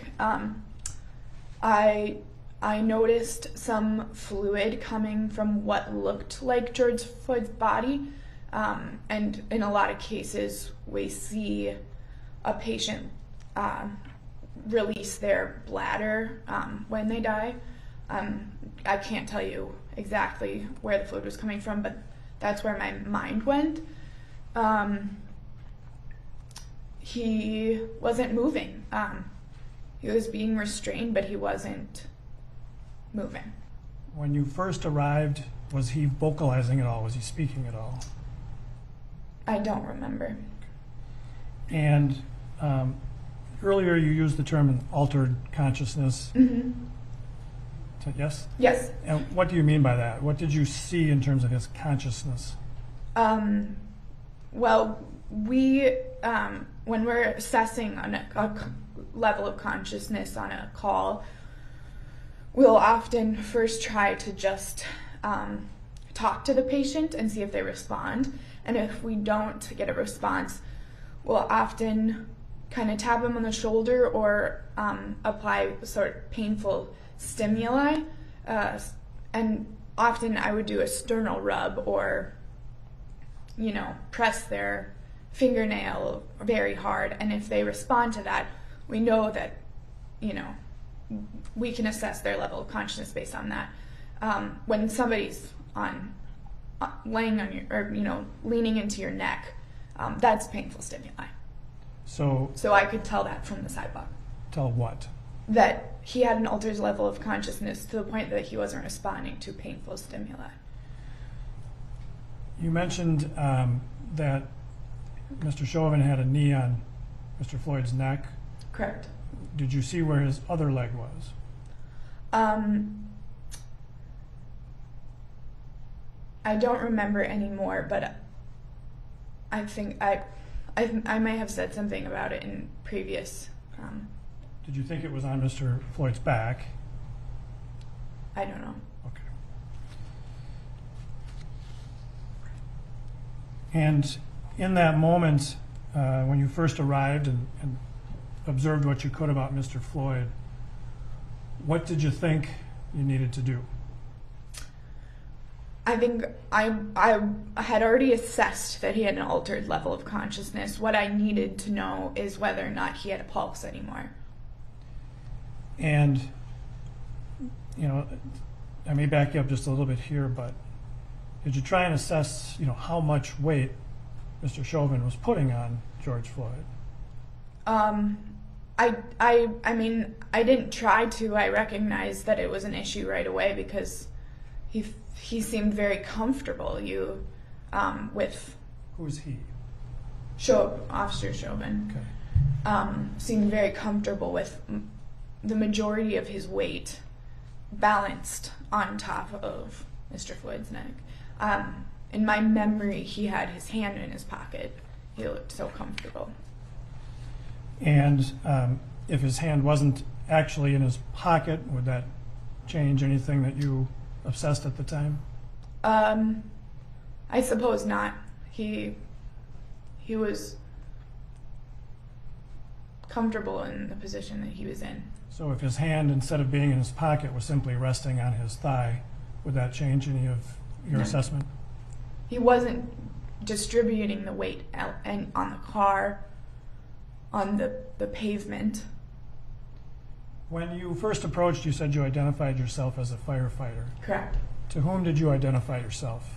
I noticed some fluid coming from what looked like George Floyd's body, and in a lot of cases we see a patient release their bladder when they die. I can't tell you exactly where the fluid was coming from, but that's where my mind went. He wasn't moving. He was being restrained, but he wasn't moving. When you first arrived, was he vocalizing at all? Was he speaking at all? I don't remember. And earlier you used the term altered consciousness. Mm-hmm. Yes? Yes. And what do you mean by that? What did you see in terms of his consciousness? Well, we, when we're assessing on a level of consciousness on a call, we'll often first try to just talk to the patient and see if they respond. And if we don't get a response, we'll often kind of tap them on the shoulder or apply sort of painful stimuli. And often I would do a sternal rub or, press their fingernail very hard. And if they respond to that, we know that, we can assess their level of consciousness based on that. When somebody's laying on your, or leaning into your neck, that's painful stimuli. So I could tell that from the sidewalk. Tell what? That he had an altered level of consciousness to the point that he wasn't responding to painful stimuli. You mentioned that Mr. Chauvin had a knee on Mr. Floyd's neck. Correct. did you see where his other leg was? I don't remember anymore, but I think I may have said something about it in previous. Did you think it was on Mr. Floyd's back? I don't know. Okay. And in that moment, when you first arrived and observed what you could about Mr. Floyd, what did you think you needed to do? I think I had already assessed that he had an altered level of consciousness. What I needed to know is whether or not he had a pulse anymore. And, you know, I may back you up just a little bit here, but did you try and assess, you know, how much weight Mr. Chauvin was putting on George Floyd? I mean, I didn't try to. I recognized that it was an issue right away because he seemed very comfortable. With who's he? Officer Chauvin. Okay. Seemed very comfortable with the majority of his weight balanced on top of Mr. Floyd's neck. In my memory, he had his hand in his pocket. He looked so comfortable. And if his hand wasn't actually in his pocket, would that change anything that you obsessed at the time? I suppose not. He was comfortable in the position that he was in. So if his hand, instead of being in his pocket, was simply resting on his thigh, would that change any of your assessment? He wasn't distributing the weight out and on the car, on the pavement. When you first approached, you said you identified yourself as a firefighter. Correct. To whom did you identify yourself?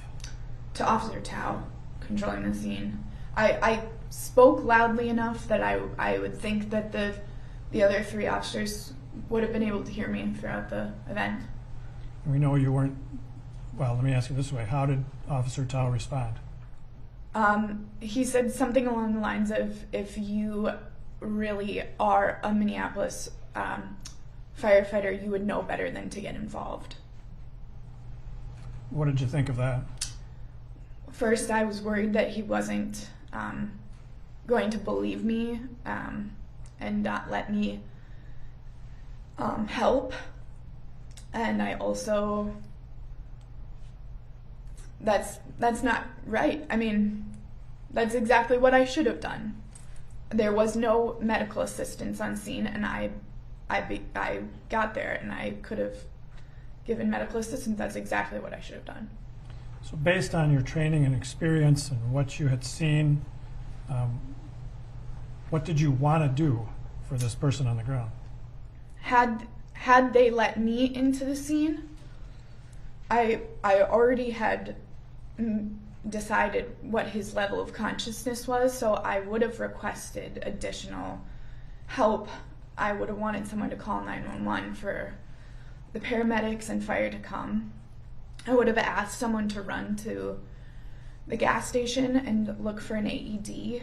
To Officer Tao, controlling the scene. I spoke loudly enough that I would think that the other three officers would have been able to hear me throughout the event. And we know you weren't, well, let me ask you this way. How did Officer Tao respond? He said something along the lines of, if you really are a Minneapolis firefighter, you would know better than to get involved. What did you think of that? First, I was worried that he wasn't going to believe me and not let me help. And I also, that's not right. I mean, that's exactly what I should have done. There was no medical assistance on scene, and I got there and I could have given medical assistance. That's exactly what I should have done. So based on your training and experience and what you had seen, what did you want to do for this person on the ground? Had they let me into the scene, I already had decided what his level of consciousness was, so I would have requested additional help. I would have wanted someone to call 911 for the paramedics and fire to come. I would have asked someone to run to the gas station and look for an AED.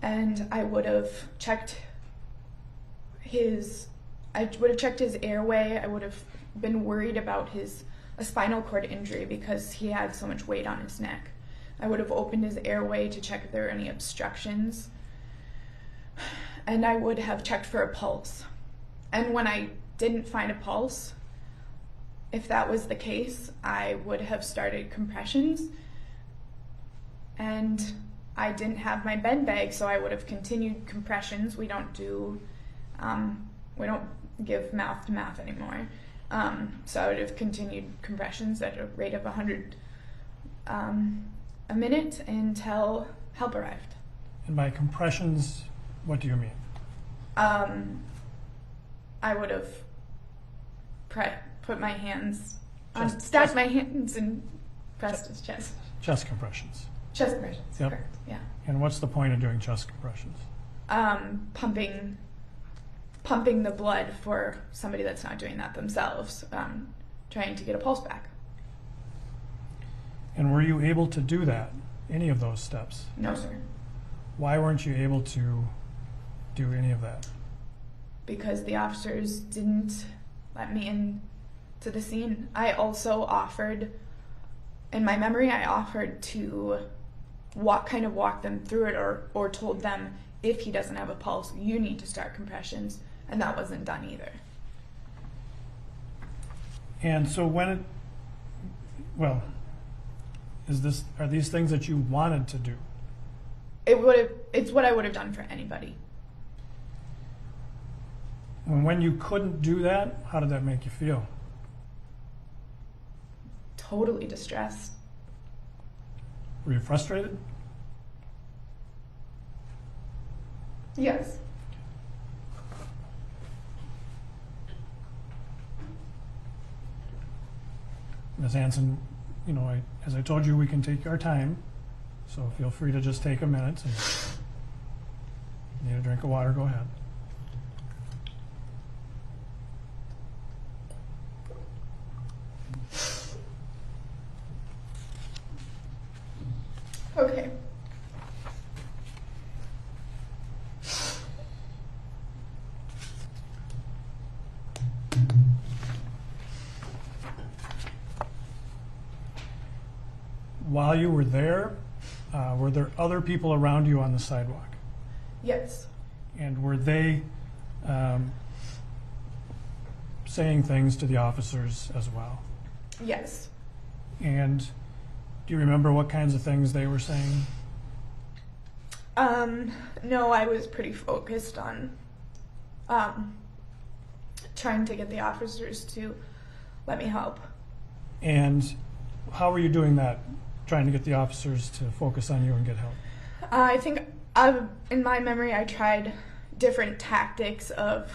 And I would have checked his airway. I would have been worried about a spinal cord injury because he had so much weight on his neck. I would have opened his airway to check if there were any obstructions. And I would have checked for a pulse. And when I didn't find a pulse, if that was the case, I would have started compressions. And I didn't have my bed bag, so I would have continued compressions. We don't give mouth to mouth anymore. So I would have continued compressions at a rate of 100 a minute until help arrived. And by compressions, what do you mean? I would have put my hands, stacked my hands and pressed his chest. Chest compressions. Chest compressions, yep. Correct, yeah. And what's the point of doing chest compressions? Pumping the blood for somebody that's not doing that themselves, trying to get a pulse back. And were you able to do that, any of those steps? No, sir. Why weren't you able to do any of that? Because the officers didn't let me in to the scene. I also offered, in my memory, I offered to walk them through it, or told them, if he doesn't have a pulse, you need to start compressions, and that wasn't done either. And so are these things that you wanted to do? It's what I would have done for anybody. And when you couldn't do that, how did that make you feel? Totally distressed. Were you frustrated? Yes. Ms. Hansen, as I told you, we can take our time, so feel free to just take a minute. And if you need a drink of water, go ahead. Okay. While you were there, were there other people around you on the sidewalk? Yes. And were they saying things to the officers as well? Yes. And do you remember what kinds of things they were saying? No, I was pretty focused on trying to get the officers to let me help. And how were you doing that, trying to get the officers to focus on you and get help? I think in my memory, I tried different tactics of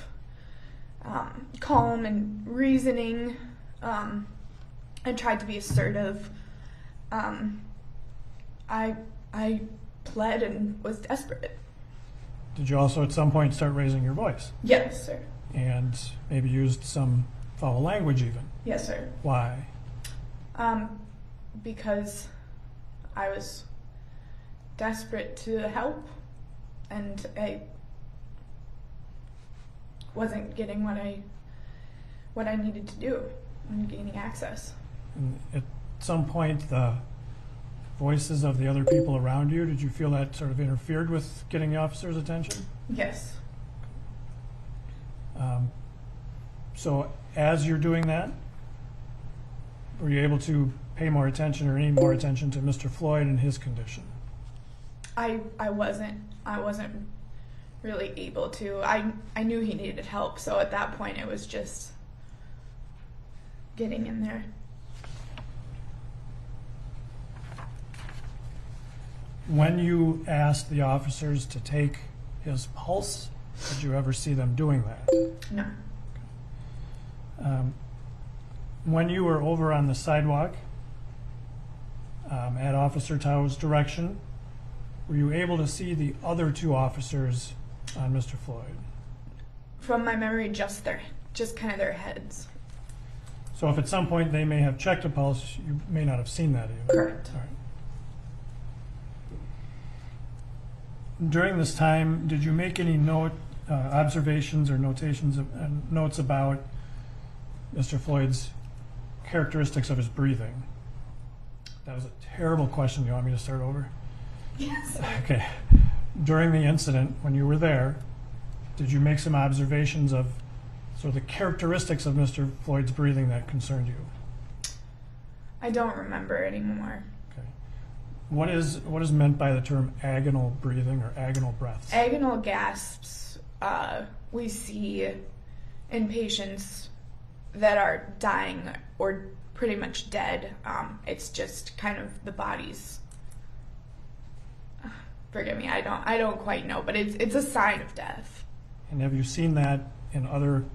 calm and reasoning. I tried to be assertive. I pled and was desperate. Did you also at some point start raising your voice? Yes, sir. And maybe used some foul language even? Yes, sir. Why? Because I was desperate to help, and I wasn't getting what I needed to do and gaining access. And at some point, the voices of the other people around you, did you feel that sort of interfered with getting the officer's attention? Yes. So as you're doing that, were you able to pay more attention or any more attention to Mr. Floyd and his condition? I wasn't really able to. I knew he needed help, so at that point it was just getting in there. When you asked the officers to take his pulse, did you ever see them doing that? No. When you were over on the sidewalk at Officer Tao's direction, were you able to see the other two officers on Mr. Floyd? From my memory, just kind of their heads. So if at some point they may have checked a pulse, you may not have seen that even? Correct. All right. During this time, did you make any observations or notes about Mr. Floyd's characteristics of his breathing? That was a terrible question. Do you want me to start over? Yes. Okay. During the incident, when you were there, did you make some observations of sort of the characteristics of Mr. Floyd's breathing that concerned you? I don't remember anymore. Okay. What is meant by the term agonal breathing or agonal breaths? Agonal gasps we see in patients that are dying or pretty much dead. It's just kind of the body's. Forgive me, I don't quite know, but it's a sign of death. And have you seen that in other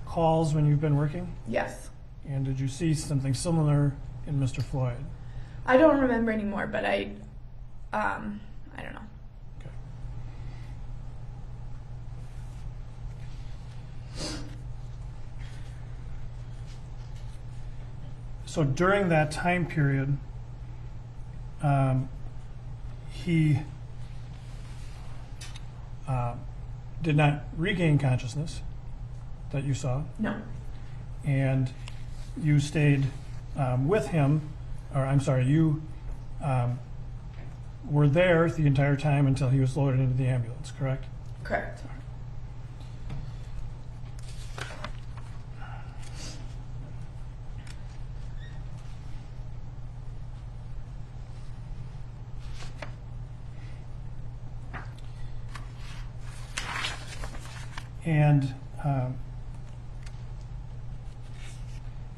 calls when you've been working? Yes. And did you see something similar in Mr. Floyd? I don't remember anymore, but I don't know. Okay. So during that time period, he did not regain consciousness that you saw. No. And you stayed with him, or I'm sorry, you were there the entire time until he was loaded into the ambulance, correct? Correct. And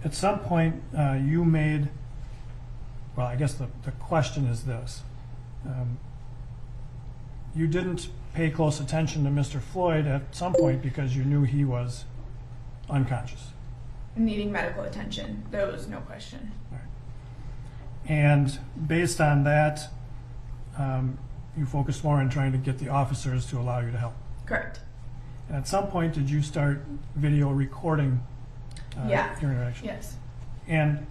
at some point, you made, well, I guess the question is this. You didn't pay close attention to Mr. Floyd at some point because you knew he was unconscious. Needing medical attention, there was no question. And based on that, you focused more on trying to get the officers to allow you to help. Correct. And at some point, did you start video recording Yeah. your interaction? Yes. And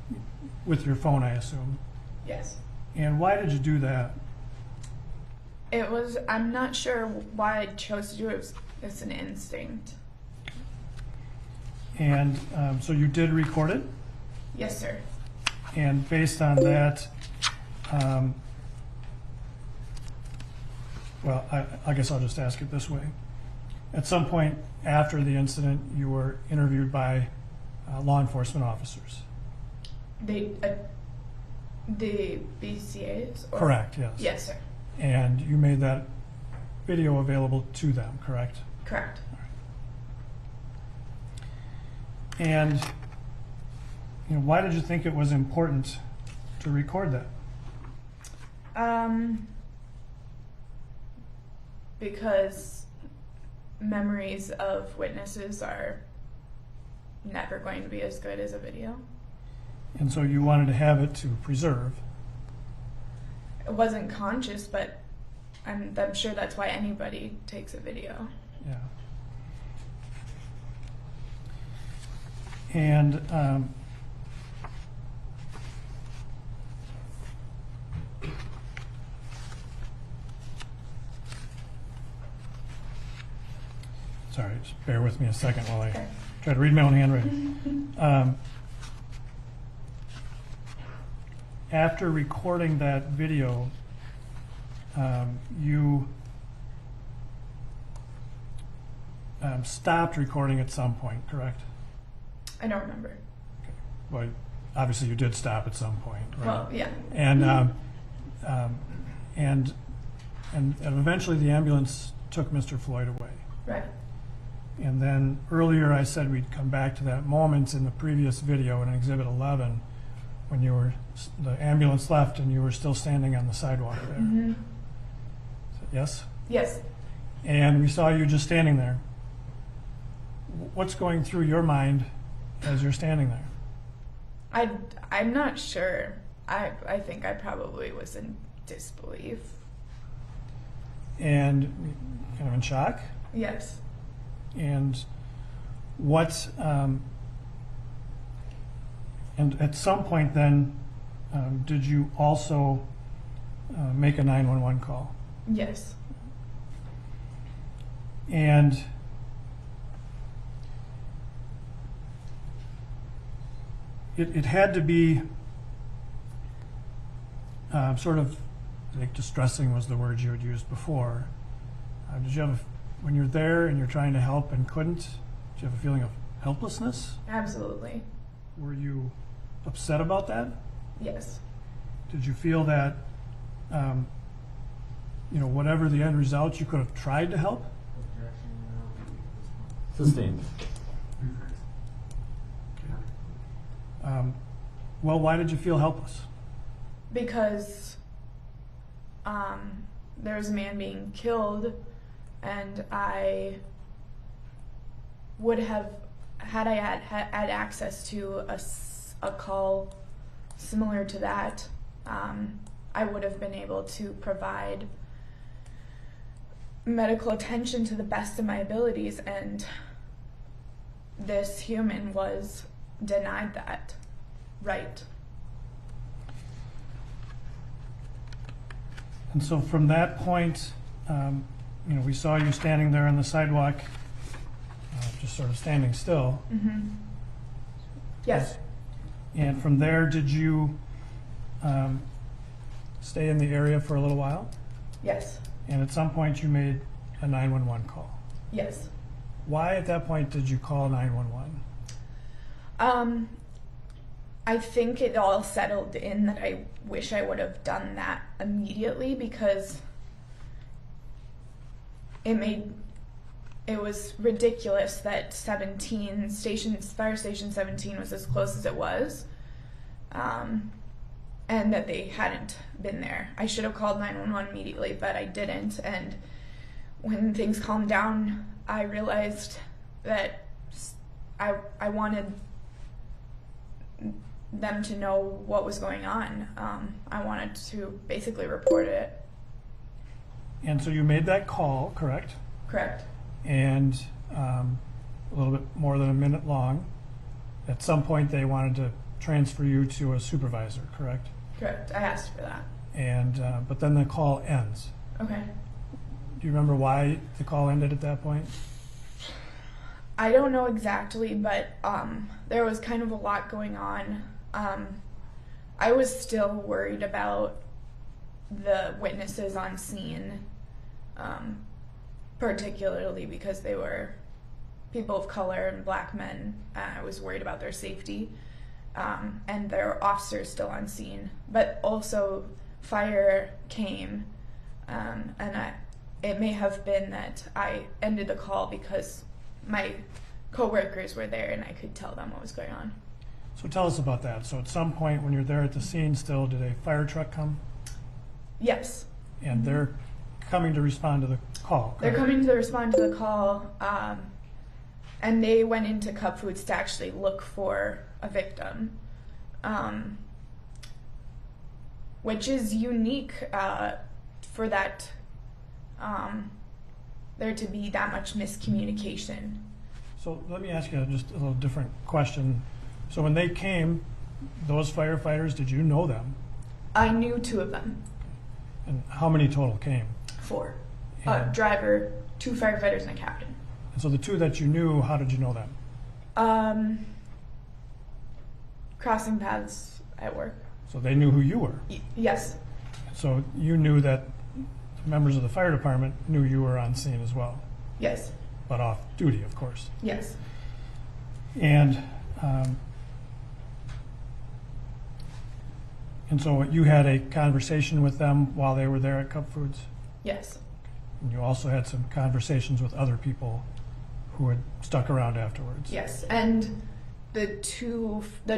with your phone, I assume. Yes. And why did you do that? It was, I'm not sure why I chose to do it. It's an instinct. And so you did record it? Yes, sir. And based on that, well, I guess I'll just ask it this way. At some point after the incident, you were interviewed by law enforcement officers. The BCAs? Or? Correct, yes. Yes, sir. And you made that video available to them, correct? Correct. And you know, why did you think it was important to record that? Because memories of witnesses are never going to be as good as a video. And so you wanted to have it to preserve. It wasn't conscious, but I'm sure that's why anybody takes a video. Yeah. And sorry, just bear with me a second while I try to read my own handwriting. After recording that video, you stopped recording at some point, correct? I don't remember. Well, obviously you did stop at some point, right? Well, yeah. And eventually the ambulance took Mr. Floyd away. Right. And then earlier I said we'd come back to that moment in the previous video in Exhibit 11 when you were, the ambulance left and you were still standing on the sidewalk there. Mm-hmm. Yes? Yes. And we saw you just standing there. What's going through your mind as you're standing there? I'm not sure. I think I probably was in disbelief. And kind of in shock? Yes. And what, and at some point then, did you also make a 911 call? Yes. And it had to be sort of, I think distressing was the word you had used before. Did you have, when you're there and you're trying to help and couldn't, did you have a feeling of helplessness? Absolutely. Were you upset about that? Yes. Did you feel that, you know, whatever the end result, you could have tried to help? Sustained. Well, why did you feel helpless? Because there was a man being killed, and I would have, had I had access to a call similar to that, I would have been able to provide medical attention to the best of my abilities, and this human was denied that right. And so from that point, we saw you standing there on the sidewalk, just sort of standing still. Mm-hmm. Yes. And from there, did you stay in the area for a little while? Yes. And at some point, you made a 911 call. Yes. Why at that point did you call 911? I think it all settled in that I wish I would have done that immediately, because it was ridiculous that fire station 17 was as close as it was, and that they hadn't been there. I should have called 911 immediately, but I didn't. And when things calmed down, I realized that I wanted them to know what was going on. I wanted to basically report it. And so you made that call, correct? Correct. And a little bit more than a minute long. At some point, they wanted to transfer you to a supervisor, correct? Correct. I asked for that. And but then the call ends. Okay. Do you remember why the call ended at that point? I don't know exactly, but there was kind of a lot going on. I was still worried about the witnesses on scene, particularly because they were people of color and black men. I was worried about their safety, and there were officers still on scene. But also, fire came, and it may have been that I ended the call because my co-workers were there and I could tell them what was going on. So tell us about that. So at some point when you're there at the scene still, did a fire truck come? Yes. And they're coming to respond to the call, correct? They're coming to respond to the call, and they went into Cup Foods to actually look for a victim, which is unique for that, there to be that much miscommunication. So let me ask you just a little different question. So when they came, those firefighters, did you know them? I knew 2 of them. And how many total came? 4. And- Driver, 2 firefighters, and a captain. And so the 2 that you knew, how did you know them? Crossing paths at work. So they knew who you were? Yes. So you knew that members of the fire department knew you were on scene as well? Yes. But off duty, of course. Yes. And so you had a conversation with them while they were there at Cup Foods? Yes. And you also had some conversations with other people who had stuck around afterwards? Yes. And the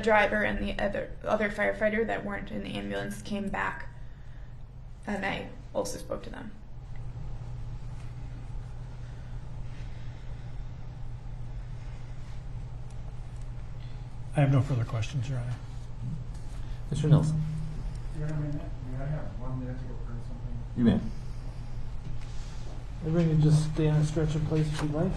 driver and the other firefighter that weren't in the ambulance came back, and I also spoke to them. I have no further questions, Your Honor. Mr. Nelson. Your Honor, may I have 1 minute to go through something? You may. Everyone can just stay on a stretcher, please, if you'd like.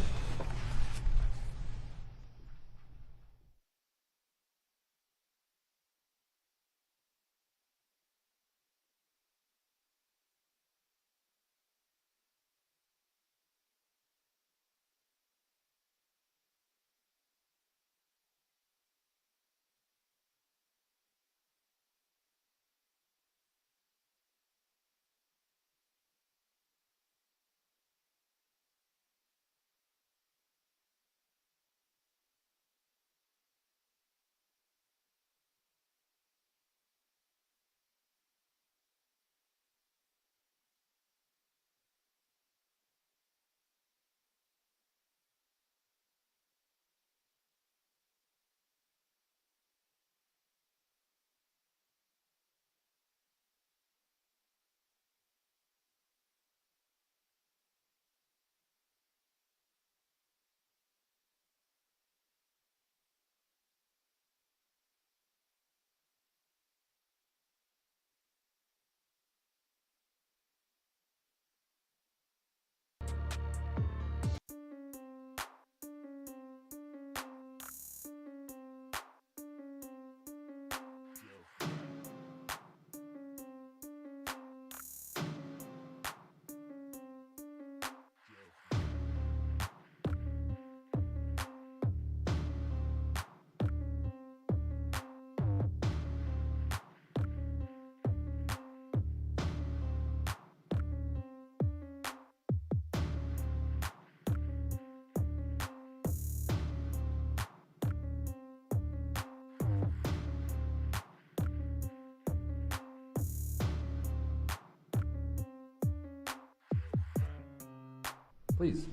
Please.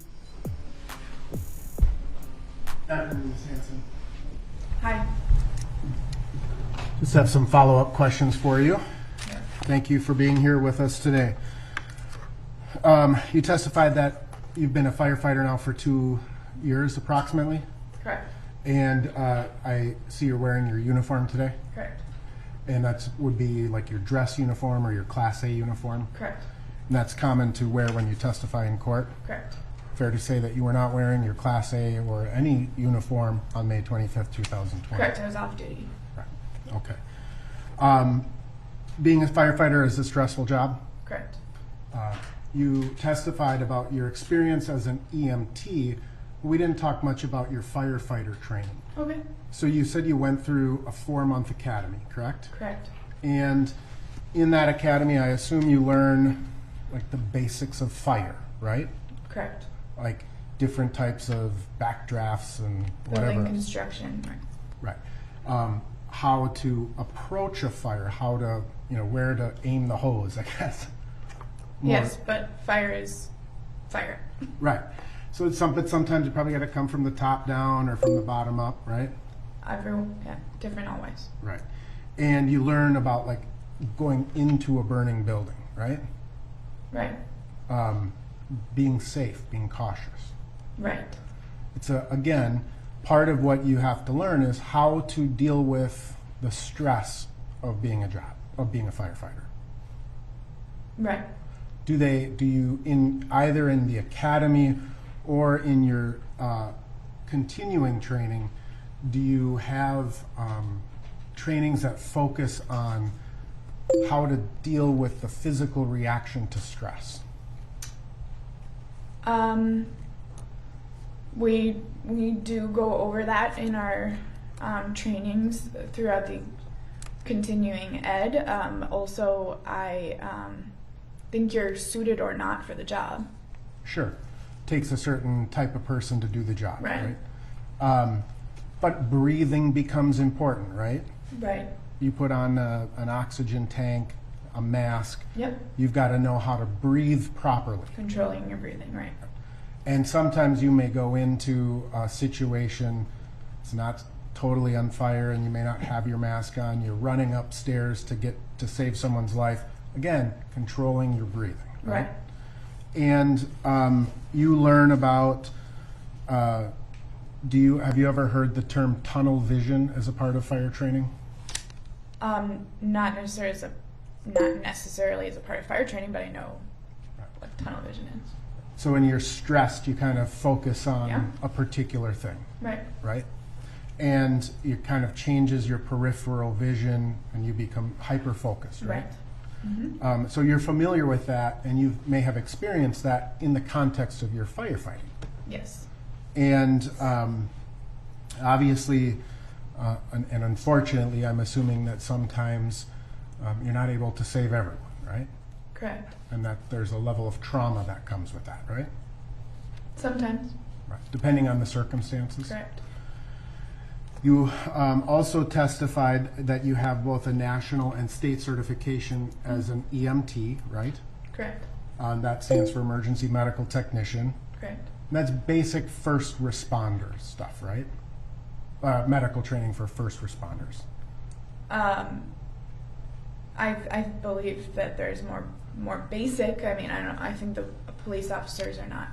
Afternoon, Ms. Hansen. Hi. Just have some follow-up questions for you. Thank you for being here with us today. You testified that you've been a firefighter now for 2 years approximately, Correct. and I see you're wearing your uniform today, Correct. and that would be like your dress uniform or your Class A uniform, Correct. and that's common to wear when you testify in court. Correct. Fair to say that you were not wearing your Class A or any uniform on May 25th, 2020? Correct. I was off duty. Right. Okay. Being a firefighter is a stressful job. Correct. You testified about your experience as an EMT. We didn't talk much about your firefighter training. Okay. So you said you went through a 4-month academy, correct? Correct. And in that academy, I assume you learn like the basics of fire, right? Correct. Like different types of backdrafts and whatever. Building construction. Right. How to approach a fire, how to, where to aim the hose, I guess. Yes, but fire is fire. Right. So it's something, sometimes you probably got to come from the top down or from the bottom up, right? Different always. Right. And you learn about like going into a burning building, right? Right. Being safe, being cautious. Right. It's again, part of what you have to learn is how to deal with the stress of being a firefighter. Right. Do you in either in the academy or in your continuing training, do you have trainings that focus on how to deal with the physical reaction to stress? We do go over that in our trainings throughout the continuing ed. Also, I think you're suited or not for the job. Sure. Takes a certain type of person to do the job, right? But breathing becomes important, right? Right. You put on an oxygen tank, a mask. Yep. You've got to know how to breathe properly. Controlling your breathing, right. And sometimes you may go into a situation, it's not totally on fire and you may not have your mask on, you're running upstairs to save someone's life. Again, controlling your breathing, right? And you learn about, have you ever heard the term tunnel vision as a part of fire training? Not necessarily as a part of fire training, but I know what tunnel vision is. So when you're stressed, you kind of focus on a particular thing. Right. Right? And it kind of changes your peripheral vision and you become hyper-focused, right? Mm-hmm. So you're familiar with that and you may have experienced that in the context of your firefighting. Yes. And obviously, and unfortunately, I'm assuming that sometimes you're not able to save everyone, right? Correct. And that there's a level of trauma that comes with that, right? Sometimes. Right. Depending on the circumstances. Correct. You also testified that you have both a national and state certification as an EMT, right? Correct. That stands for Emergency Medical Technician. Correct. And that's basic first responder stuff, right? Medical training for first responders. I believe that there's more basic. I mean, I think the police officers are not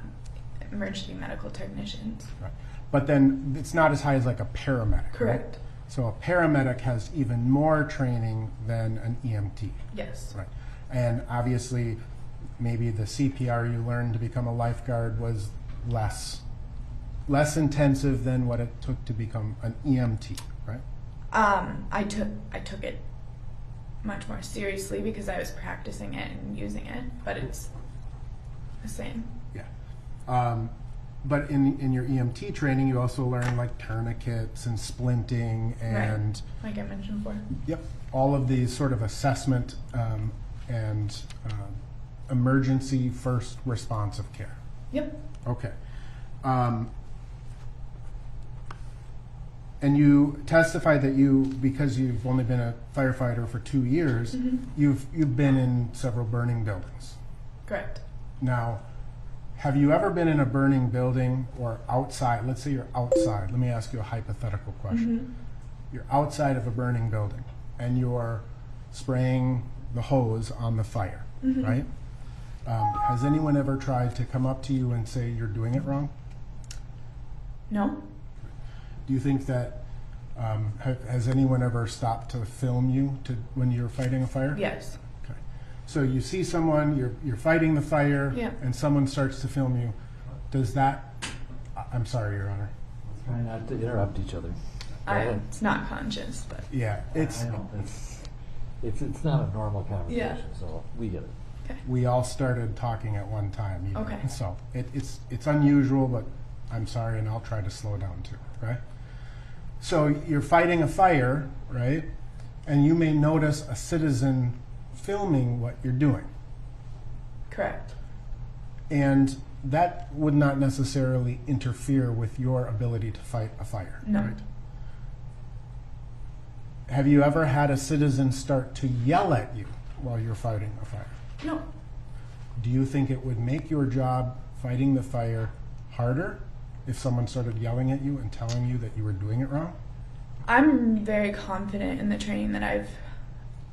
emergency medical technicians. Right. But then it's not as high as like a paramedic. Correct. Right? So a paramedic has even more training than an EMT. Yes. Right. And obviously, maybe the CPR you learned to become a lifeguard was less intensive than what it took to become an EMT, right? I took it much more seriously because I was practicing it and using it, but it's the same. Yeah. But in your EMT training, you also learn like tourniquets and splinting and like I mentioned before. Yep. All of these sort of assessment and emergency first responsive care. Yep. Okay. And you testified that because you've only been a firefighter for 2 years, you've been in several burning buildings. Correct. Now, Have you ever been in a burning building or outside? Let's say you're outside. Let me ask you a hypothetical question. You're outside of a burning building and you're spraying the hose on the fire, right? Has anyone ever tried to come up to you and say you're doing it wrong? No. Do you think that, has anyone ever stopped to film you when you're fighting a fire? Yes. Okay. So you see someone, you're fighting the fire, Yeah. and someone starts to film you. Does that, I'm sorry, Your Honor. Try not to interrupt each other. It's not conscious, but Yeah, I know, it's not a normal conversation, Yeah. so we get it. we all started talking at one time. Even. Okay. So it's unusual, but I'm sorry, and I'll try to slow down too, right? So you're fighting a fire, right? And you may notice a citizen filming what you're doing. correct. And that would not necessarily interfere with your ability to fight a fire, No. right? Have you ever had a citizen start to yell at you while you're fighting a fire? No. Do you think it would make your job fighting the fire harder if someone started yelling at you and telling you that you were doing it wrong? I'm very confident in the training that I've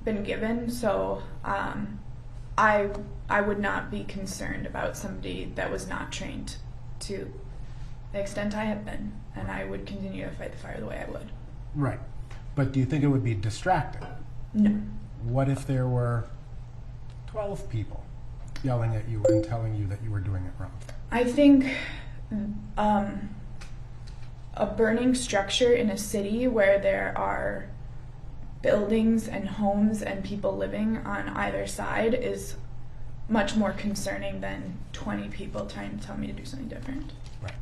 been given, so I would not be concerned about somebody that was not trained to the extent I have been, and I would continue to fight the fire the way I would. Right. But do you think it would be distracting? No. What if there were 12 people yelling at you and telling you that you were doing it wrong? I think a burning structure in a city where there are buildings and homes and people living on either side is much more concerning than 20 people trying to tell me to do something different. Right.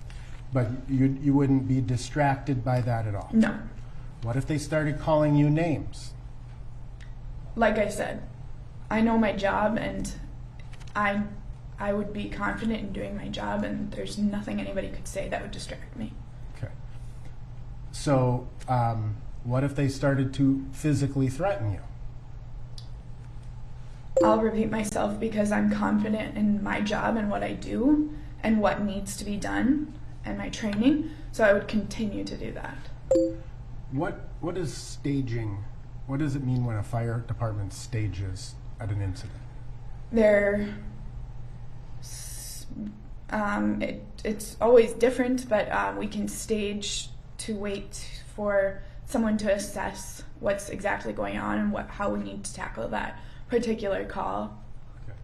But you wouldn't be distracted by that at all? No. What if they started calling you names? Like I said, I know my job, and I would be confident in doing my job, and there's nothing anybody could say that would distract me. Okay. So what if they started to physically threaten you? I'll repeat myself because I'm confident in my job and what I do and what needs to be done and my training, so I would continue to do that. What is staging? What does it mean when a fire department stages at an incident? It's always different, but we can stage to wait for someone to assess what's exactly going on and how we need to tackle that particular call. Okay.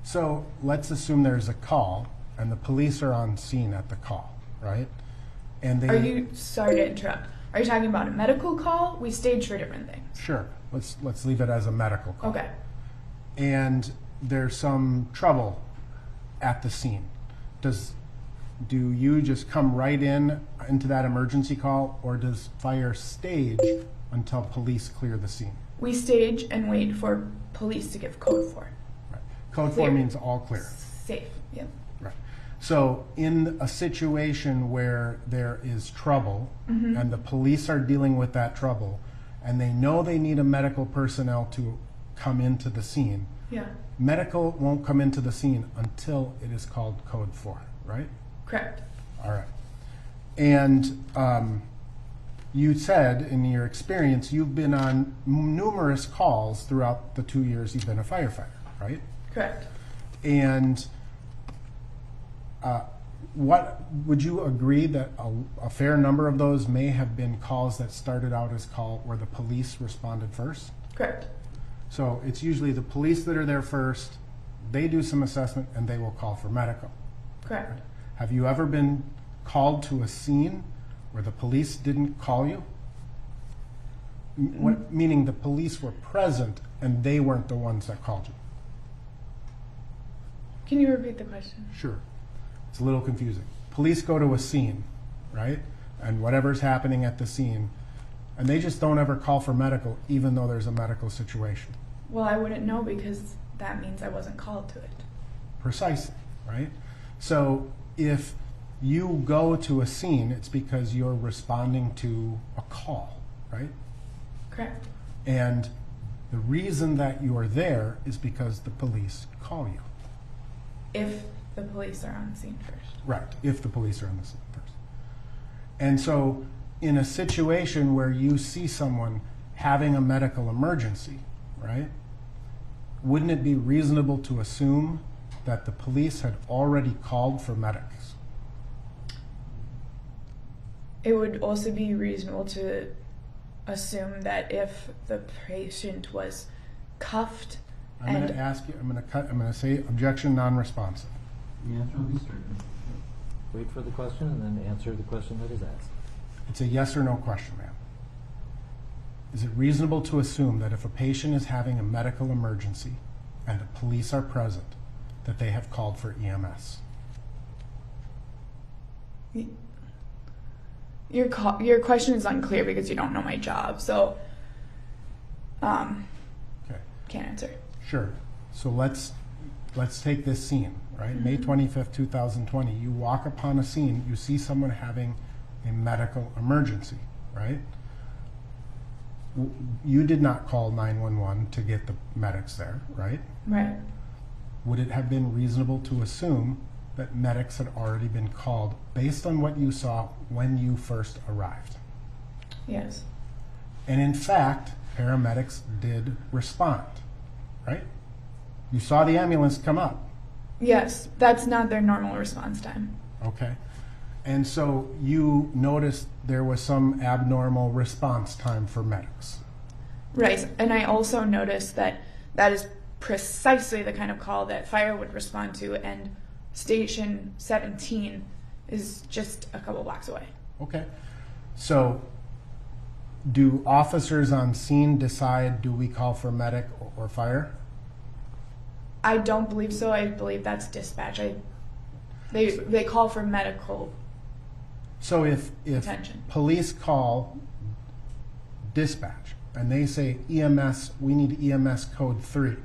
So let's assume there's a call and the police are on scene at the call, right? And Sorry to interrupt. Are you talking about a medical call? We stage for different things. Sure. Let's leave it as a medical call. Okay. And there's some trouble at the scene. Do you just come right into that emergency call, or does fire stage until police clear the scene? We stage and wait for police to give code 4. Right. Code 4 means all clear. Safe, yep. Right. So in a situation where there is trouble and the police are dealing with that trouble and they know they need a medical personnel to come into the scene, Yeah. medical won't come into the scene until it is called code 4, right? Correct. All right. And you said in your experience you've been on numerous calls throughout the 2 years you've been a firefighter, right? Correct. And what would you agree that a fair number of those may have been calls that started out as call where the police responded first? Correct. So it's usually the police that are there first, they do some assessment, and they will call for medical. Correct. Have you ever been called to a scene where the police didn't call you? Meaning the police were present and they weren't the ones that called you? Can you repeat the question? Sure. It's a little confusing. Police go to a scene, right? And whatever's happening at the scene, and they just don't ever call for medical, even though there's a medical situation. Well, I wouldn't know because that means I wasn't called to it. Precisely, right? So if you go to a scene, it's because you're responding to a call, right? Correct. And the reason that you are there is because the police call you. If the police are on the scene first. Right, if the police are on the scene first. And so in a situation where you see someone having a medical emergency, right, wouldn't it be reasonable to assume that the police had already called for medics? It would also be reasonable to assume that if the patient was cuffed I'm going to ask you, I'm going to say objection non-responsive. The answer will be certain. Wait for the question and then answer the question that is asked. It's a yes or no question, ma'am. Is it reasonable to assume that if a patient is having a medical emergency and the police are present, that they have called for EMS? Your question is unclear because you don't know my job, so Okay. can't answer. Sure. So let's take this scene, right? May 25th, 2020. You walk upon a scene, you see someone having a medical emergency, right? You did not call 911 to get the medics there, right? Right. Would it have been reasonable to assume that medics had already been called based on what you saw when you first arrived? Yes. And in fact, paramedics did respond, right? You saw the ambulance come up. Yes, that's not their normal response time. Okay. And so you noticed there was some abnormal response time for medics. Right, and I also noticed that that is precisely the kind of call that fire would respond to, and Station 17 is just a couple blocks away. Okay. So do officers on scene decide, do we call for medic or fire? I don't believe so. I believe that's dispatch. They call for medical. So if attention. Police call dispatch and they say EMS, we need EMS code 3,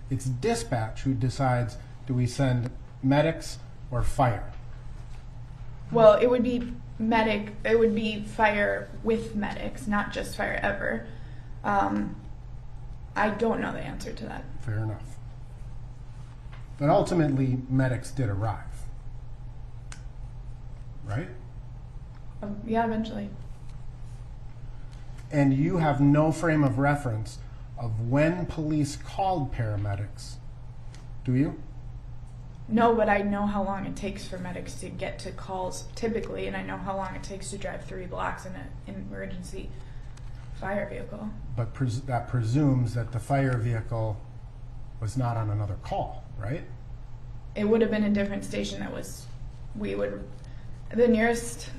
it's dispatch who decides, do we send medics or fire? Well, it would be medic. It would be fire with medics, not just fire ever. I don't know the answer to that. Fair enough. But ultimately, medics did arrive, right? Yeah, eventually. And you have no frame of reference of when police called paramedics, do you? No, but I know how long it takes for medics to get to calls typically, and I know how long it takes to drive 3 blocks in an emergency fire vehicle. But that presumes that the fire vehicle was not on another call, right? It would have been a different station that was, the nearest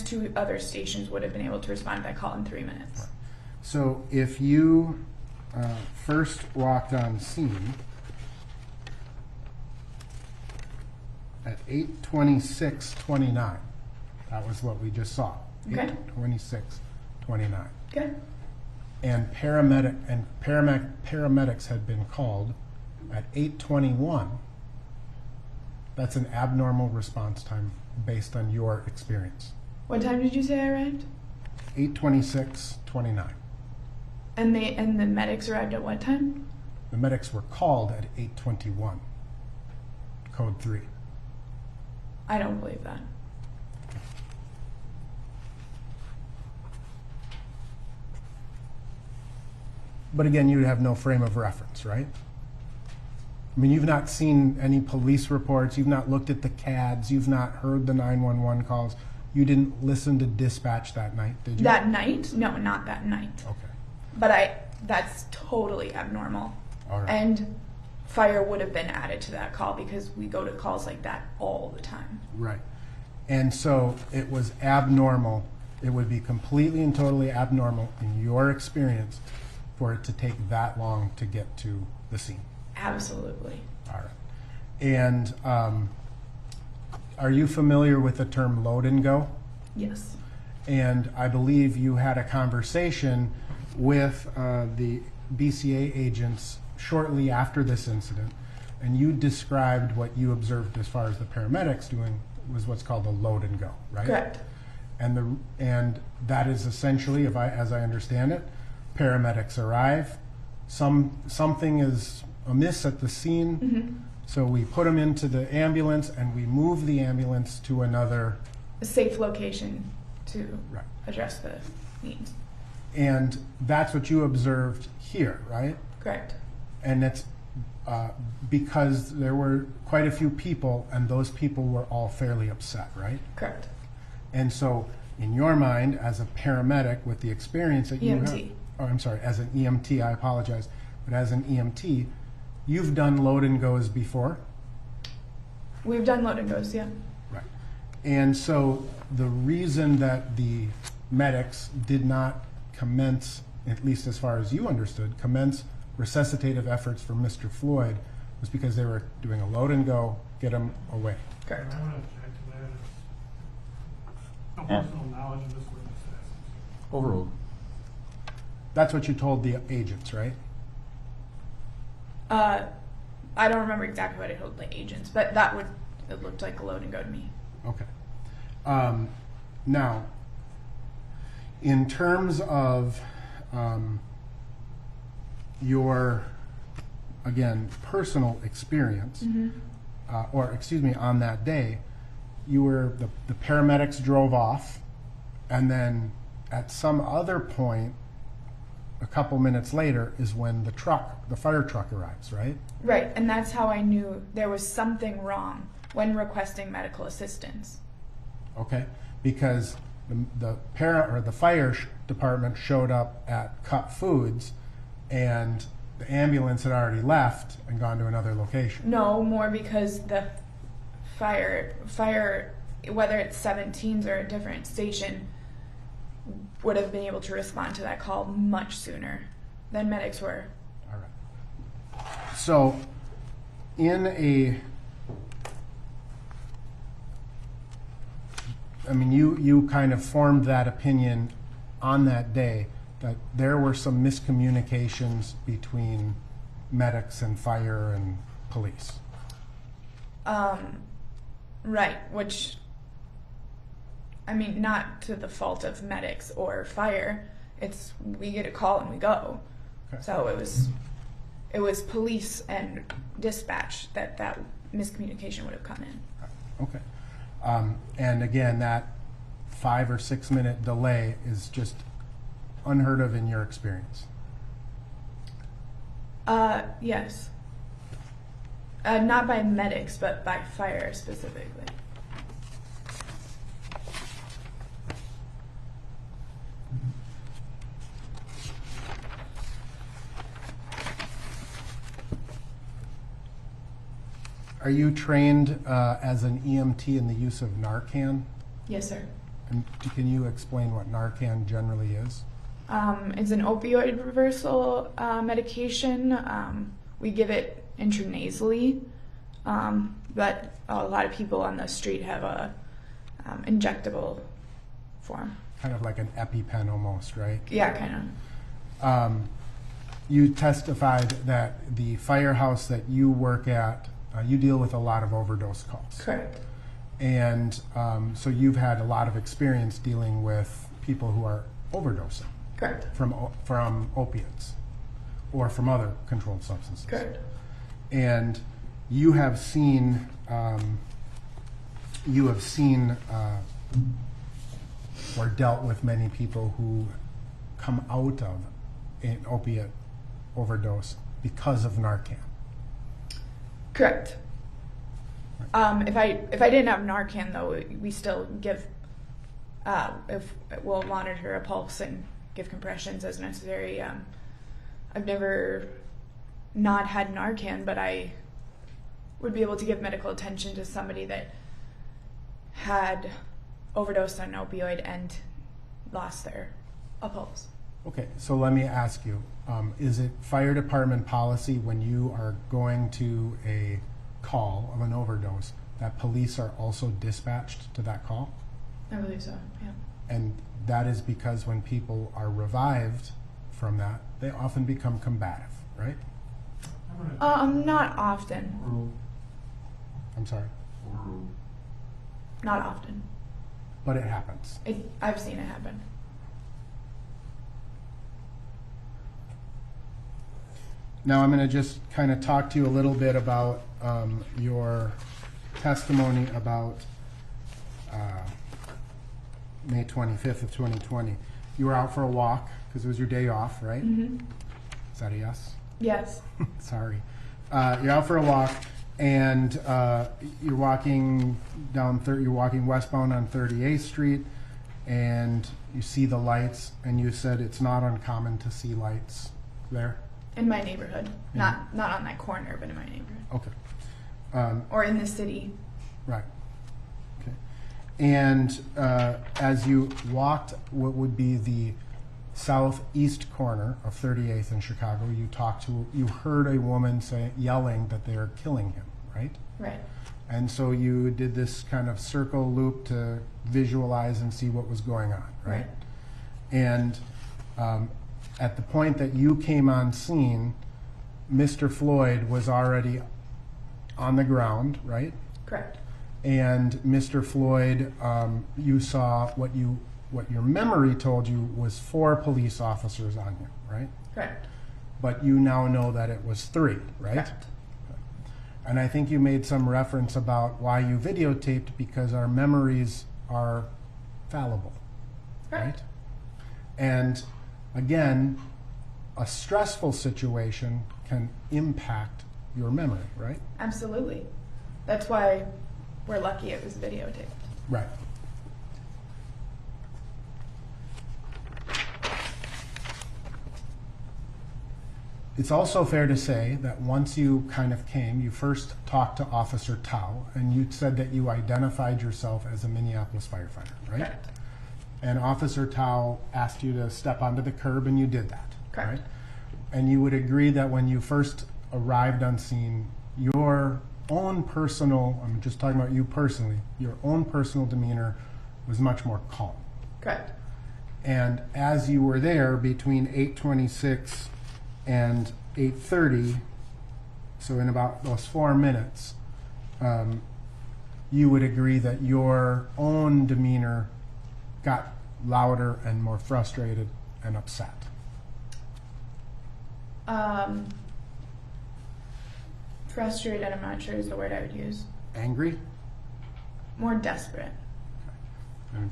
2 other stations would have been able to respond to that call in 3 minutes. Right. So if you first walked on scene at 8:26:29, that was what we just saw. Okay. 8:26:29. Okay. And paramedics had been called at 8:21. That's an abnormal response time based on your experience. What time did you say I arrived? 8:26:29. And the medics arrived at what time? The medics were called at 8:21. Code 3. I don't believe that. But again, you have no frame of reference, right? I mean, you've not seen any police reports, you've not looked at the CADs, you've not heard the 911 calls, you didn't listen to dispatch that night, did you? That night? No, not that night. Okay. But that's totally abnormal. All right. And fire would have been added to that call because we go to calls like that all the time. Right. And so it was abnormal, it would be completely and totally abnormal in your experience for it to take that long to get to the scene. Absolutely. All right. And are you familiar with the term load and go? Yes. And I believe you had a conversation with the BCA agents shortly after this incident, and you described what you observed as far as the paramedics doing was what's called a load and go, right? Correct. And that is essentially, as I understand it, paramedics arrive, something is amiss at the scene, So we put him into the ambulance and we move the ambulance to another. A safe location to Right. address the needs. And that's what you observed here, right? Correct. And it's because there were quite a few people and those people were all fairly upset, right? Correct. And so in your mind, as a paramedic with the experience that you have, EMT. oh, I'm sorry, as an EMT, I apologize, but as an EMT, you've done load and goes before? We've done load and goes, yeah. Right. And so the reason that the medics did not commence, at least as far as you understood, commence resuscitative efforts for Mr. Floyd was because they were doing a load and go, get him away. Correct. I want to object to that. It's no personal knowledge of this witness. Overruled. That's what you told the agents, right? I don't remember exactly what I told the agents, but it looked like a load and go to me. Okay. Now, in terms of your, again, personal experience, or excuse me, on that day, you were, the paramedics drove off, and then at some other point, a couple minutes later, is when the fire truck arrives, right? Right, and that's how I knew there was something wrong when requesting medical assistance. Okay, because the fire department showed up at Cut Foods, and the ambulance had already left and gone to another location. No, more because the fire, whether it's 17s or a different station, would have been able to respond to that call much sooner than medics were. All right. So, you kind of formed that opinion on that day that there were some miscommunications between medics and fire and police. Right, which, I mean, not to the fault of medics or fire. It's, we get a call and we go. Okay. So it was police and dispatch that miscommunication would have come in. Okay. And again, that 5 or 6 minute delay is just unheard of in your experience. Yes. Not by medics, but by fire specifically. Are you trained as an EMT in the use of Narcan? Yes, sir. And can you explain what Narcan generally is? It's an opioid reversal medication. We give it intranasally, but a lot of people on the street have a injectable form. Kind of like an EpiPen almost, right? Yeah, kind of. You testified that the firehouse that you work at, you deal with a lot of overdose calls. Correct. And so you've had a lot of experience dealing with people who are overdosing. Correct. From opiates or from other controlled substances. Correct. And you have seen or dealt with many people who come out of an opiate overdose because of Narcan. Correct. If I didn't have Narcan though, we still give if we'll monitor a pulse and give compressions as necessary. I've never not had Narcan, but I would be able to give medical attention to somebody that had overdosed on an opioid and lost their pulse. Okay, so let me ask you, is it fire department policy when you are going to a call of an overdose that police are also dispatched to that call? I believe so, yeah. And that is because when people are revived from that, they often become combative, right? Not often. I'm sorry? Not often. But it happens. I've seen it happen. Now I'm going to just kind of talk to you a little bit about your testimony about May 25th of 2020. You were out for a walk because it was your day off, right? Mm-hmm. Is that a yes? Yes. Sorry. You're out for a walk, and you're walking you're walking westbound on 38th Street, and you see the lights, and you said it's not uncommon to see lights there. In my neighborhood, not on that corner, but in my neighborhood. Okay. Or in the city. Right. Okay. And as you walked what would be the southeast corner of 38th in Chicago, you heard a woman yelling that they are killing him, right? Right. And so you did this kind of circle loop to visualize and see what was going on, right? And at the point that you came on scene, Mr. Floyd was already on the ground, right? Correct. And Mr. Floyd, you saw what your memory told you was 4 police officers on him, right? Correct. But you now know that it was 3, right? Correct. And I think you made some reference about why you videotaped, because our memories are fallible, Correct. right? And again, a stressful situation can impact your memory, right? Absolutely. That's why we're lucky it was videotaped. Right. It's also fair to say that once you kind of came, you first talked to Officer Tao, and you said that you identified yourself as a Minneapolis firefighter, right? Correct. And Officer Tao asked you to step onto the curb, and you did that, Correct. right? And you would agree that when you first arrived on scene, your own personal, I'm just talking about you personally, your own personal demeanor was much more calm. Correct. And as you were there between 8:26 and 8:30, so in about those 4 minutes, you would agree that your own demeanor got louder and more frustrated and upset. Frustrated, I'm not sure is the word I would use. Angry? More desperate. And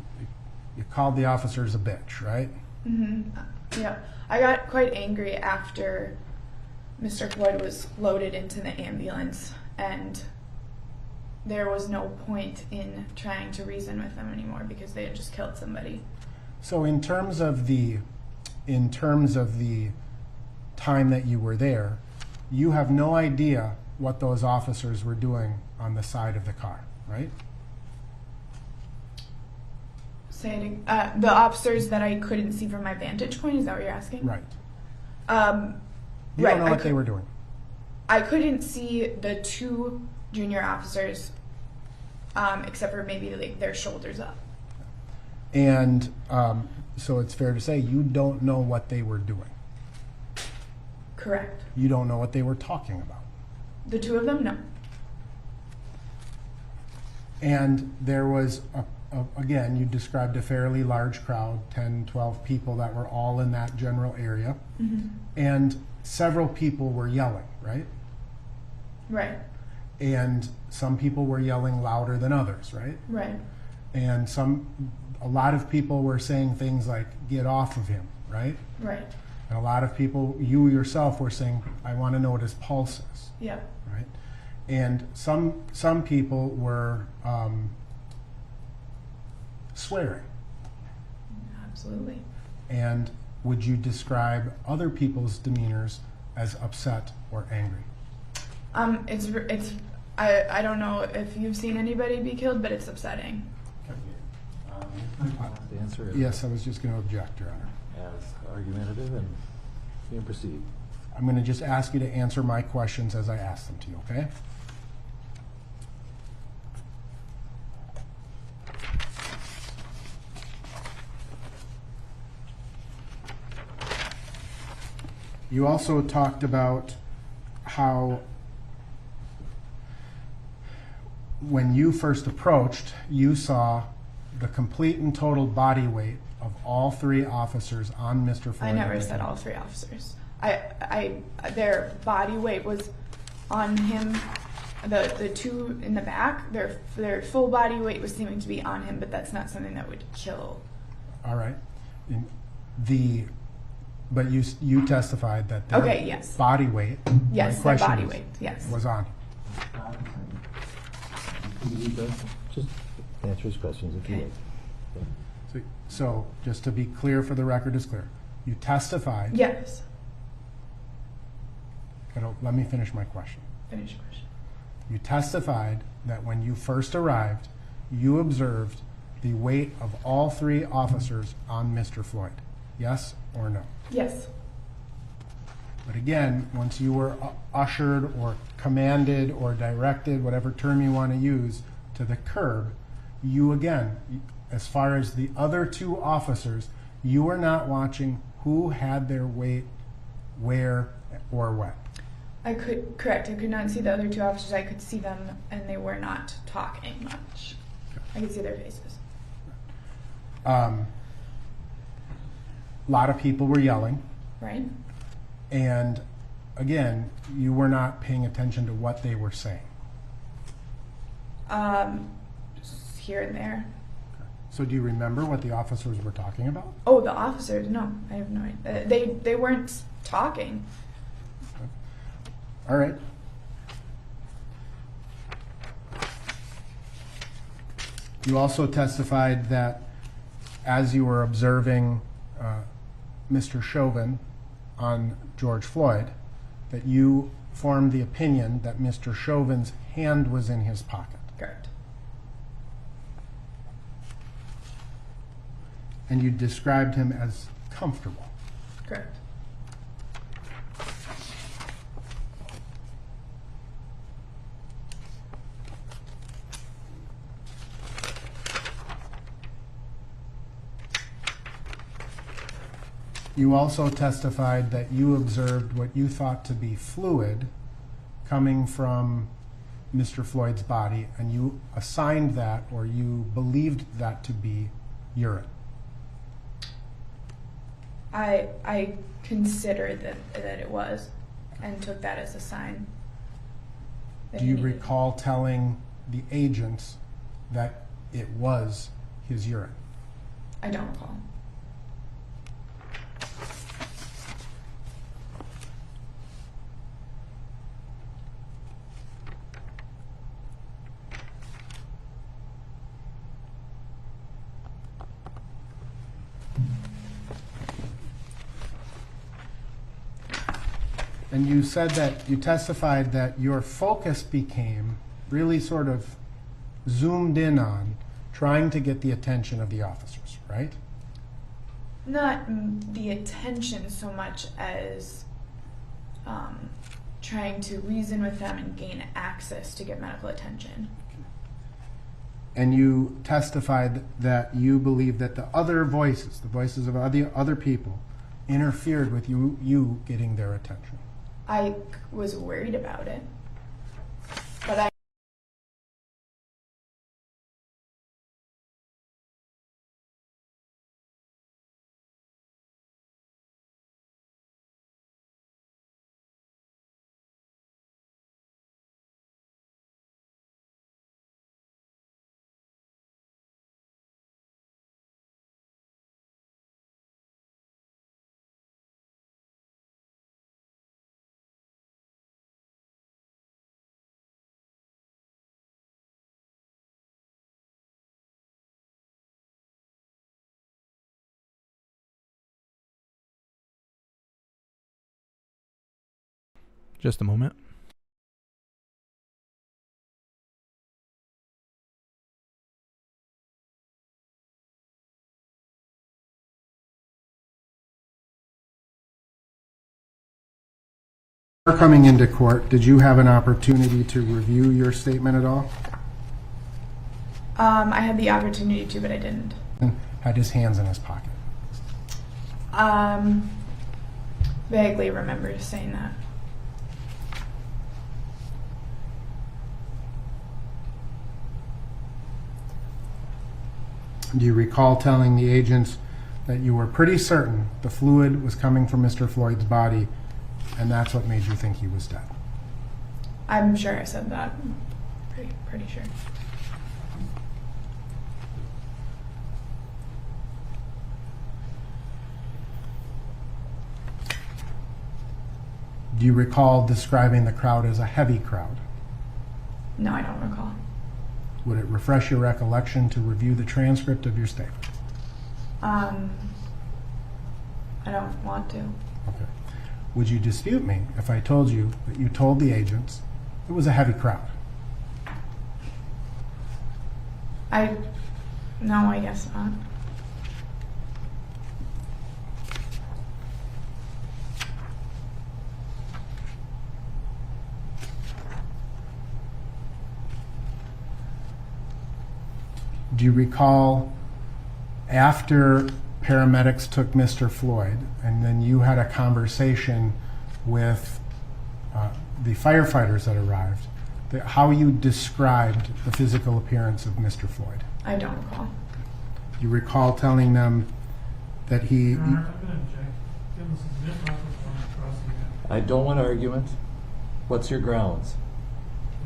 you called the officers a bitch, right? Mm-hmm. Yeah. I got quite angry after Mr. Floyd was loaded into the ambulance, and there was no point in trying to reason with them anymore because they had just killed somebody. So in terms of the time that you were there, you have no idea what those officers were doing on the side of the car, right? Saying the officers that I couldn't see from my vantage point, is that what you're asking? Right. You Right, don't know what they were doing. I couldn't see the 2 junior officers, except for maybe like their shoulders up. And so it's fair to say you don't know what they were doing. Correct. You don't know what they were talking about. The 2 of them, no. And there was, again, you described a fairly large crowd, 10, 12 people that were all in that general area. Mm-hmm. And several people were yelling, right? Right. And some people were yelling louder than others, right? Right. And a lot of people were saying things like, get off of him, right? Right. And a lot of people, you yourself, were saying, I want to know what his pulse is. Yeah. Right? And some people were swearing. Absolutely. And would you describe other people's demeanors as upset or angry? It's I don't know if you've seen anybody be killed, but it's upsetting. The answer is Yes, I was just going to object, Your Honor. as argumentative, and you can proceed. I'm going to just ask you to answer my questions as I ask them to you, okay? You also talked about how when you first approached, you saw the complete and total body weight of all 3 officers on Mr. Floyd. I never said all 3 officers. their body weight was on him. The two in the back, their full body weight was seeming to be on him, but that's not something that would kill. All right. But you testified that their Okay, yes. body weight. Yes, their body weight, yes. Was on. Just answer his questions if you would. So, just to be clear, for the record is clear, you testified. Yes. Let me finish my question. Finish your question. You testified that when you first arrived, you observed the weight of all three officers on Mr. Floyd. Yes or no? Yes. But again, once you were ushered or commanded or directed, whatever term you want to use, to the curb, you again, as far as the other two officers, you were not watching who had their weight, where, or when. Correct. I could not see the other two officers. I could see them, and they were not talking much. I could see their faces. A lot of people were yelling. Right. And again, you were not paying attention to what they were saying. Just here and there. So do you remember what the officers were talking about? Oh, the officers? No, I have no idea. They weren't talking. All right. You also testified that as you were observing Mr. Chauvin on George Floyd, that you formed the opinion that Mr. Chauvin's hand was in his pocket. Correct. And you described him as comfortable. Correct. You also testified that you observed what you thought to be fluid coming from Mr. Floyd's body, and you assigned that, or you believed that to be urine. I considered that it was, and took that as a sign. Do you recall telling the agents that it was his urine? I don't recall. And you said that, you testified that your focus became really sort of zoomed in on trying to get the attention of the officers, right? Not the attention so much as trying to reason with them and gain access to get medical attention. And you testified that you believed that the other voices, the voices of other people, interfered with you getting their attention. I was worried about it, but I Just a moment. Coming into court, did you have an opportunity to review your statement at all? I had the opportunity to, but I didn't. Had his hands in his pocket. Vaguely remember saying that. Do you recall telling the agents that you were pretty certain the fluid was coming from Mr. Floyd's body and that's what made you think he was dead. I'm sure I said that. Pretty sure. Do you recall describing the crowd as a heavy crowd? No, I don't recall. Would it refresh your recollection to review the transcript of your statement? I don't want to. Okay. Would you dispute me if I told you that you told the agents it was a heavy crowd? No, I guess not. Do you recall after paramedics took Mr. Floyd and then you had a conversation with the firefighters that arrived, how you described the physical appearance of Mr. Floyd? I don't recall. Do you recall telling them that he... Your Honor, I'm going to object. Again, this is an improper form of cross-examination. I don't want argument. What's your grounds?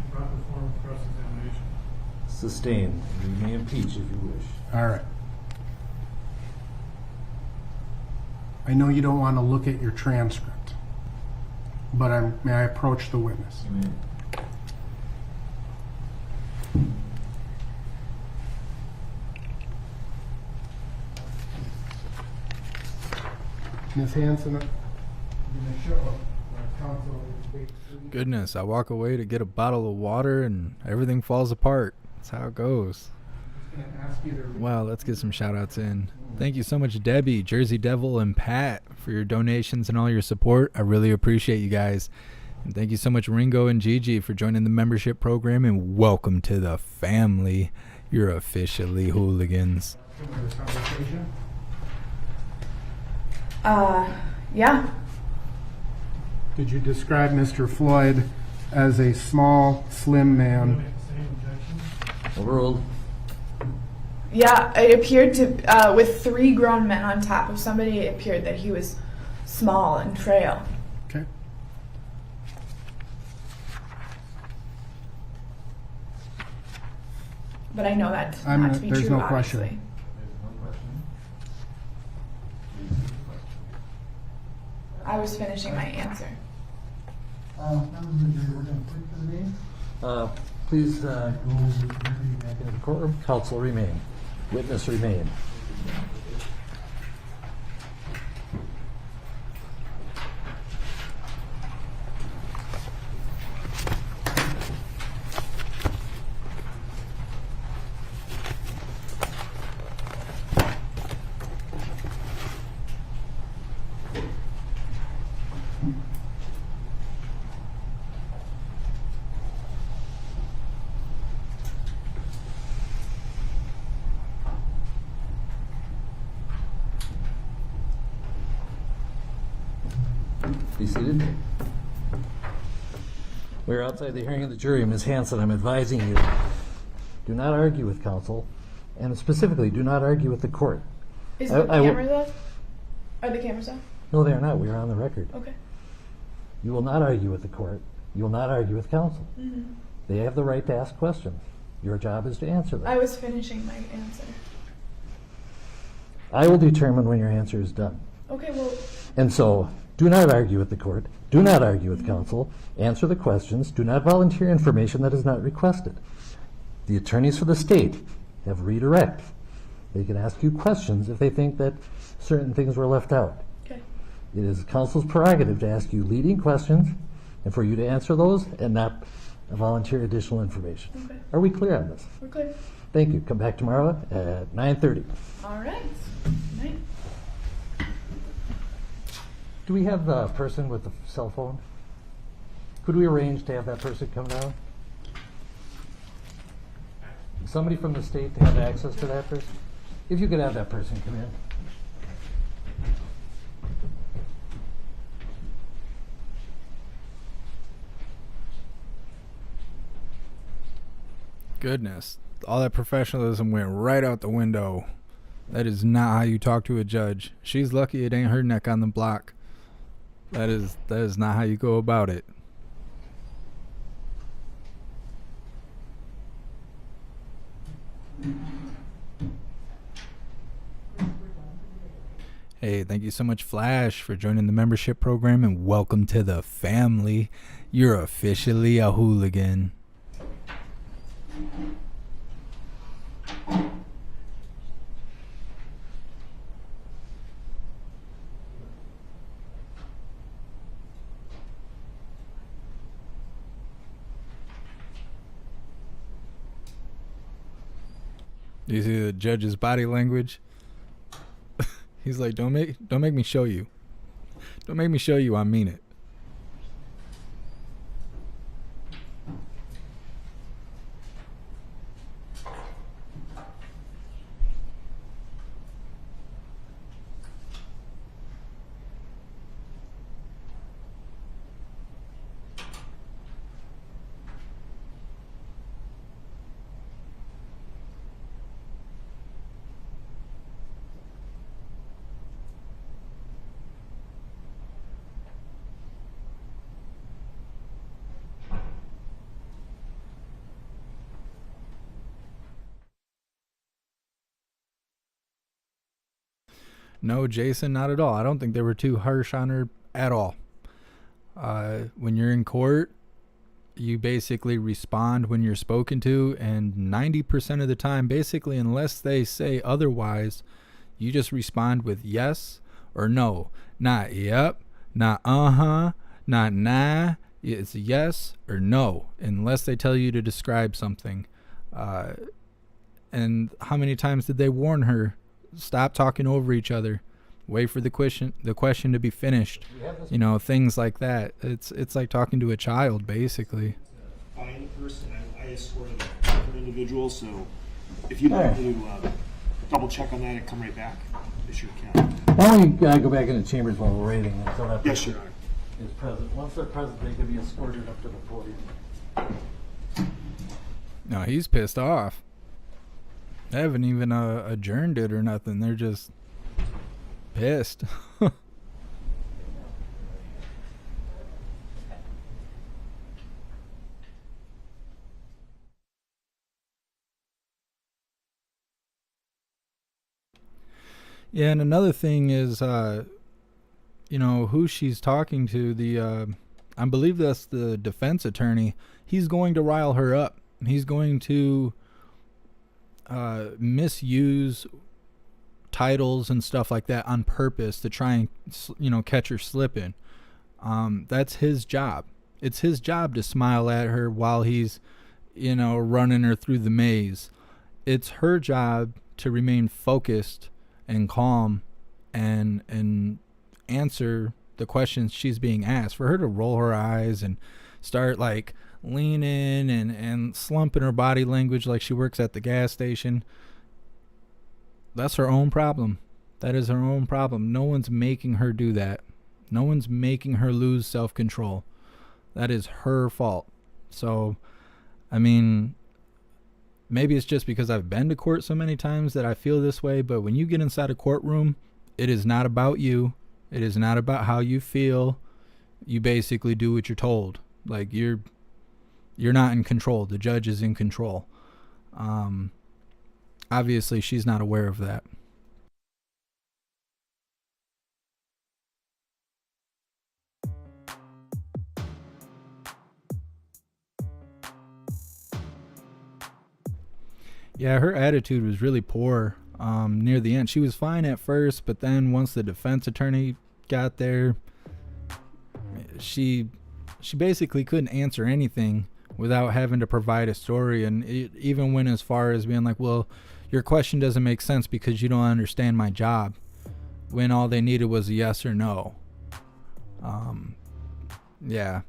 Improper form of cross-examination. Sustained. You may impeach if you wish. All right. I know you don't want to look at your transcript, but may I approach the witness? You may. Ms. Hansen, I'm going to show counsel. Goodness, I walk away to get a bottle of water and everything falls apart. That's how it goes. Wow, let's get some shout outs in. Thank you so much, Debbie, Jersey Devil, and Pat for your donations and all your support. I really appreciate you guys. And thank you so much, Ringo and Gigi, for joining the membership program, and welcome to the family. You're officially hooligans. Yeah. Could you describe Mr. Floyd as a small, slim man? Overruled. Yeah, it appeared to, with 3 grown men on top of somebody, it appeared that he was small and frail. Okay. But I know that's not to be there's true, no obviously. question. I was finishing my answer. Members of the jury, we're going to wait for the name. Please go back into the courtroom. Counsel remain. Witness remain. Be seated. We're outside the hearing of the jury. Ms. Hansen, I'm advising you, do not argue with counsel, and specifically, do not argue with the court. Is the cameras off? Are the cameras off? No, they are not. We are on the record. Okay. You will not argue with the court. You will not argue with counsel. Mm-hmm. They have the right to ask questions. Your job is to answer them. I was finishing my answer. I will determine when your answer is done. Okay, well... And so, do not argue with the court. Do not argue with counsel. Answer the questions. Do not volunteer information that is not requested. The attorneys for the state have redirect. They can ask you questions if they think that certain things were left out. Okay. It is counsel's prerogative to ask you leading questions and for you to answer those and not volunteer additional information. Okay. Are we clear on this? We're clear. Thank you. Come back tomorrow at 9:30. All right. Good night. Do we have the person with the cell phone? Could we arrange to have that person come down? Somebody from the state to have access to that person? If you could have that person come in. Goodness, all that professionalism went right out the window. That is not how you talk to a judge. She's lucky it ain't her neck on the block. That is not how you go about it. Hey, thank you so much, Flash, for joining the membership program, and welcome to the family. You're officially a hooligan. Do you see the judge's body language? He's like, don't make me show you. Don't make me show you I mean it. No, Jason, not at all. I don't think they were too harsh on her at all. When you're in court, you basically respond when you're spoken to, and 90% of the time, basically, unless they say otherwise, you just respond with yes or no. Not yep, not uh-huh, not nah. It's yes or no, unless they tell you to describe something. And how many times did they warn her? Stop talking over each other. Wait for the question to be finished. You know, things like that. It's like talking to a child, basically. Find the person. I escorted a different individual, so if you'd like to double check on that and come right back, you sure can. Why don't we go back into chambers while we're waiting until that Yes, Your Honor. is present. Once they're present, they can be escorted up to the podium. No, he's pissed off. They haven't even adjourned it or nothing. They're just pissed. Yeah, and another thing is, you know, who she's talking to. I believe that's the defense attorney. He's going to rile her up. He's going to misuse titles and stuff like that on purpose to try and, you know, catch her slipping. That's his job. It's his job to smile at her while he's, you know, running her through the maze. It's her job to remain focused and calm and answer the questions she's being asked. For her to roll her eyes and start like leaning and slumping her body language like she works at the gas station, that's her own problem. That is her own problem. No one's making her do that. No one's making her lose self-control. That is her fault. So, I mean, maybe it's just because I've been to court so many times that I feel this way, but when you get inside a courtroom, it is not about you. It is not about how you feel. You basically do what you're told. Like, you're not in control. The judge is in control. Obviously, she's not aware of that. Yeah, her attitude was really poor near the end. She was fine at first, but then once the defense attorney got there, she basically couldn't answer anything without having to provide a story, and it even went as far as being like, well, your question doesn't make sense because you don't understand my job, when all they needed was a yes or no. Yeah,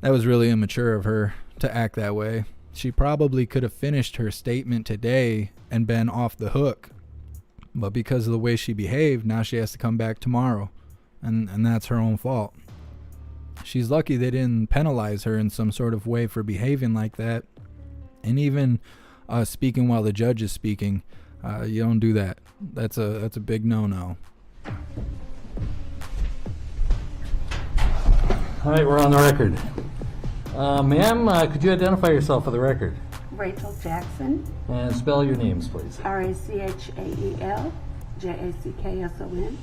that was really immature of her to act that way. She probably could have finished her statement today and been off the hook, but because of the way she behaved, now she has to come back tomorrow, and that's her own fault. She's lucky they didn't penalize her in some sort of way for behaving like that. And even speaking while the judge is speaking, you don't do that. That's a big no-no. All right, we're on the record. Ma'am, could you identify yourself for the record? Rachel Jackson. And spell your names, please. Rachael Jackson.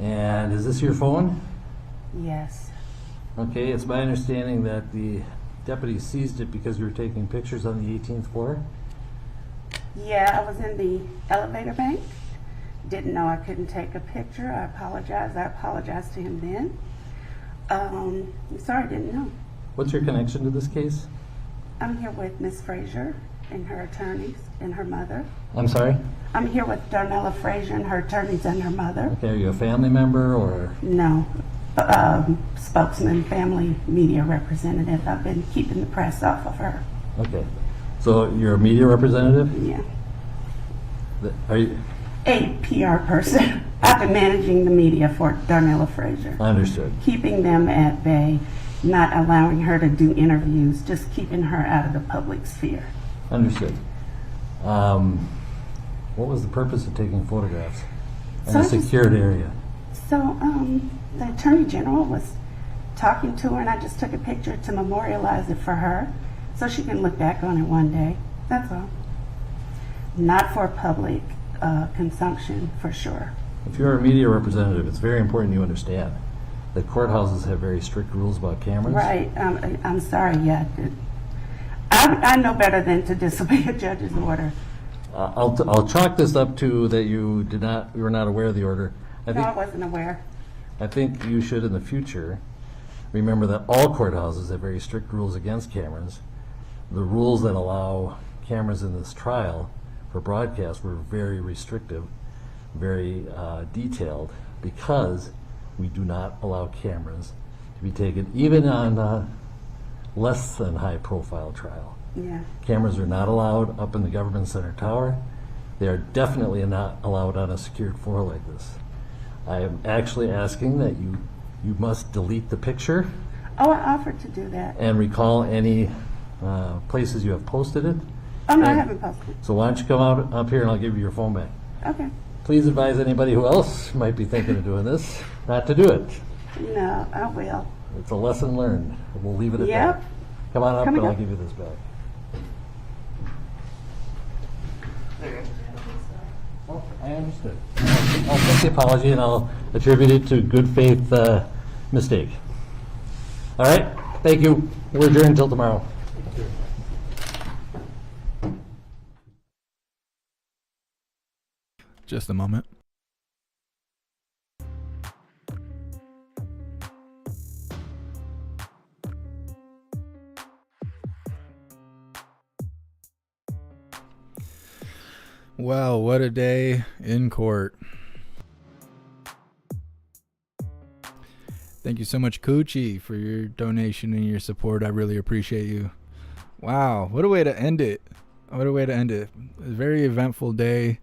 And is this your phone? Yes. Okay, it's my understanding that the deputy seized it because you were taking pictures on the 18th floor? Yeah, I was in the elevator bank. Didn't know I couldn't take a picture. I apologize. I apologized to him then. I'm sorry, I didn't know. What's your connection to this case? I'm here with Miss Frazier and her attorneys and her mother. I'm sorry? I'm here with Darnella Frazier and her attorneys and her mother. Okay, are you a family member or? No. Spokesman, family media representative. I've been keeping the press off of her. Okay. So you're a media representative? Yeah. Are you? A PR person. I've been managing the media for Darnella Frazier. Understood. Keeping them at bay, not allowing her to do interviews, just keeping her out of the public sphere. Understood. What was the purpose of taking photographs in a secured area? So the Attorney General was talking to her, and I just took a picture to memorialize it for her so she can look back on it one day. That's all. Not for public consumption, for sure. If you're a media representative, it's very important you understand that courthouses have very strict rules about cameras. Right. I'm sorry. Yeah. I know better than to disobey a judge's order. I'll chalk this up to that you were not aware of the order. I wasn't aware. I think you should in the future remember that all courthouses have very strict rules against cameras. The rules that allow cameras in this trial for broadcast were very restrictive, very detailed, because we do not allow cameras to be taken even on a less than high profile trial. Yeah. Cameras are not allowed up in the government center tower. They are definitely not allowed on a secured floor like this. I am actually asking that you must delete the picture. Oh, I offered to do that. And recall any places you have posted it. Oh, no, I haven't posted it. So why don't you come out up here and I'll give you your phone back. Okay. Please advise anybody who else might be thinking of doing this not to do it. No, I will. It's a lesson learned. We'll leave it at Yep. that. Come on up Coming and I'll up. give you this back. Oh, I understood. I'll take the apology and I'll attribute it to good faith mistake. All right? Thank you. We're adjourned until tomorrow. Just a moment. Well, what a day in court. Thank you so much, Coochie, for your donation and your support. I really appreciate you. Wow, what a way to end it. What a way to end it. A very eventful day.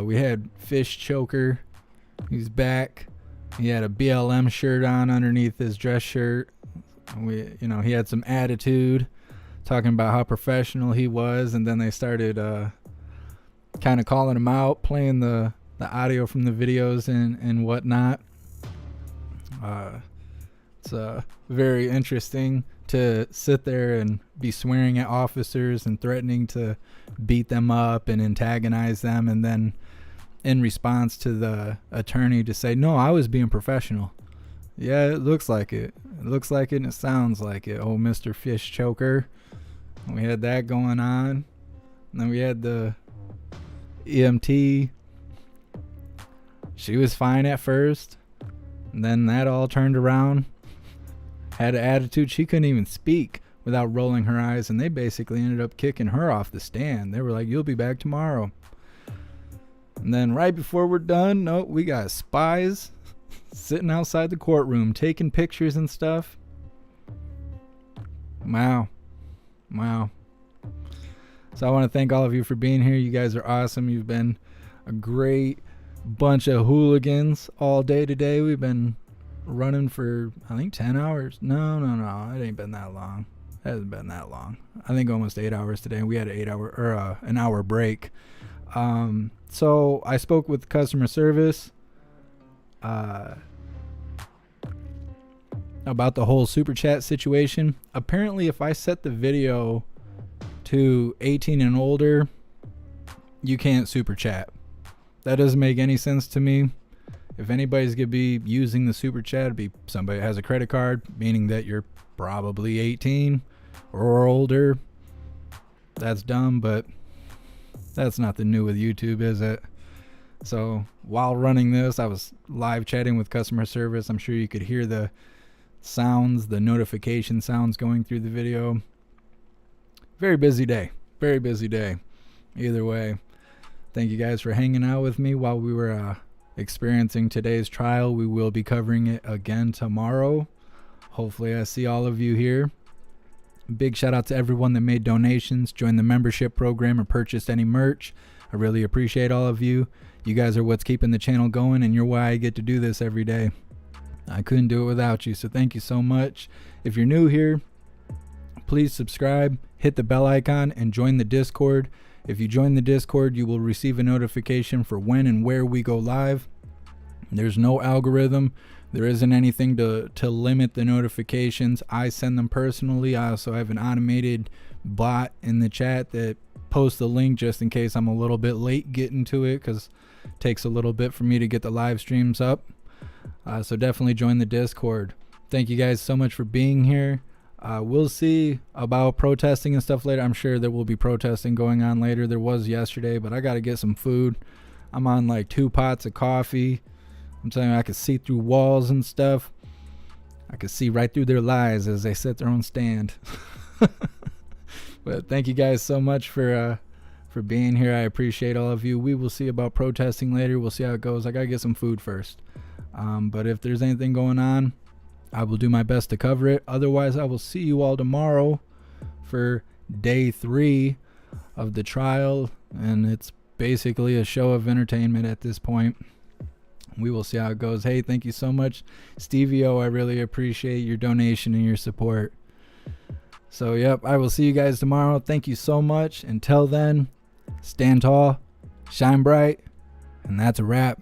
We had Fish Choker. He's back. He had a BLM shirt on underneath his dress shirt. He had some attitude, talking about how professional he was, and then they started kind of calling him out, playing the audio from the videos and whatnot. It's very interesting to sit there and be swearing at officers and threatening to beat them up and antagonize them, and then in response to the attorney to say, no, I was being professional. Yeah, it looks like it. It looks like it and it sounds like it. Oh, Mr. Fish Choker. We had that going on. And then we had the EMT. She was fine at first. And then that all turned around. Had an attitude. She couldn't even speak without rolling her eyes. And they basically ended up kicking her off the stand. They were like, you'll be back tomorrow. And then right before we're done, no, we got spies sitting outside the courtroom taking pictures and stuff. Wow. So I want to thank all of you for being here. You guys are awesome. You've been a great bunch of hooligans all day today. We've been running for, I think, 10 hours. No. It ain't been that long. It hasn't been that long. I think almost 8 hours today. We had an hour break. So I spoke with customer service. about the whole super chat situation. Apparently, if I set the video to 18 and older, you can't super chat. That doesn't make any sense to me. If anybody's gonna be using the super chat, it'd be somebody that has a credit card, meaning that you're probably 18 or older. That's dumb, but that's nothing new with YouTube, is it? So while running this, I was live chatting with customer service. I'm sure you could hear the sounds, the notification sounds going through the video. Very busy day. Very busy day. Either way, thank you guys for hanging out with me while we were experiencing today's trial. We will be covering it again tomorrow. Hopefully I see all of you here. Big shout out to everyone that made donations, joined the membership program, or purchased any merch. I really appreciate all of you. You guys are what's keeping the channel going, and you're why I get to do this every day. I couldn't do it without you, so thank you so much. If you're new here, please subscribe, hit the bell icon, and join the Discord. If you join the Discord, you will receive a notification for when and where we go live. There's no algorithm. There isn't anything to limit the notifications. I send them personally. I also have an automated bot in the chat that posts the link just in case I'm a little bit late getting to it, because it takes a little bit for me to get the live streams up. So definitely join the Discord. Thank you guys so much for being here. We'll see about protesting and stuff later. I'm sure there will be protesting going on later. There was yesterday, but I got to get some food. I'm on like 2 pots of coffee. I'm telling you, I could see through walls and stuff. I could see right through their lies as they set their own stand. But thank you guys so much for being here. I appreciate all of you. We will see about protesting later. We'll see how it goes. I got to get some food first. But if there's anything going on, I will do my best to cover it. Otherwise, I will see you all tomorrow for day 3 of the trial. And it's basically a show of entertainment at this point. We will see how it goes. Hey, thank you so much, Stevie O. I really appreciate your donation and your support. So, yep, I will see you guys tomorrow. Thank you so much. Until then, stand tall, shine bright, and that's a wrap.